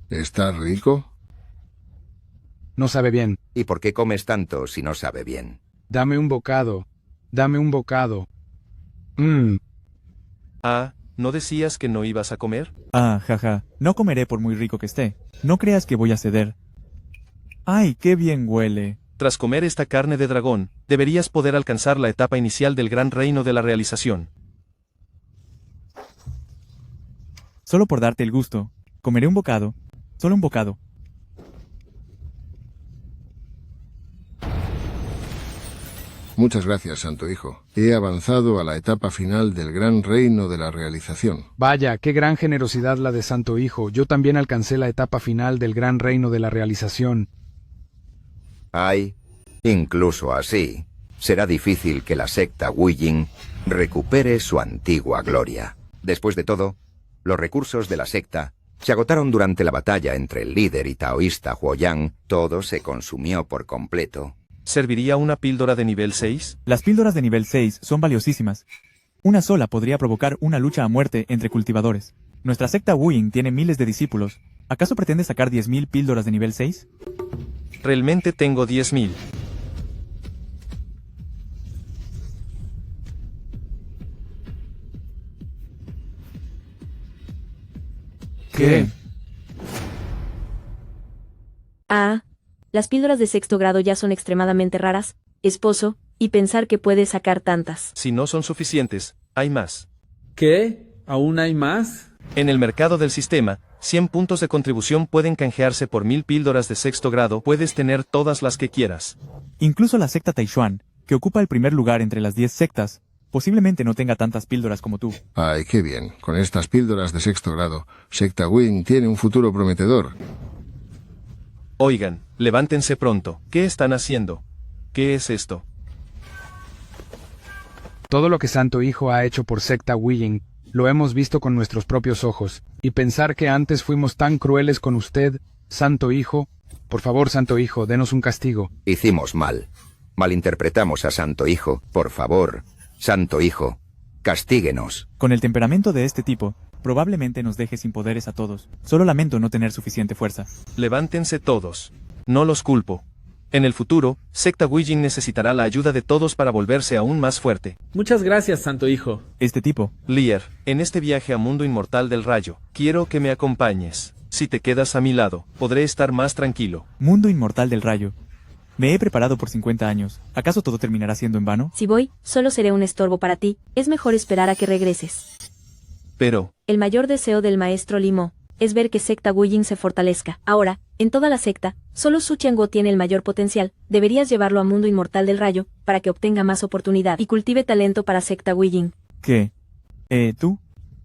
¿Está rico? No sabe bien. ¿Y por qué comes tanto si no sabe bien? Dame un bocado. Dame un bocado. Ah, ¿no decías que no ibas a comer? Ah, jaja, no comeré por muy rico que esté. No creas que voy a ceder. ¡Ay, qué bien huele! Tras comer esta carne de dragón, deberías poder alcanzar la etapa inicial del gran reino de la realización. Solo por darte el gusto, comeré un bocado, solo un bocado. Muchas gracias, Santo Hijo. He avanzado a la etapa final del gran reino de la realización. Vaya, qué gran generosidad la de Santo Hijo. Yo también alcancé la etapa final del gran reino de la realización. Ay, incluso así, será difícil que la secta Wujing recupere su antigua gloria. Después de todo, los recursos de la secta se agotaron durante la batalla entre el líder y taoísta Huoyang. Todo se consumió por completo. ¿Serviría una píldora de nivel 6? Las píldoras de nivel 6 son valiosísimas. Una sola podría provocar una lucha a muerte entre cultivadores. Nuestra secta Wujing tiene miles de discípulos. ¿Acaso pretende sacar 10.000 píldoras de nivel 6? Realmente tengo 10.000. ¿Qué? Ah, las píldoras de 6º grado ya son extremadamente raras. esposo, y pensar que puede sacar tantas. Si no son suficientes, hay más. ¿Qué? ¿Aún hay más? En el mercado del sistema, 100 puntos de contribución pueden canjearse por 1000 píldoras de sexto grado. Puedes tener todas las que quieras. Incluso la secta Taishuan, que ocupa el primer lugar entre las 10 sectas, posiblemente no tenga tantas píldoras como tú. Ay, qué bien. Con estas píldoras de sexto grado, Secta Wing tiene un futuro prometedor. Oigan, levántense pronto. ¿Qué están haciendo? ¿Qué es esto? Todo lo que Santo Hijo ha hecho por Secta Wing, lo hemos visto con nuestros propios ojos, y pensar que antes fuimos tan crueles con usted, Santo Hijo. Por favor, Santo Hijo, denos un castigo. Hicimos mal. Malinterpretamos a Santo Hijo. Por favor, Santo Hijo, castíguenos. Con el temperamento de este tipo, probablemente nos deje sin poderes a todos. Solo lamento no tener suficiente fuerza. Levántense todos. No los culpo. En el futuro, Secta Wing necesitará la ayuda de todos para volverse aún más fuerte. Muchas gracias, Santo Hijo. Este tipo. Lear, en este viaje a Mundo Inmortal del Rayo, quiero que me acompañes. Si te quedas a mi lado, podré estar más tranquilo. Mundo Inmortal del Rayo. Me he preparado por 50 años. ¿Acaso todo terminará siendo en vano? Si voy, solo seré un estorbo para ti. Es mejor esperar a que regreses. Pero... El mayor deseo del maestro Limo es ver que Secta Wing se fortalezca. Ahora, en toda la secta, solo Su Chang'o tiene el mayor potencial. Deberías llevarlo a Mundo Inmortal del Rayo, para que obtenga más oportunidad y cultive talento para Secta Wing. ¿Qué? ¿Tú?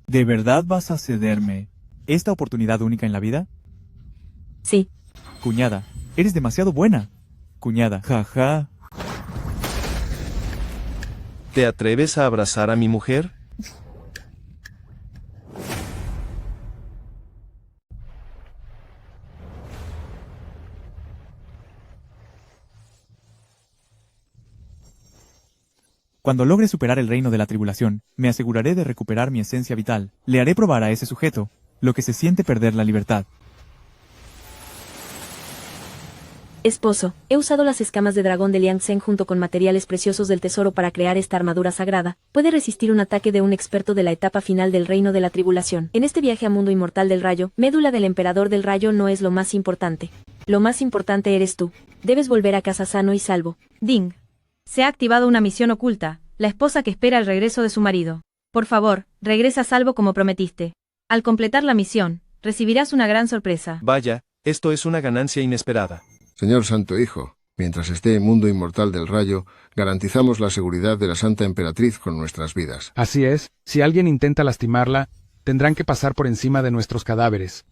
¿De verdad vas a cederme esta oportunidad única en la vida? Sí. Cuñada, eres demasiado buena. Cuñada, jaja. ¿Te atreves a abrazar a mi mujer? Cuando logre superar el reino de la tribulación, me aseguraré de recuperar mi esencia vital. Le haré probar a ese sujeto lo que se siente perder la libertad. Esposo, he usado las escamas de dragón de Liang Zhen junto con materiales preciosos del tesoro para crear esta armadura sagrada. Puede resistir un ataque de un experto de la etapa final del reino de la tribulación. En este viaje a Mundo Inmortal del Rayo, médula del emperador del rayo no es lo más importante. Lo más importante eres tú. Debes volver a casa sano y salvo. Ding. Se ha activado una misión oculta, la esposa que espera el regreso de su marido. Por favor, regresa a salvo como prometiste. Al completar la misión, recibirás una gran sorpresa. Vaya, esto es una ganancia inesperada. Señor Santo Hijo, mientras esté en Mundo Inmortal del Rayo, garantizamos la seguridad de la Santa Emperatriz con nuestras vidas. Así es, si alguien intenta lastimarla, tendrán que pasar por encima de nuestros cadáveres.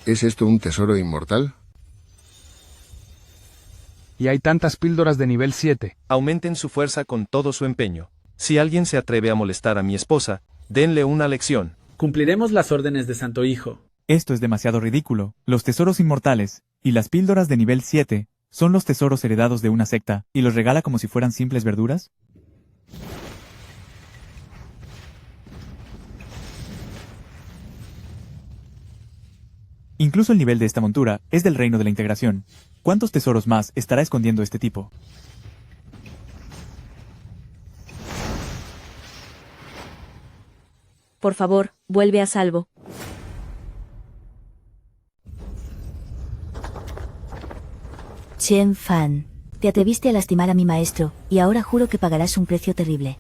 ¿Es esto un tesoro inmortal? Y hay tantas píldoras de nivel 7. Aumenten su fuerza con todo su empeño. Si alguien se atreve a molestar a mi esposa, denle una lección. Cumpliremos las órdenes de Santo Hijo. Esto es demasiado ridículo. Los tesoros inmortales y las píldoras de nivel 7 son los tesoros heredados de una secta, y los regala como si fueran simples verduras. Incluso el nivel de esta montura es del reino de la integración. ¿Cuántos tesoros más estará escondiendo este tipo? Por favor, vuelve a salvo. Chen Fan, te atreviste a lastimar a mi maestro, y ahora juro que pagarás un precio terrible.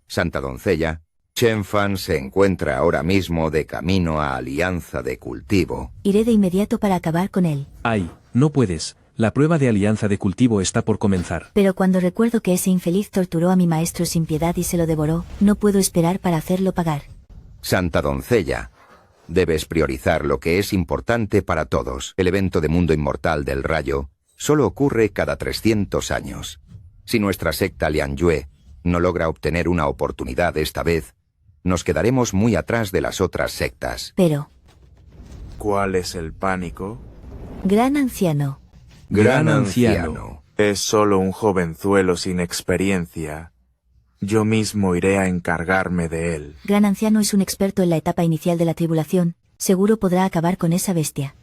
Santa Doncella, Chen Fan se encuentra ahora mismo de camino a Alianza de Cultivo. Iré de inmediato para acabar con él. Ay, no puedes. La prueba de alianza de cultivo está por comenzar. Pero cuando recuerdo que ese infeliz torturó a mi maestro sin piedad y se lo devoró, no puedo esperar para hacerlo pagar. Santa Doncella, debes priorizar lo que es importante para todos. El evento de Mundo Inmortal del Rayo solo ocurre cada 300 años. Si nuestra secta Liangyue no logra obtener una oportunidad esta vez, nos quedaremos muy atrás de las otras sectas. Pero... ¿Cuál es el pánico? Gran anciano. Gran anciano. Es solo un jovenzuelo sin experiencia. Yo mismo iré a encargarme de él. Gran anciano es un experto en la etapa inicial de la tribulación. Seguro podrá acabar con esa bestia.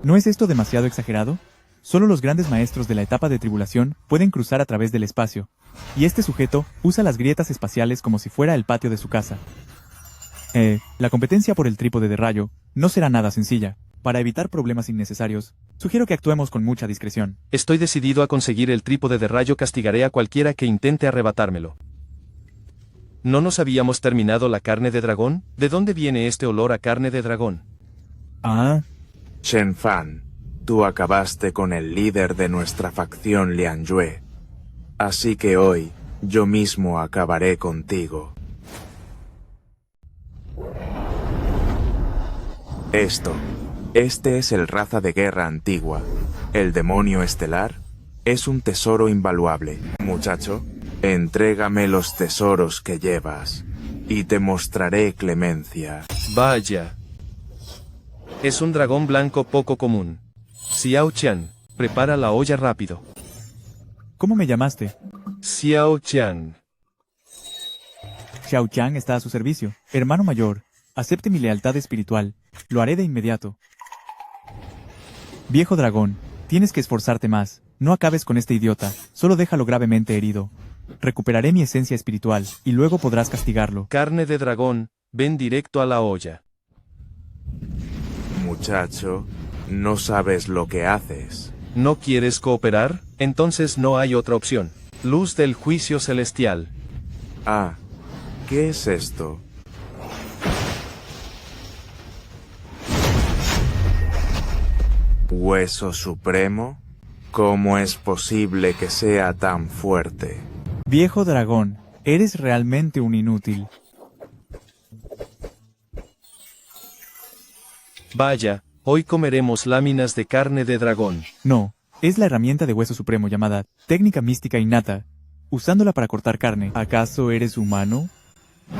¿No es esto demasiado exagerado? Solo los grandes maestros de la etapa de tribulación pueden cruzar a través del espacio, y este sujeto usa las grietas espaciales como si fuera el patio de su casa. La competencia por el trípode de rayo no será nada sencilla. Para evitar problemas innecesarios, sugiero que actuemos con mucha discreción. Estoy decidido a conseguir el trípode de rayo. Castigaré a cualquiera que intente arrebatármelo. ¿No nos habíamos terminado la carne de dragón? ¿De dónde viene este olor a carne de dragón? Chen Fan, tú acabaste con el líder de nuestra facción Liang Yue. Así que hoy, yo mismo acabaré contigo. Este es el raza de guerra antigua. El demonio estelar es un tesoro invaluable. Muchacho, entrégame los tesoros que llevas, y te mostraré clemencia. Vaya. Es un dragón blanco poco común. Xiao Qian, prepara la olla rápido. ¿Cómo me llamaste? Xiao Qian. Xiao Qian está a su servicio. Hermano mayor, acepte mi lealtad espiritual. Lo haré de inmediato. Viejo dragón, tienes que esforzarte más. No acabes con este idiota, solo déjalo gravemente herido. Recuperaré mi esencia espiritual, y luego podrás castigarlo. Carne de dragón, ven directo a la olla. Muchacho, no sabes lo que haces. ¿No quieres cooperar? Entonces no hay otra opción. Luz del juicio celestial. Ah, ¿qué es esto? ¿Hueso supremo? ¿Cómo es posible que sea tan fuerte? Viejo dragón, eres realmente un inútil. Vaya, hoy comeremos láminas de carne de dragón. No, es la herramienta de hueso supremo llamada técnica mística innata, usándola para cortar carne. ¿Acaso eres humano?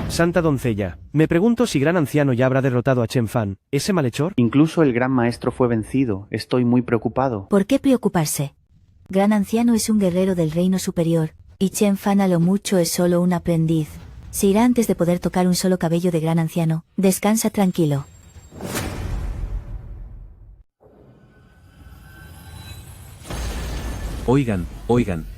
Santa doncella, me pregunto si Gran Anciano ya habrá derrotado a Chen Fan, ese malhechor. Incluso el Gran Maestro fue vencido. Estoy muy preocupado. ¿Por qué preocuparse? Gran Anciano es un guerrero del reino superior, y Chen Fan a lo mucho es solo un aprendiz. Se irá antes de poder tocar un solo cabello de Gran Anciano. Descansa tranquilo. Oigan,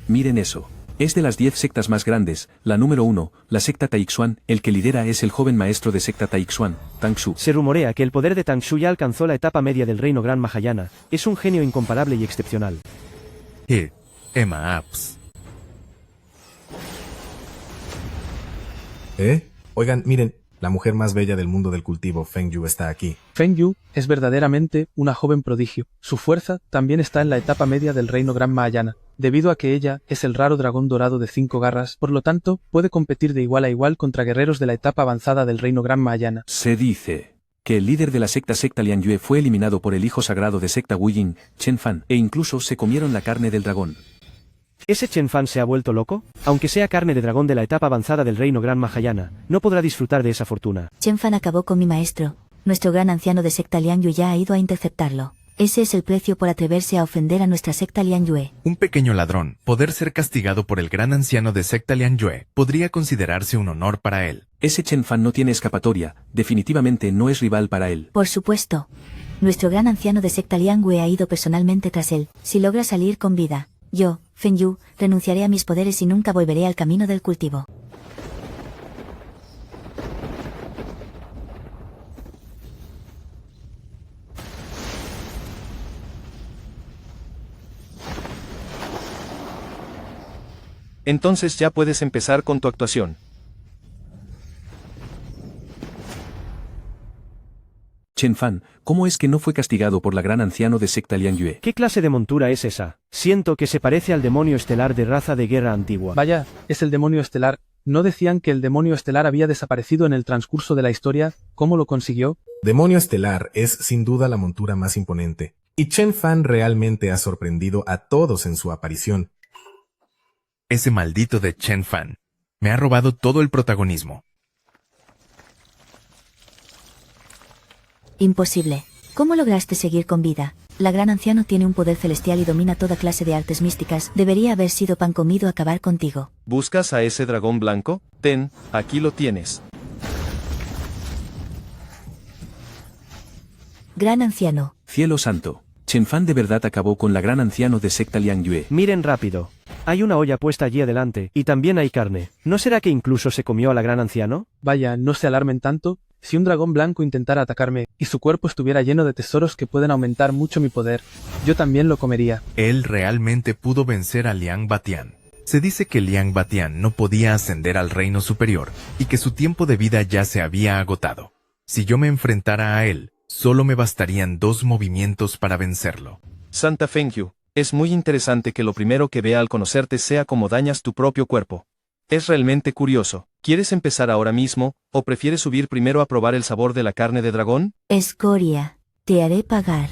miren eso. Es de las 10 sectas más grandes, la número 1, la secta Taixuan. El que lidera es el joven maestro de secta Taixuan, Tang Shu. Se rumorea que el poder de Tang Shu ya alcanzó la etapa media del reino Gran Mahayana. Es un genio incomparable y excepcional. Emma Apps. Oigan, miren, la mujer más bella del mundo del cultivo, Feng Yu, está aquí. Feng Yu es verdaderamente una joven prodigio. Su fuerza también está en la etapa media del reino Gran Mahayana. Debido a que ella es el raro dragón dorado de 5 garras, por lo tanto, puede competir de igual a igual contra guerreros de la etapa avanzada del reino Gran Mahayana. Se dice que el líder de la secta Liang Yue fue eliminado por el hijo sagrado de secta Wu Ying, Chen Fan, e incluso se comieron la carne del dragón. ¿Ese Chen Fan se ha vuelto loco? Aunque sea carne de dragón de la etapa avanzada del reino Gran Mahayana, no podrá disfrutar de esa fortuna. Chen Fan acabó con mi maestro. Nuestro gran anciano de secta Liang Yue ya ha ido a interceptarlo. Ese es el precio por atreverse a ofender a nuestra secta Liang Yue. Un pequeño ladrón, poder ser castigado por el gran anciano de secta Liang Yue, podría considerarse un honor para él. Ese Chen Fan no tiene escapatoria, definitivamente no es rival para él. Por supuesto. Nuestro gran anciano de secta Liang Yue ha ido personalmente tras él. Si logra salir con vida, yo, Feng Yu, renunciaré a mis poderes y nunca volveré al camino del cultivo. Entonces ya puedes empezar con tu actuación. Chen Fan, ¿cómo es que no fue castigado por la gran anciano de secta Liang Yue? ¿Qué clase de montura es esa? Siento que se parece al demonio estelar de raza de guerra antigua. Vaya, es el demonio estelar. ¿No decían que el demonio estelar había desaparecido en el transcurso de la historia? ¿Cómo lo consiguió? Demonio estelar es sin duda la montura más imponente. Y Chen Fan realmente ha sorprendido a todos en su aparición. Ese maldito de Chen Fan me ha robado todo el protagonismo. Imposible. ¿Cómo lograste seguir con vida? La gran anciano tiene un poder celestial y domina toda clase de artes místicas. Debería haber sido pan comido acabar contigo. ¿Buscas a ese dragón blanco? Ten, aquí lo tienes. Gran anciano. Cielo santo. Chen Fan de verdad acabó con la gran anciano de secta Liang Yue. Miren rápido. Hay una olla puesta allí adelante, y también hay carne. ¿No será que incluso se comió a la gran anciano? Vaya, no se alarmen tanto. Si un dragón blanco intentara atacarme, y su cuerpo estuviera lleno de tesoros que pueden aumentar mucho mi poder, yo también lo comería. Él realmente pudo vencer a Liang Batian. Se dice que Liang Batian no podía ascender al reino superior, y que su tiempo de vida ya se había agotado. Si yo me enfrentara a él, solo me bastarían 2 movimientos para vencerlo. Santa Fengyu, es muy interesante que lo primero que vea al conocerte sea cómo dañas tu propio cuerpo. Es realmente curioso. ¿Quieres empezar ahora mismo, o prefieres subir primero a probar el sabor de la carne de dragón? Escoria, te haré pagar.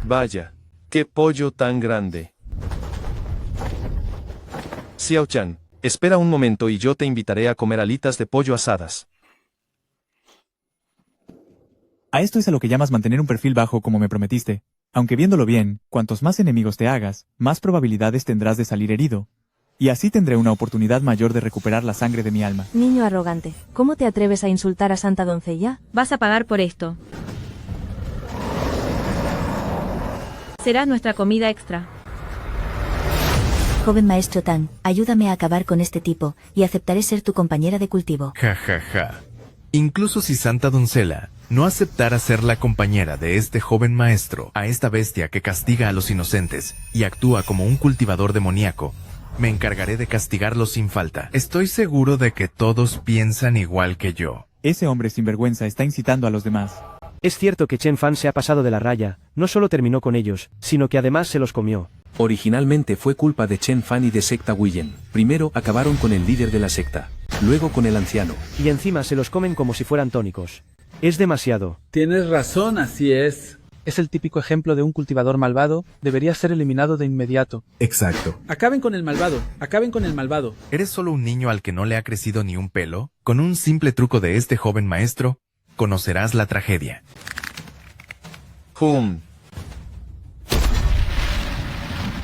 Vaya, qué pollo tan grande. Xiao-chan, espera un momento y yo te invitaré a comer alitas de pollo asadas. A esto es a lo que llamas mantener un perfil bajo como me prometiste. Aunque viéndolo bien, cuantos más enemigos te hagas, más probabilidades tendrás de salir herido. Y así tendré una oportunidad mayor de recuperar la sangre de mi alma. Niño arrogante, ¿cómo te atreves a insultar a Santa Doncella? Vas a pagar por esto. Será nuestra comida extra. Joven maestro Tang, ayúdame a acabar con este tipo, y aceptaré ser tu compañera de cultivo. Ja ja ja. Incluso si Santa Doncella no aceptara ser la compañera de este joven maestro, a esta bestia que castiga a los inocentes y actúa como un cultivador demoníaco, me encargaré de castigarlo sin falta. Estoy seguro de que todos piensan igual que yo. Ese hombre sinvergüenza está incitando a los demás. Es cierto que Chen Fan se ha pasado de la raya, no solo terminó con ellos, sino que además se los comió. Originalmente fue culpa de Chen Fan y de secta Guillen. Primero acabaron con el líder de la secta, luego con el anciano. Y encima se los comen como si fueran tónicos. Es demasiado. Tienes razón, así es. Es el típico ejemplo de un cultivador malvado, debería ser eliminado de inmediato. Exacto. Acaben con el malvado, acaben con el malvado. ¿Eres solo un niño al que no le ha crecido ni un pelo? Con un simple truco de este joven maestro, conocerás la tragedia.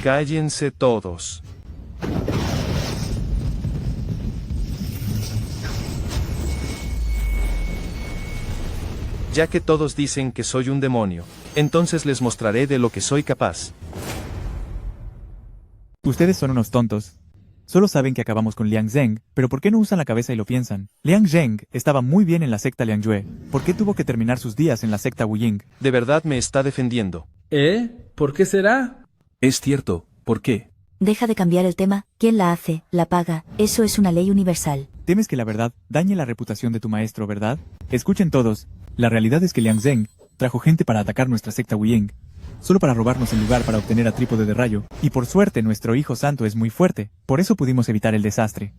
Cállense todos. Ya que todos dicen que soy un demonio, entonces les mostraré de lo que soy capaz. Ustedes son unos tontos. Solo saben que acabamos con Liang Zheng, pero ¿por qué no usan la cabeza y lo piensan? Liang Zheng estaba muy bien en la secta Liangyue. ¿Por qué tuvo que terminar sus días en la secta Wuying? De verdad me está defendiendo. ¿Por qué será? Es cierto, ¿por qué? Deja de cambiar el tema, quien la hace, la paga, eso es una ley universal. Temes que la verdad dañe la reputación de tu maestro, ¿verdad? Escuchen todos, la realidad es que Liang Zheng trajo gente para atacar nuestra secta Wuying, solo para robarnos el lugar para obtener a Trípode de Rayo, y por suerte nuestro hijo santo es muy fuerte, por eso pudimos evitar el desastre.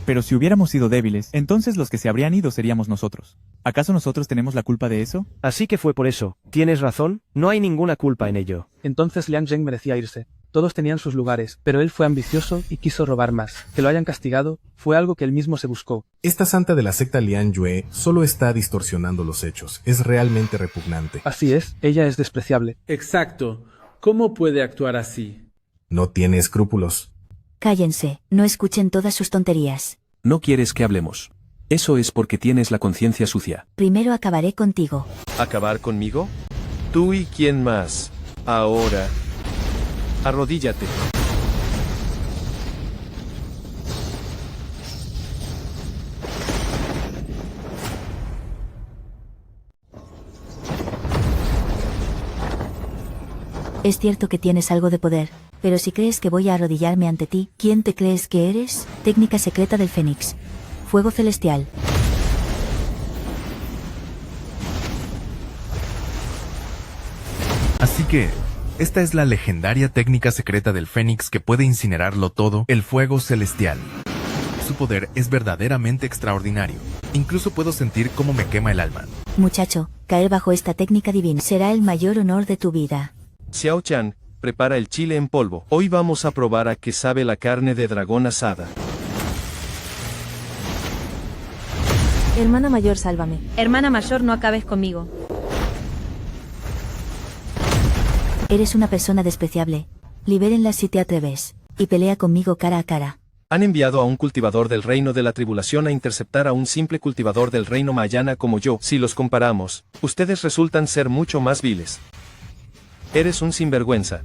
Pero si hubiéramos sido débiles, entonces los que se habrían ido seríamos nosotros. ¿Acaso nosotros tenemos la culpa de eso? Así que fue por eso. ¿Tienes razón? No hay ninguna culpa en ello. Entonces Liang Zheng merecía irse. Todos tenían sus lugares, pero él fue ambicioso y quiso robar más. Que lo hayan castigado fue algo que él mismo se buscó. Esta santa de la secta Liangyue solo está distorsionando los hechos. Es realmente repugnante. Así es, ella es despreciable. Exacto. ¿Cómo puede actuar así? No tiene escrúpulos. Cállense, no escuchen todas sus tonterías. No quieres que hablemos. Eso es porque tienes la conciencia sucia. Primero acabaré contigo. ¿Acabar conmigo? ¿Tú y quién más? Ahora. Arrodíllate. Es cierto que tienes algo de poder, pero si crees que voy a arrodillarme ante ti, ¿quién te crees que eres? Técnica secreta del Fénix. Fuego celestial. Así que, esta es la legendaria técnica secreta del Fénix que puede incinerarlo todo, el fuego celestial. Su poder es verdaderamente extraordinario. Incluso puedo sentir cómo me quema el alma. Muchacho, caer bajo esta técnica divina será el mayor honor de tu vida. Xiao-chan, prepara el chile en polvo. Hoy vamos a probar a qué sabe la carne de dragón asada. Hermana mayor, sálvame. Hermana mayor, no acabes conmigo. Eres una persona despreciable. Libérenla si te atreves. Y pelea conmigo cara a cara. Han enviado a un cultivador del reino de la tribulación a interceptar a un simple cultivador del reino Mayana como yo. Si los comparamos, ustedes resultan ser mucho más viles. Eres un sinvergüenza.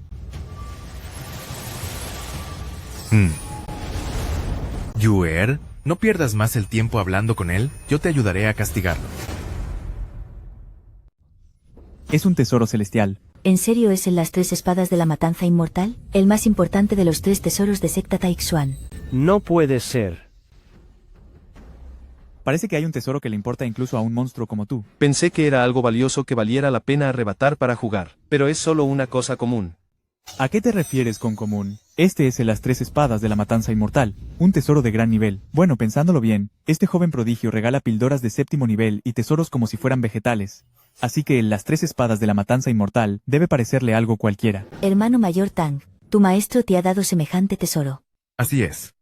Yuer, no pierdas más el tiempo hablando con él, yo te ayudaré a castigarlo. Es un tesoro celestial. ¿En serio es en las 3 espadas de la matanza inmortal? El más importante de los 3 tesoros de secta Taixuan. No puede ser. Parece que hay un tesoro que le importa incluso a un monstruo como tú. Pensé que era algo valioso que valiera la pena arrebatar para jugar, pero es solo una cosa común. ¿A qué te refieres con común? Este es el las 3 espadas de la matanza inmortal, un tesoro de gran nivel. Bueno, pensándolo bien, este joven prodigio regala píldoras de 7º nivel y tesoros como si fueran vegetales. Así que las 3 espadas de la matanza inmortal debe parecerle algo cualquiera. Hermano mayor Tang, tu maestro te ha dado semejante tesoro. Así es.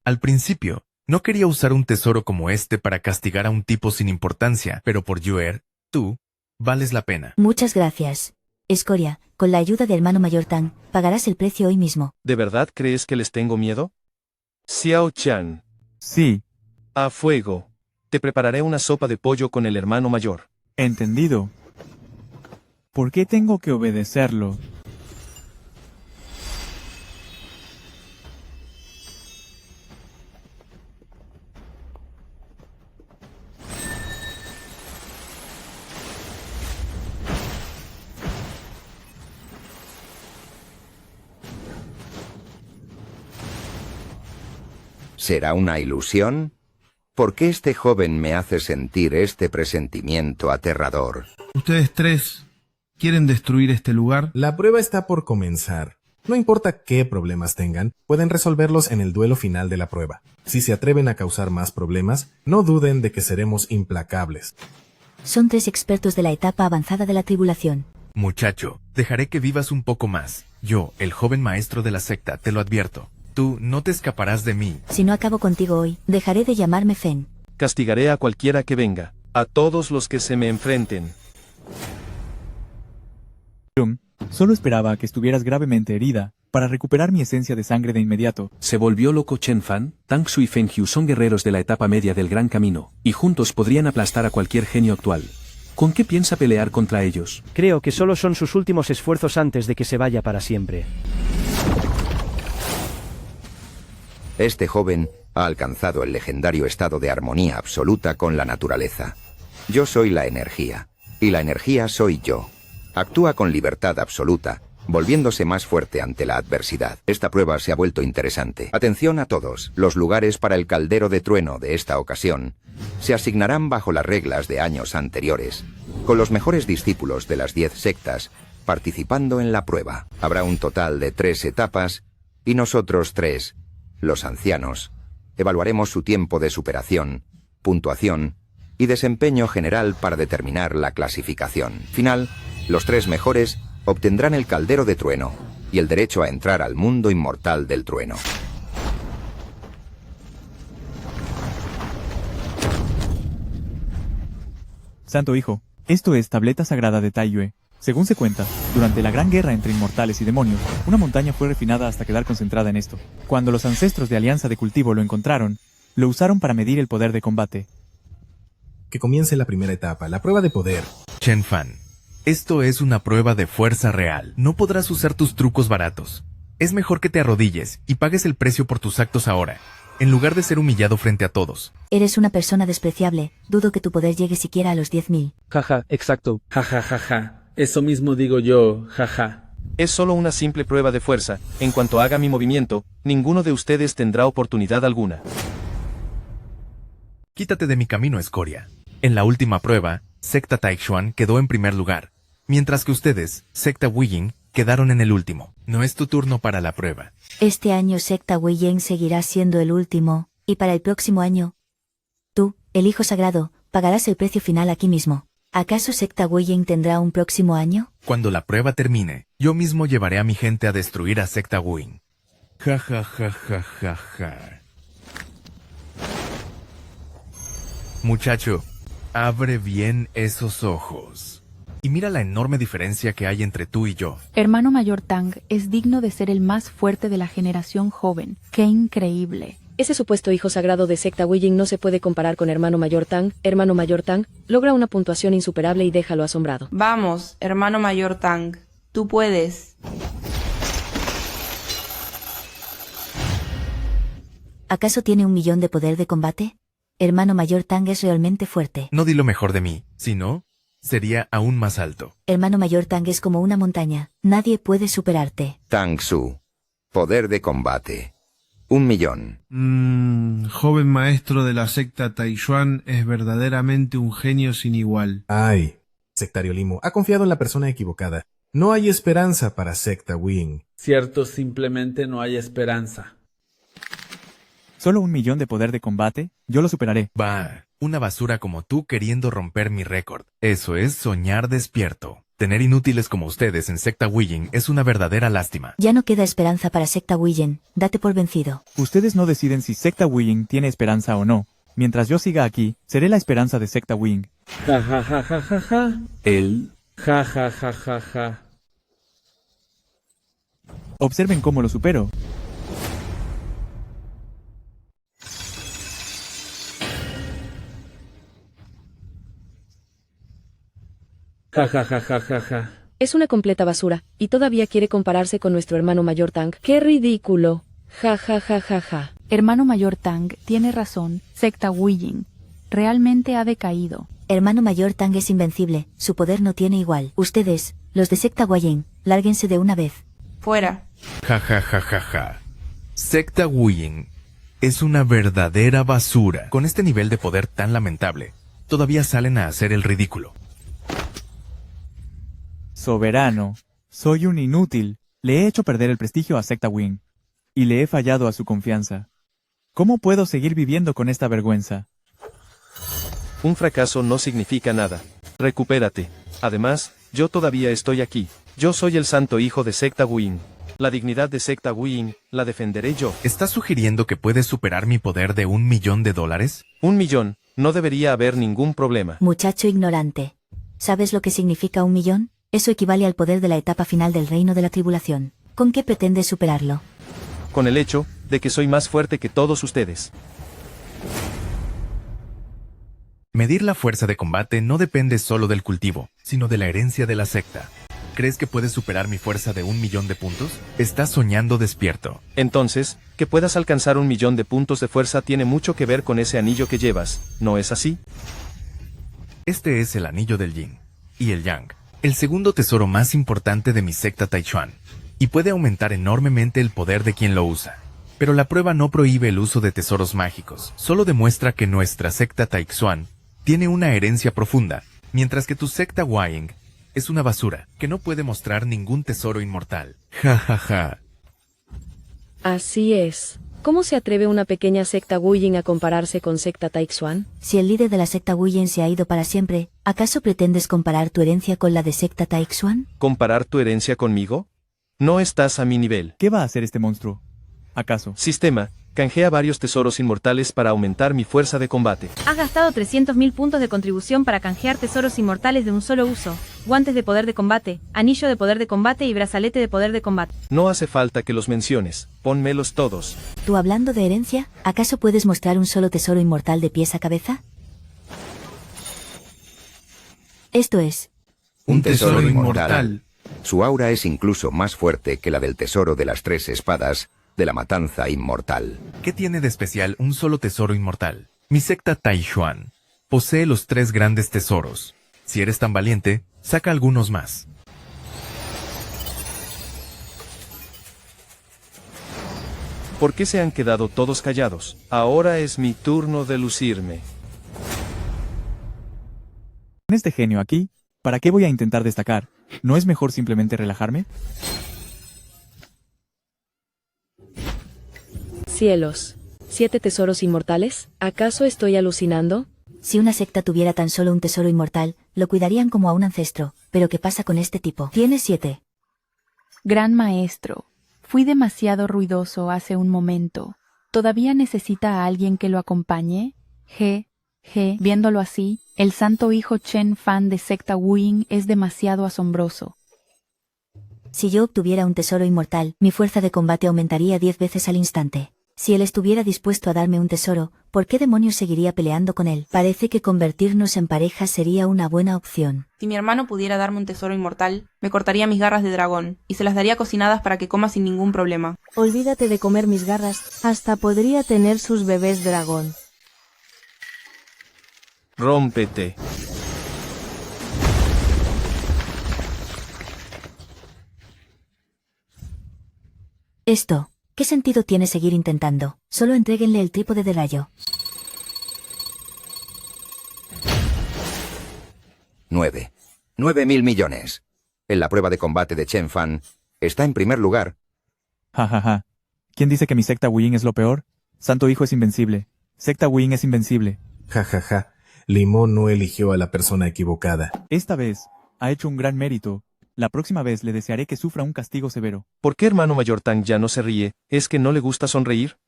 Al principio, no quería usar un tesoro como este para castigar a un tipo sin importancia, pero por Yuer, tú, vales la pena. Muchas gracias. Escoria, con la ayuda de hermano mayor Tang, pagarás el precio hoy mismo. ¿De verdad crees que les tengo miedo? Xiao Chan. Sí. A fuego. Te prepararé una sopa de pollo con el hermano mayor. Entendido. ¿Por qué tengo que obedecerlo? ¿Será una ilusión? ¿Por qué este joven me hace sentir este presentimiento aterrador? Ustedes 3 quieren destruir este lugar. La prueba está por comenzar. No importa qué problemas tengan, pueden resolverlos en el duelo final de la prueba. Si se atreven a causar más problemas, no duden de que seremos implacables. Son 3 expertos de la etapa avanzada de la tribulación. Muchacho, dejaré que vivas un poco más. Yo, el joven maestro de la secta, te lo advierto. Tú no te escaparás de mí. Si no acabo contigo hoy, dejaré de llamarme Fen. Castigaré a cualquiera que venga, a todos los que se me enfrenten. Solo esperaba que estuvieras gravemente herida, para recuperar mi esencia de sangre de inmediato. Se volvió loco Chen Fan. Tang Su y Feng Hu son guerreros de la etapa media del Gran Camino, y juntos podrían aplastar a cualquier genio actual. ¿Con qué piensa pelear contra ellos? Creo que solo son sus últimos esfuerzos antes de que se vaya para siempre. Este joven ha alcanzado el legendario estado de armonía absoluta con la naturaleza. Yo soy la energía, y la energía soy yo. Actúa con libertad absoluta, volviéndose más fuerte ante la adversidad. Esta prueba se ha vuelto interesante. Atención a todos, los lugares para el caldero de trueno de esta ocasión se asignarán bajo las reglas de años anteriores, con los mejores discípulos de las 10 sectas participando en la prueba. Habrá un total de 3 etapas, y nosotros 3, los ancianos, evaluaremos su tiempo de superación, puntuación y desempeño general para determinar la clasificación final. Los 3 mejores obtendrán el caldero de trueno y el derecho a entrar al mundo inmortal del trueno. Santo Hijo, esto es tableta sagrada de Taiyue. Según se cuenta, durante la gran guerra entre inmortales y demonios, una montaña fue refinada hasta quedar concentrada en esto. Cuando los ancestros de Alianza de Cultivo lo encontraron, lo usaron para medir el poder de combate. Que comience la primera etapa, la prueba de poder. Chen Fan, esto es una prueba de fuerza real. No podrás usar tus trucos baratos. Es mejor que te arrodilles y pagues el precio por tus actos ahora, en lugar de ser humillado frente a todos. Eres una persona despreciable, dudo que tu poder llegue siquiera a los 10.000. Jaja, exacto. Jajajaja. Eso mismo digo yo, jaja. Es solo una simple prueba de fuerza. En cuanto haga mi movimiento, ninguno de ustedes tendrá oportunidad alguna. Quítate de mi camino, escoria. En la última prueba, secta Taixuan quedó en primer lugar, mientras que ustedes, secta Weiying, quedaron en el último. No es tu turno para la prueba. Este año secta Weiying seguirá siendo el último, y para el próximo año, tú, el Hijo Sagrado, pagarás el precio final aquí mismo. ¿Acaso secta Weiying tendrá un próximo año? Cuando la prueba termine, yo mismo llevaré a mi gente a destruir a secta Weiying. Ja ja ja ja ja ja. Muchacho, abre bien esos ojos. Y mira la enorme diferencia que hay entre tú y yo. Hermano mayor Tang es digno de ser el más fuerte de la generación joven. ¡Qué increíble! Ese supuesto hijo sagrado de secta Weiying no se puede comparar con hermano mayor Tang. Hermano mayor Tang logra una puntuación insuperable y déjalo asombrado. Vamos, hermano mayor Tang, tú puedes. ¿Acaso tiene 1.000.000 de poder de combate? Hermano mayor Tang es realmente fuerte. No di lo mejor de mí, si no, sería aún más alto. Hermano mayor Tang es como una montaña. Nadie puede superarte. Tang Su. Poder de combate. 1.000.000. Joven maestro de la secta Taishuan es verdaderamente un genio sin igual. Ay, sectario Limo, ha confiado en la persona equivocada. No hay esperanza para secta Wing. Cierto, simplemente no hay esperanza. ¿Solo 1.000.000 de poder de combate? Yo lo superaré. Bah, una basura como tú queriendo romper mi récord. Eso es soñar despierto. Tener inútiles como ustedes en secta Wing es una verdadera lástima. Ya no queda esperanza para secta Wing. Date por vencido. Ustedes no deciden si secta Wing tiene esperanza o no. Mientras yo siga aquí, seré la esperanza de secta Wing. Ja ja ja ja ja ja. Él. Ja ja ja ja ja. Observen cómo lo supero. Ja ja ja ja ja ja. Es una completa basura, y todavía quiere compararse con nuestro hermano mayor Tang. ¡Qué ridículo! Ja ja ja ja ja. Hermano mayor Tang tiene razón, secta Wuying. Realmente ha decaído. Hermano mayor Tang es invencible, su poder no tiene igual. Ustedes, los de secta Wuying, lárguense de una vez. Fuera. Ja ja ja ja ja. Secta Wuying es una verdadera basura. Con este nivel de poder tan lamentable, todavía salen a hacer el ridículo. Soberano, soy un inútil. Le he hecho perder el prestigio a secta Wing. Y le he fallado a su confianza. ¿Cómo puedo seguir viviendo con esta vergüenza? Un fracaso no significa nada. Recupérate. Además, yo todavía estoy aquí. Yo soy el santo hijo de secta Wing. La dignidad de secta Wing, la defenderé yo. ¿Estás sugiriendo que puedes superar mi poder de $1.000.000? $1.000.000, no debería haber ningún problema. Muchacho ignorante. ¿Sabes lo que significa 1.000.000? Eso equivale al poder de la etapa final del reino de la tribulación. ¿Con qué pretendes superarlo? Con el hecho de que soy más fuerte que todos ustedes. Medir la fuerza de combate no depende solo del cultivo, sino de la herencia de la secta. ¿Crees que puedes superar mi fuerza de 1.000.000 de puntos? Estás soñando despierto. Entonces, que puedas alcanzar 1.000.000 de puntos de fuerza tiene mucho que ver con ese anillo que llevas, ¿no es así? Este es el anillo del Yin y el Yang, el segundo tesoro más importante de mi secta Taishuan, y puede aumentar enormemente el poder de quien lo usa. Pero la prueba no prohíbe el uso de tesoros mágicos, solo demuestra que nuestra secta Taishuan tiene una herencia profunda, mientras que tu secta Wuying es una basura que no puede mostrar ningún tesoro inmortal. Ja ja ja. Así es. ¿Cómo se atreve una pequeña secta Wuying a compararse con secta Taishuan? Si el líder de la secta Wuying se ha ido para siempre, ¿acaso pretendes comparar tu herencia con la de secta Taishuan? ¿Comparar tu herencia conmigo? No estás a mi nivel. ¿Qué va a hacer este monstruo? ¿Acaso? Sistema, canjea varios tesoros inmortales para aumentar mi fuerza de combate. Has gastado 300.000 puntos de contribución para canjear tesoros inmortales de un solo uso. Guantes de poder de combate, anillo de poder de combate y brazalete de poder de combate. No hace falta que los menciones, pónmelos todos. ¿Tú hablando de herencia? ¿Acaso puedes mostrar un solo tesoro inmortal de pies a cabeza? Esto es... Un tesoro inmortal. Su aura es incluso más fuerte que la del tesoro de las 3 espadas de la matanza inmortal. ¿Qué tiene de especial un solo tesoro inmortal? Mi secta Taishuan posee los 3 grandes tesoros. Si eres tan valiente, saca algunos más. ¿Por qué se han quedado todos callados? Ahora es mi turno de lucirme. Con este genio aquí, ¿para qué voy a intentar destacar? ¿No es mejor simplemente relajarme? Cielos. ¿7 tesoros inmortales? ¿Acaso estoy alucinando? Si una secta tuviera tan solo un tesoro inmortal, lo cuidarían como a un ancestro. Pero ¿qué pasa con este tipo? Tiene 7. Gran maestro, fui demasiado ruidoso hace un momento. ¿Todavía necesita a alguien que lo acompañe? Viéndolo así, el santo hijo Chen Fan de secta Wuying es demasiado asombroso. Si yo obtuviera un tesoro inmortal, mi fuerza de combate aumentaría 10 veces al instante. Si él estuviera dispuesto a darme un tesoro, ¿por qué demonios seguiría peleando con él? Parece que convertirnos en pareja sería una buena opción. Si mi hermano pudiera darme un tesoro inmortal, me cortaría mis garras de dragón y se las daría cocinadas para que coma sin ningún problema. Olvídate de comer mis garras, hasta podría tener sus bebés dragón. Rómpete. Esto, ¿qué sentido tiene seguir intentando? Solo entréguenle el trípode de rayo. 9. 9.000 millones. En la prueba de combate de Chen Fan, está en primer lugar. Ja, ja, ja. ¿Quién dice que mi secta Wuyin es lo peor? Santo Hijo es invencible. Secta Wuyin es invencible. Ja, ja, ja. Limón no eligió a la persona equivocada. Esta vez, ha hecho un gran mérito. La próxima vez le desearé que sufra un castigo severo. ¿Por qué hermano mayor Tang ya no se ríe? ¿Es que no le gusta sonreír?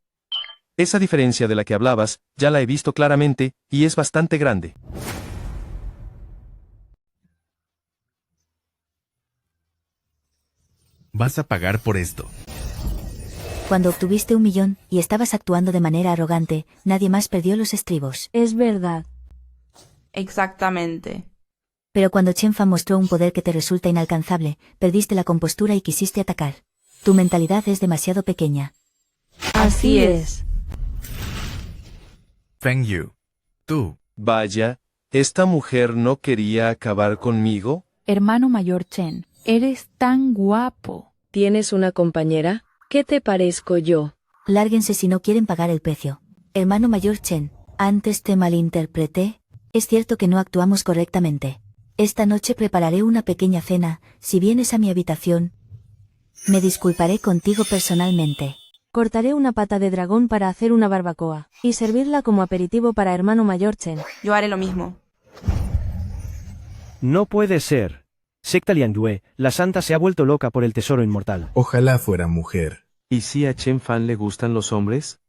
Esa diferencia de la que hablabas, ya la he visto claramente, y es bastante grande. Vas a pagar por esto. Cuando obtuviste 1 millón, y estabas actuando de manera arrogante, nadie más perdió los estribos. Es verdad. Exactamente. Pero cuando Chen Fan mostró un poder que te resulta inalcanzable, perdiste la compostura y quisiste atacar. Tu mentalidad es demasiado pequeña. Así es. Feng Yu. Tú. Vaya, ¿esta mujer no quería acabar conmigo? Hermano mayor Chen, eres tan guapo. ¿Tienes una compañera? ¿Qué te parezco yo? Lárguense si no quieren pagar el precio. Hermano mayor Chen, antes te malinterpreté. Es cierto que no actuamos correctamente. Esta noche prepararé una pequeña cena. Si vienes a mi habitación, me disculparé contigo personalmente. Cortaré una pata de dragón para hacer una barbacoa, y servirla como aperitivo para hermano mayor Chen. Yo haré lo mismo. No puede ser. Secta Liangyue, la santa se ha vuelto loca por el tesoro inmortal. Ojalá fuera mujer. ¿Y si a Chen Fan le gustan los hombres?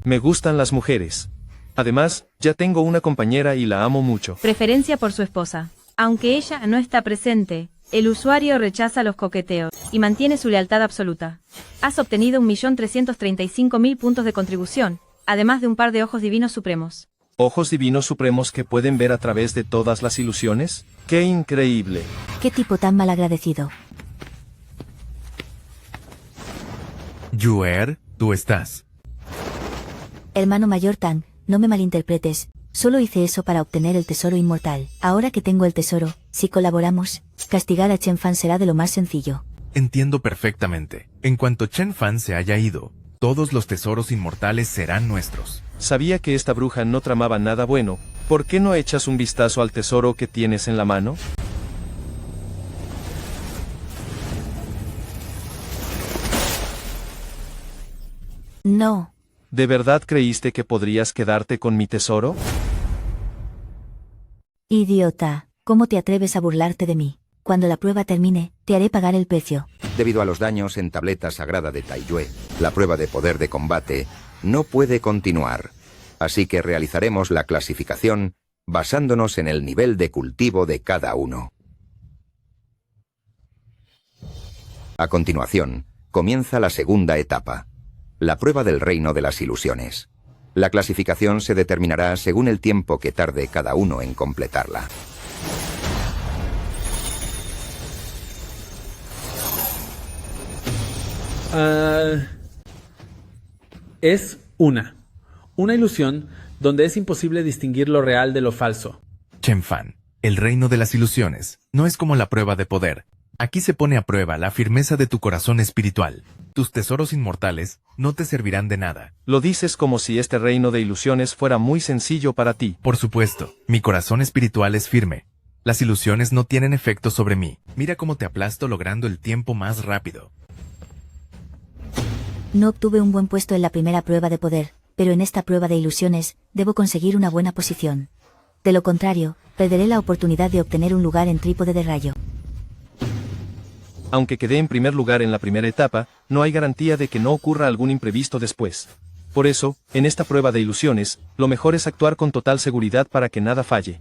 Me gustan las mujeres. Además, ya tengo una compañera y la amo mucho. Preferencia por su esposa. Aunque ella no está presente, el usuario rechaza los coqueteos y mantiene su lealtad absoluta. Has obtenido 1.335.000 puntos de contribución, además de un par de ojos divinos supremos. ¿Ojos divinos supremos que pueden ver a través de todas las ilusiones? ¡Qué increíble! ¿Qué tipo tan malagradecido? Yuer, tú estás. Hermano mayor Tang, no me malinterpretes. Solo hice eso para obtener el tesoro inmortal. Ahora que tengo el tesoro, si colaboramos, castigar a Chen Fan será de lo más sencillo. Entiendo perfectamente. En cuanto Chen Fan se haya ido, todos los tesoros inmortales serán nuestros. Sabía que esta bruja no tramaba nada bueno. ¿Por qué no echas un vistazo al tesoro que tienes en la mano? No. ¿De verdad creíste que podrías quedarte con mi tesoro? Idiota, ¿cómo te atreves a burlarte de mí? Cuando la prueba termine, te haré pagar el precio. Debido a los daños en tableta sagrada de Taiyue, la prueba de poder de combate no puede continuar. Así que realizaremos la clasificación basándonos en el nivel de cultivo de cada uno. A continuación, comienza la segunda etapa, la prueba del reino de las ilusiones. La clasificación se determinará según el tiempo que tarde cada uno en completarla. Es una ilusión donde es imposible distinguir lo real de lo falso. Chen Fan, el reino de las ilusiones, no es como la prueba de poder. Aquí se pone a prueba la firmeza de tu corazón espiritual. Tus tesoros inmortales no te servirán de nada. Lo dices como si este reino de ilusiones fuera muy sencillo para ti. Por supuesto, mi corazón espiritual es firme. Las ilusiones no tienen efecto sobre mí. Mira cómo te aplasto logrando el tiempo más rápido. No obtuve un buen puesto en la primera prueba de poder, pero en esta prueba de ilusiones, debo conseguir una buena posición. De lo contrario, perderé la oportunidad de obtener un lugar en trípode de rayo. Aunque quedé en primer lugar en la primera etapa, no hay garantía de que no ocurra algún imprevisto después. Por eso, en esta prueba de ilusiones, lo mejor es actuar con total seguridad para que nada falle.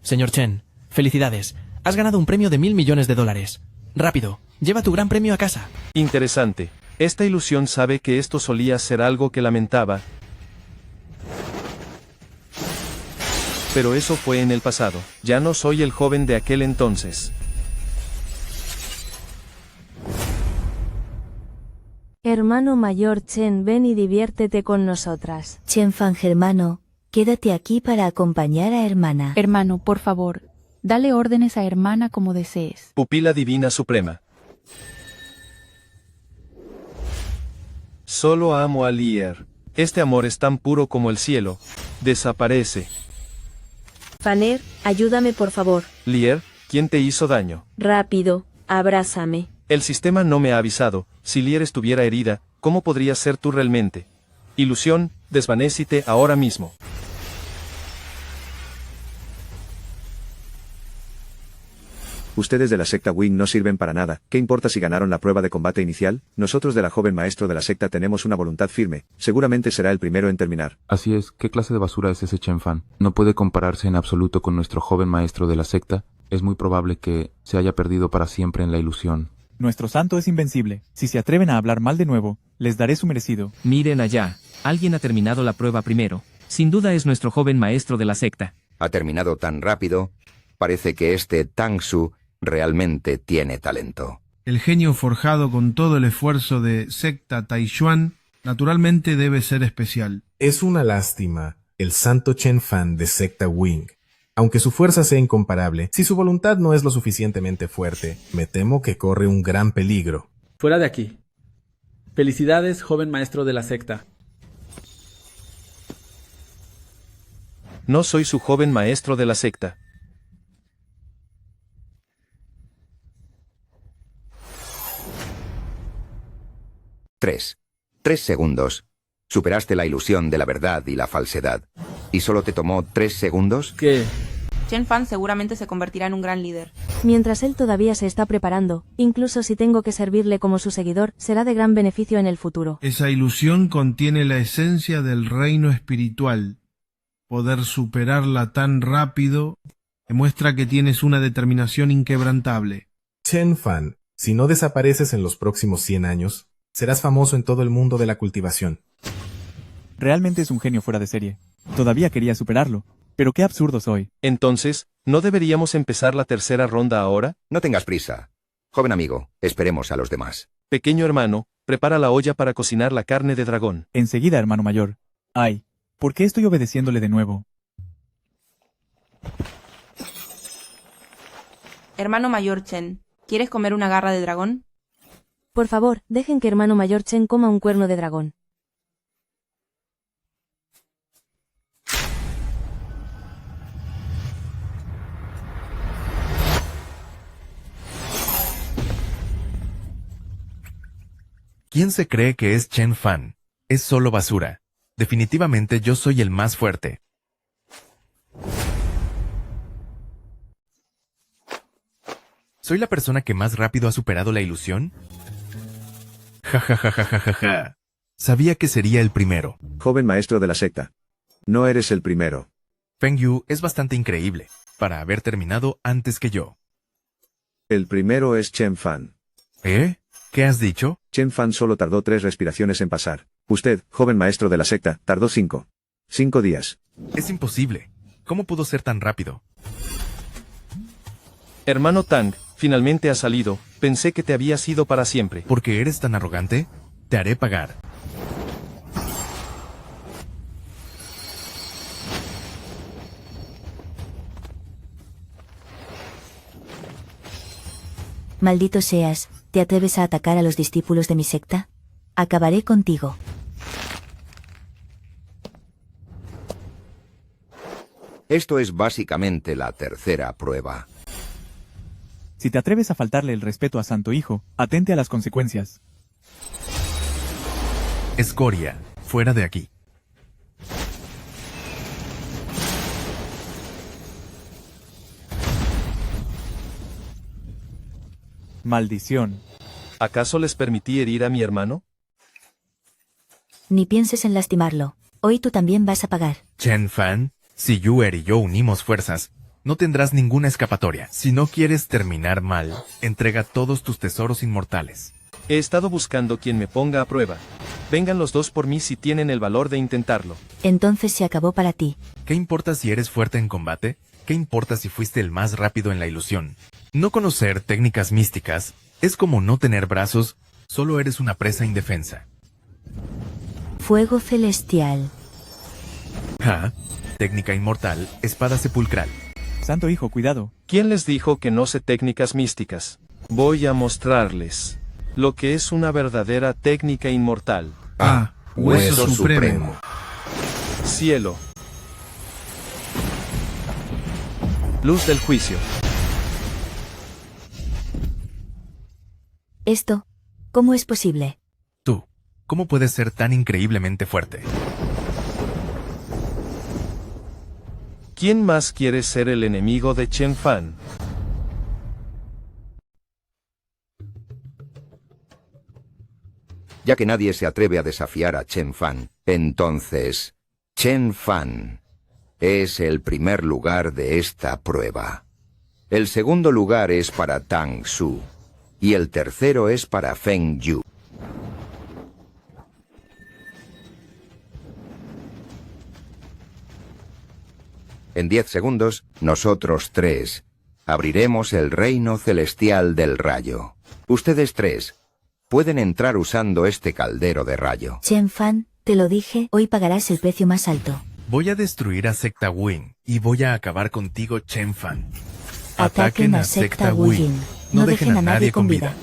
Señor Chen, felicidades. Has ganado un premio de $1.000 millones. Rápido, lleva tu gran premio a casa. Interesante. Esta ilusión sabe que esto solía ser algo que lamentaba. Pero eso fue en el pasado. Ya no soy el joven de aquel entonces. Hermano mayor Chen, ven y diviértete con nosotras. Chen-fan, hermano, quédate aquí para acompañar a hermana. Hermano, por favor, dale órdenes a hermana como desees. Pupila divina suprema. Solo amo a Lier. Este amor es tan puro como el cielo. Desaparece. Faner, ayúdame por favor. Lier, ¿quién te hizo daño? Rápido, abrázame. El sistema no me ha avisado. Si Lier estuviera herida, ¿cómo podrías ser tú realmente? Ilusión, desvanécite ahora mismo. Ustedes de la secta Wing no sirven para nada. ¿Qué importa si ganaron la prueba de combate inicial? Nosotros de la joven maestro de la secta tenemos una voluntad firme. Seguramente será el primero en terminar. Así es, ¿qué clase de basura es ese Chen-fan? No puede compararse en absoluto con nuestro joven maestro de la secta. Es muy probable que se haya perdido para siempre en la ilusión. Nuestro santo es invencible. Si se atreven a hablar mal de nuevo, les daré su merecido. Miren allá. Alguien ha terminado la prueba primero. Sin duda es nuestro joven maestro de la secta. Ha terminado tan rápido. Parece que este Tang Su realmente tiene talento. El genio forjado con todo el esfuerzo de secta Taishuan naturalmente debe ser especial. Es una lástima el santo Chen-fan de secta Wing. Aunque su fuerza sea incomparable, si su voluntad no es lo suficientemente fuerte, me temo que corre un gran peligro. Fuera de aquí. Felicidades, joven maestro de la secta. No soy su joven maestro de la secta. Tres segundos. Superaste la ilusión de la verdad y la falsedad. ¿Y solo te tomó 3 segundos? ¿Qué? Chen-fan seguramente se convertirá en un gran líder. Mientras él todavía se está preparando, incluso si tengo que servirle como su seguidor, será de gran beneficio en el futuro. Esa ilusión contiene la esencia del reino espiritual. Poder superarla tan rápido demuestra que tienes una determinación inquebrantable. Chen-fan, si no desapareces en los próximos 100 años, serás famoso en todo el mundo de la cultivación. Realmente es un genio fuera de serie. Todavía quería superarlo. Pero qué absurdo soy. Entonces, ¿no deberíamos empezar la tercera ronda ahora? No tengas prisa. Joven amigo, esperemos a los demás. Pequeño hermano, prepara la olla para cocinar la carne de dragón. Enseguida, hermano mayor. Ay, ¿por qué estoy obedeciéndole de nuevo? Hermano mayor Chen, ¿quieres comer una garra de dragón? Por favor, dejen que hermano mayor Chen coma un cuerno de dragón. ¿Quién se cree que es Chen-fan? Es solo basura. Definitivamente yo soy el más fuerte. ¿Soy la persona que más rápido ha superado la ilusión? Ja ja ja ja ja ja ja. Sabía que sería el primero. Joven maestro de la secta. No eres el primero. Feng Yu es bastante increíble, para haber terminado antes que yo. El primero es Chen-fan. ¿Eh? ¿Qué has dicho? Chen-fan solo tardó 3 respiraciones en pasar. Usted, joven maestro de la secta, tardó 5. 5 días. Es imposible. ¿Cómo pudo ser tan rápido? Hermano Tang, finalmente has salido. Pensé que te habías ido para siempre. ¿Por qué eres tan arrogante? Te haré pagar. Maldito seas, ¿te atreves a atacar a los discípulos de mi secta? Acabaré contigo. Esto es básicamente la tercera prueba. Si te atreves a faltarle el respeto a Santo Hijo, atente a las consecuencias. Escoria, fuera de aquí. Maldición. ¿Acaso les permití herir a mi hermano? Ni pienses en lastimarlo. Hoy tú también vas a pagar. Chen-fan, si Yuer y yo unimos fuerzas, no tendrás ninguna escapatoria. Si no quieres terminar mal, entrega todos tus tesoros inmortales. He estado buscando quien me ponga a prueba. Vengan los dos por mí si tienen el valor de intentarlo. Entonces se acabó para ti. ¿Qué importa si eres fuerte en combate? ¿Qué importa si fuiste el más rápido en la ilusión? No conocer técnicas místicas es como no tener brazos, solo eres una presa indefensa. Fuego celestial. Técnica inmortal, espada sepulcral. Santo Hijo, cuidado. ¿Quién les dijo que no sé técnicas místicas? Voy a mostrarles lo que es una verdadera técnica inmortal. Hueso supremo. Cielo. Luz del juicio. Esto, ¿cómo es posible? Tú, ¿cómo puedes ser tan increíblemente fuerte? ¿Quién más quiere ser el enemigo de Chen Fan? Ya que nadie se atreve a desafiar a Chen Fan, entonces, Chen Fan es el primer lugar de esta prueba. El segundo lugar es para Tang Su, y el tercero es para Feng Yu. En 10 segundos, nosotros tres abriremos el reino celestial del rayo. Ustedes tres pueden entrar usando este caldero de rayo. Chen Fan, te lo dije, hoy pagarás el precio más alto. Voy a destruir a Secta Wing y voy a acabar contigo, Chen Fan. Ataquen a Secta Wing. No dejen a nadie con vida.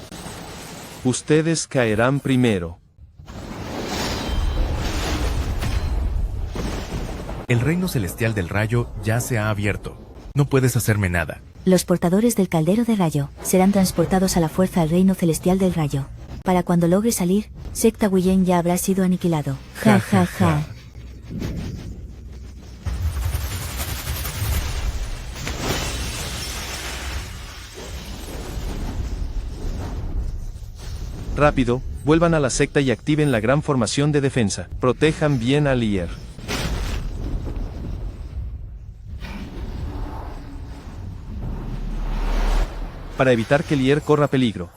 Ustedes caerán primero. El reino celestial del rayo ya se ha abierto. No puedes hacerme nada. Los portadores del caldero de rayo serán transportados a la fuerza al reino celestial del rayo. Para cuando logre salir, Secta Wing ya habrá sido aniquilado. Ja ja ja. Rápido, vuelvan a la secta y activen la gran formación de defensa. Protejan bien a Lier. Para evitar que Lier corra peligro,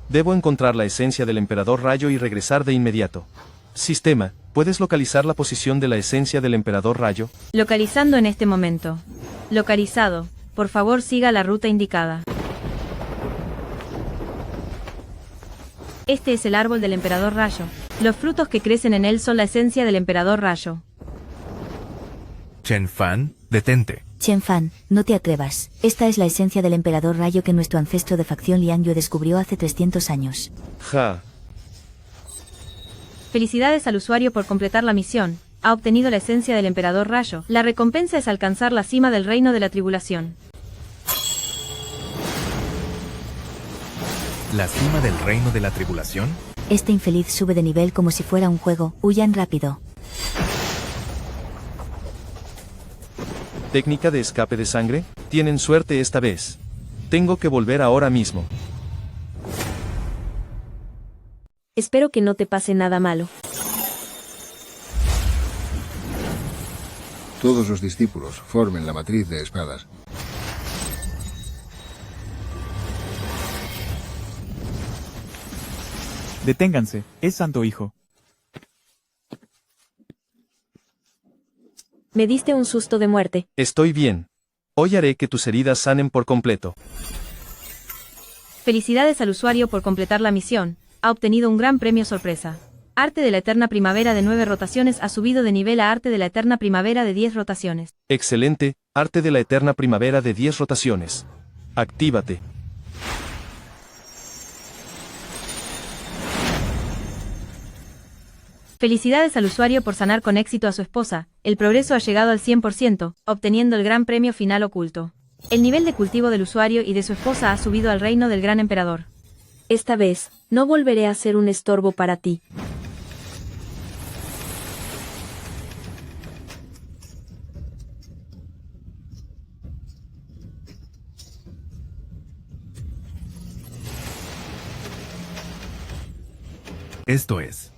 debo encontrar la esencia del Emperador Rayo y regresar de inmediato. Sistema, ¿puedes localizar la posición de la esencia del Emperador Rayo? Localizando en este momento. Localizado. Por favor siga la ruta indicada. Este es el árbol del Emperador Rayo. Los frutos que crecen en él son la esencia del Emperador Rayo. Chen Fan, detente. Chen Fan, no te atrevas. Esta es la esencia del Emperador Rayo que nuestro ancestro de facción Liang Yue descubrió hace 300 años. Ja. Felicidades al usuario por completar la misión. Ha obtenido la esencia del Emperador Rayo. La recompensa es alcanzar la cima del reino de la tribulación. ¿La cima del reino de la tribulación? Este infeliz sube de nivel como si fuera un juego. Huyan rápido. ¿Técnica de escape de sangre? Tienen suerte esta vez. Tengo que volver ahora mismo. Espero que no te pase nada malo. Todos los discípulos formen la matriz de espadas. Deténganse, es Santo Hijo. Me diste un susto de muerte. Estoy bien. Hoy haré que tus heridas sanen por completo. Felicidades al usuario por completar la misión. Ha obtenido un gran premio sorpresa. Arte de la Eterna Primavera de 9 rotaciones ha subido de nivel a Arte de la Eterna Primavera de 10 rotaciones. Excelente, Arte de la Eterna Primavera de 10 rotaciones. Actívate. Felicidades al usuario por sanar con éxito a su esposa. El progreso ha llegado al 100%, obteniendo el gran premio final oculto. El nivel de cultivo del usuario y de su esposa ha subido al reino del gran emperador. Esta vez, no volveré a ser un estorbo para ti. Esto es.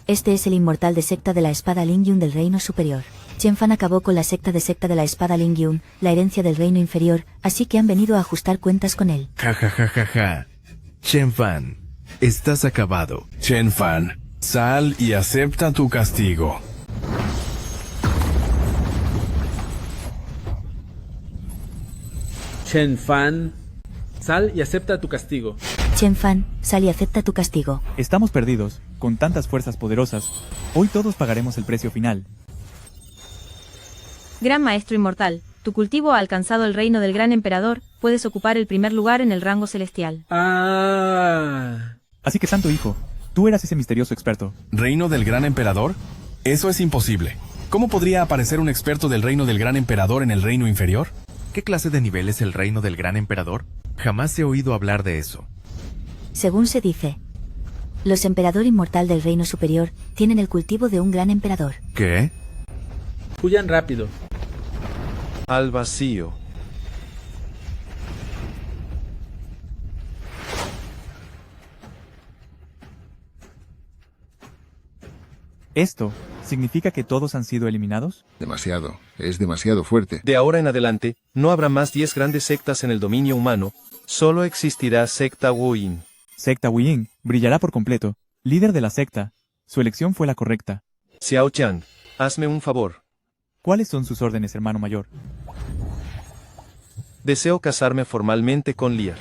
Este es el inmortal de secta de la espada Lingyun del reino superior. Chen Fan acabó con la secta de la espada Lingyun, la herencia del reino inferior, así que han venido a ajustar cuentas con él. Ja ja ja ja ja. Chen Fan, Estás acabado. Chen Fan, sal y acepta tu castigo. Chen Fan, sal y acepta tu castigo. Chen Fan, sal y acepta tu castigo. Estamos perdidos, con tantas fuerzas poderosas. Hoy todos pagaremos el precio final. Gran Maestro Inmortal, tu cultivo ha alcanzado el reino del Gran Emperador, puedes ocupar el primer lugar en el rango celestial. Así que Santo Hijo, tú eras ese misterioso experto. ¿Reino del Gran Emperador? Eso es imposible. ¿Cómo podría aparecer un experto del reino del Gran Emperador en el reino inferior? ¿Qué clase de nivel es el reino del Gran Emperador? Jamás he oído hablar de eso. Según se dice, los emperador inmortal del reino superior tienen el cultivo de un gran emperador. ¿Qué? Huyan rápido. Al vacío. ¿Esto significa que todos han sido eliminados? Demasiado. Es demasiado fuerte. De ahora en adelante, no habrá más 10 grandes sectas en el dominio humano, solo existirá secta Wuyin. Secta Wuyin brillará por completo. Líder de la secta. Su elección fue la correcta. Xiao Chang, hazme un favor. ¿Cuáles son sus órdenes, hermano mayor? Deseo casarme formalmente con Lier.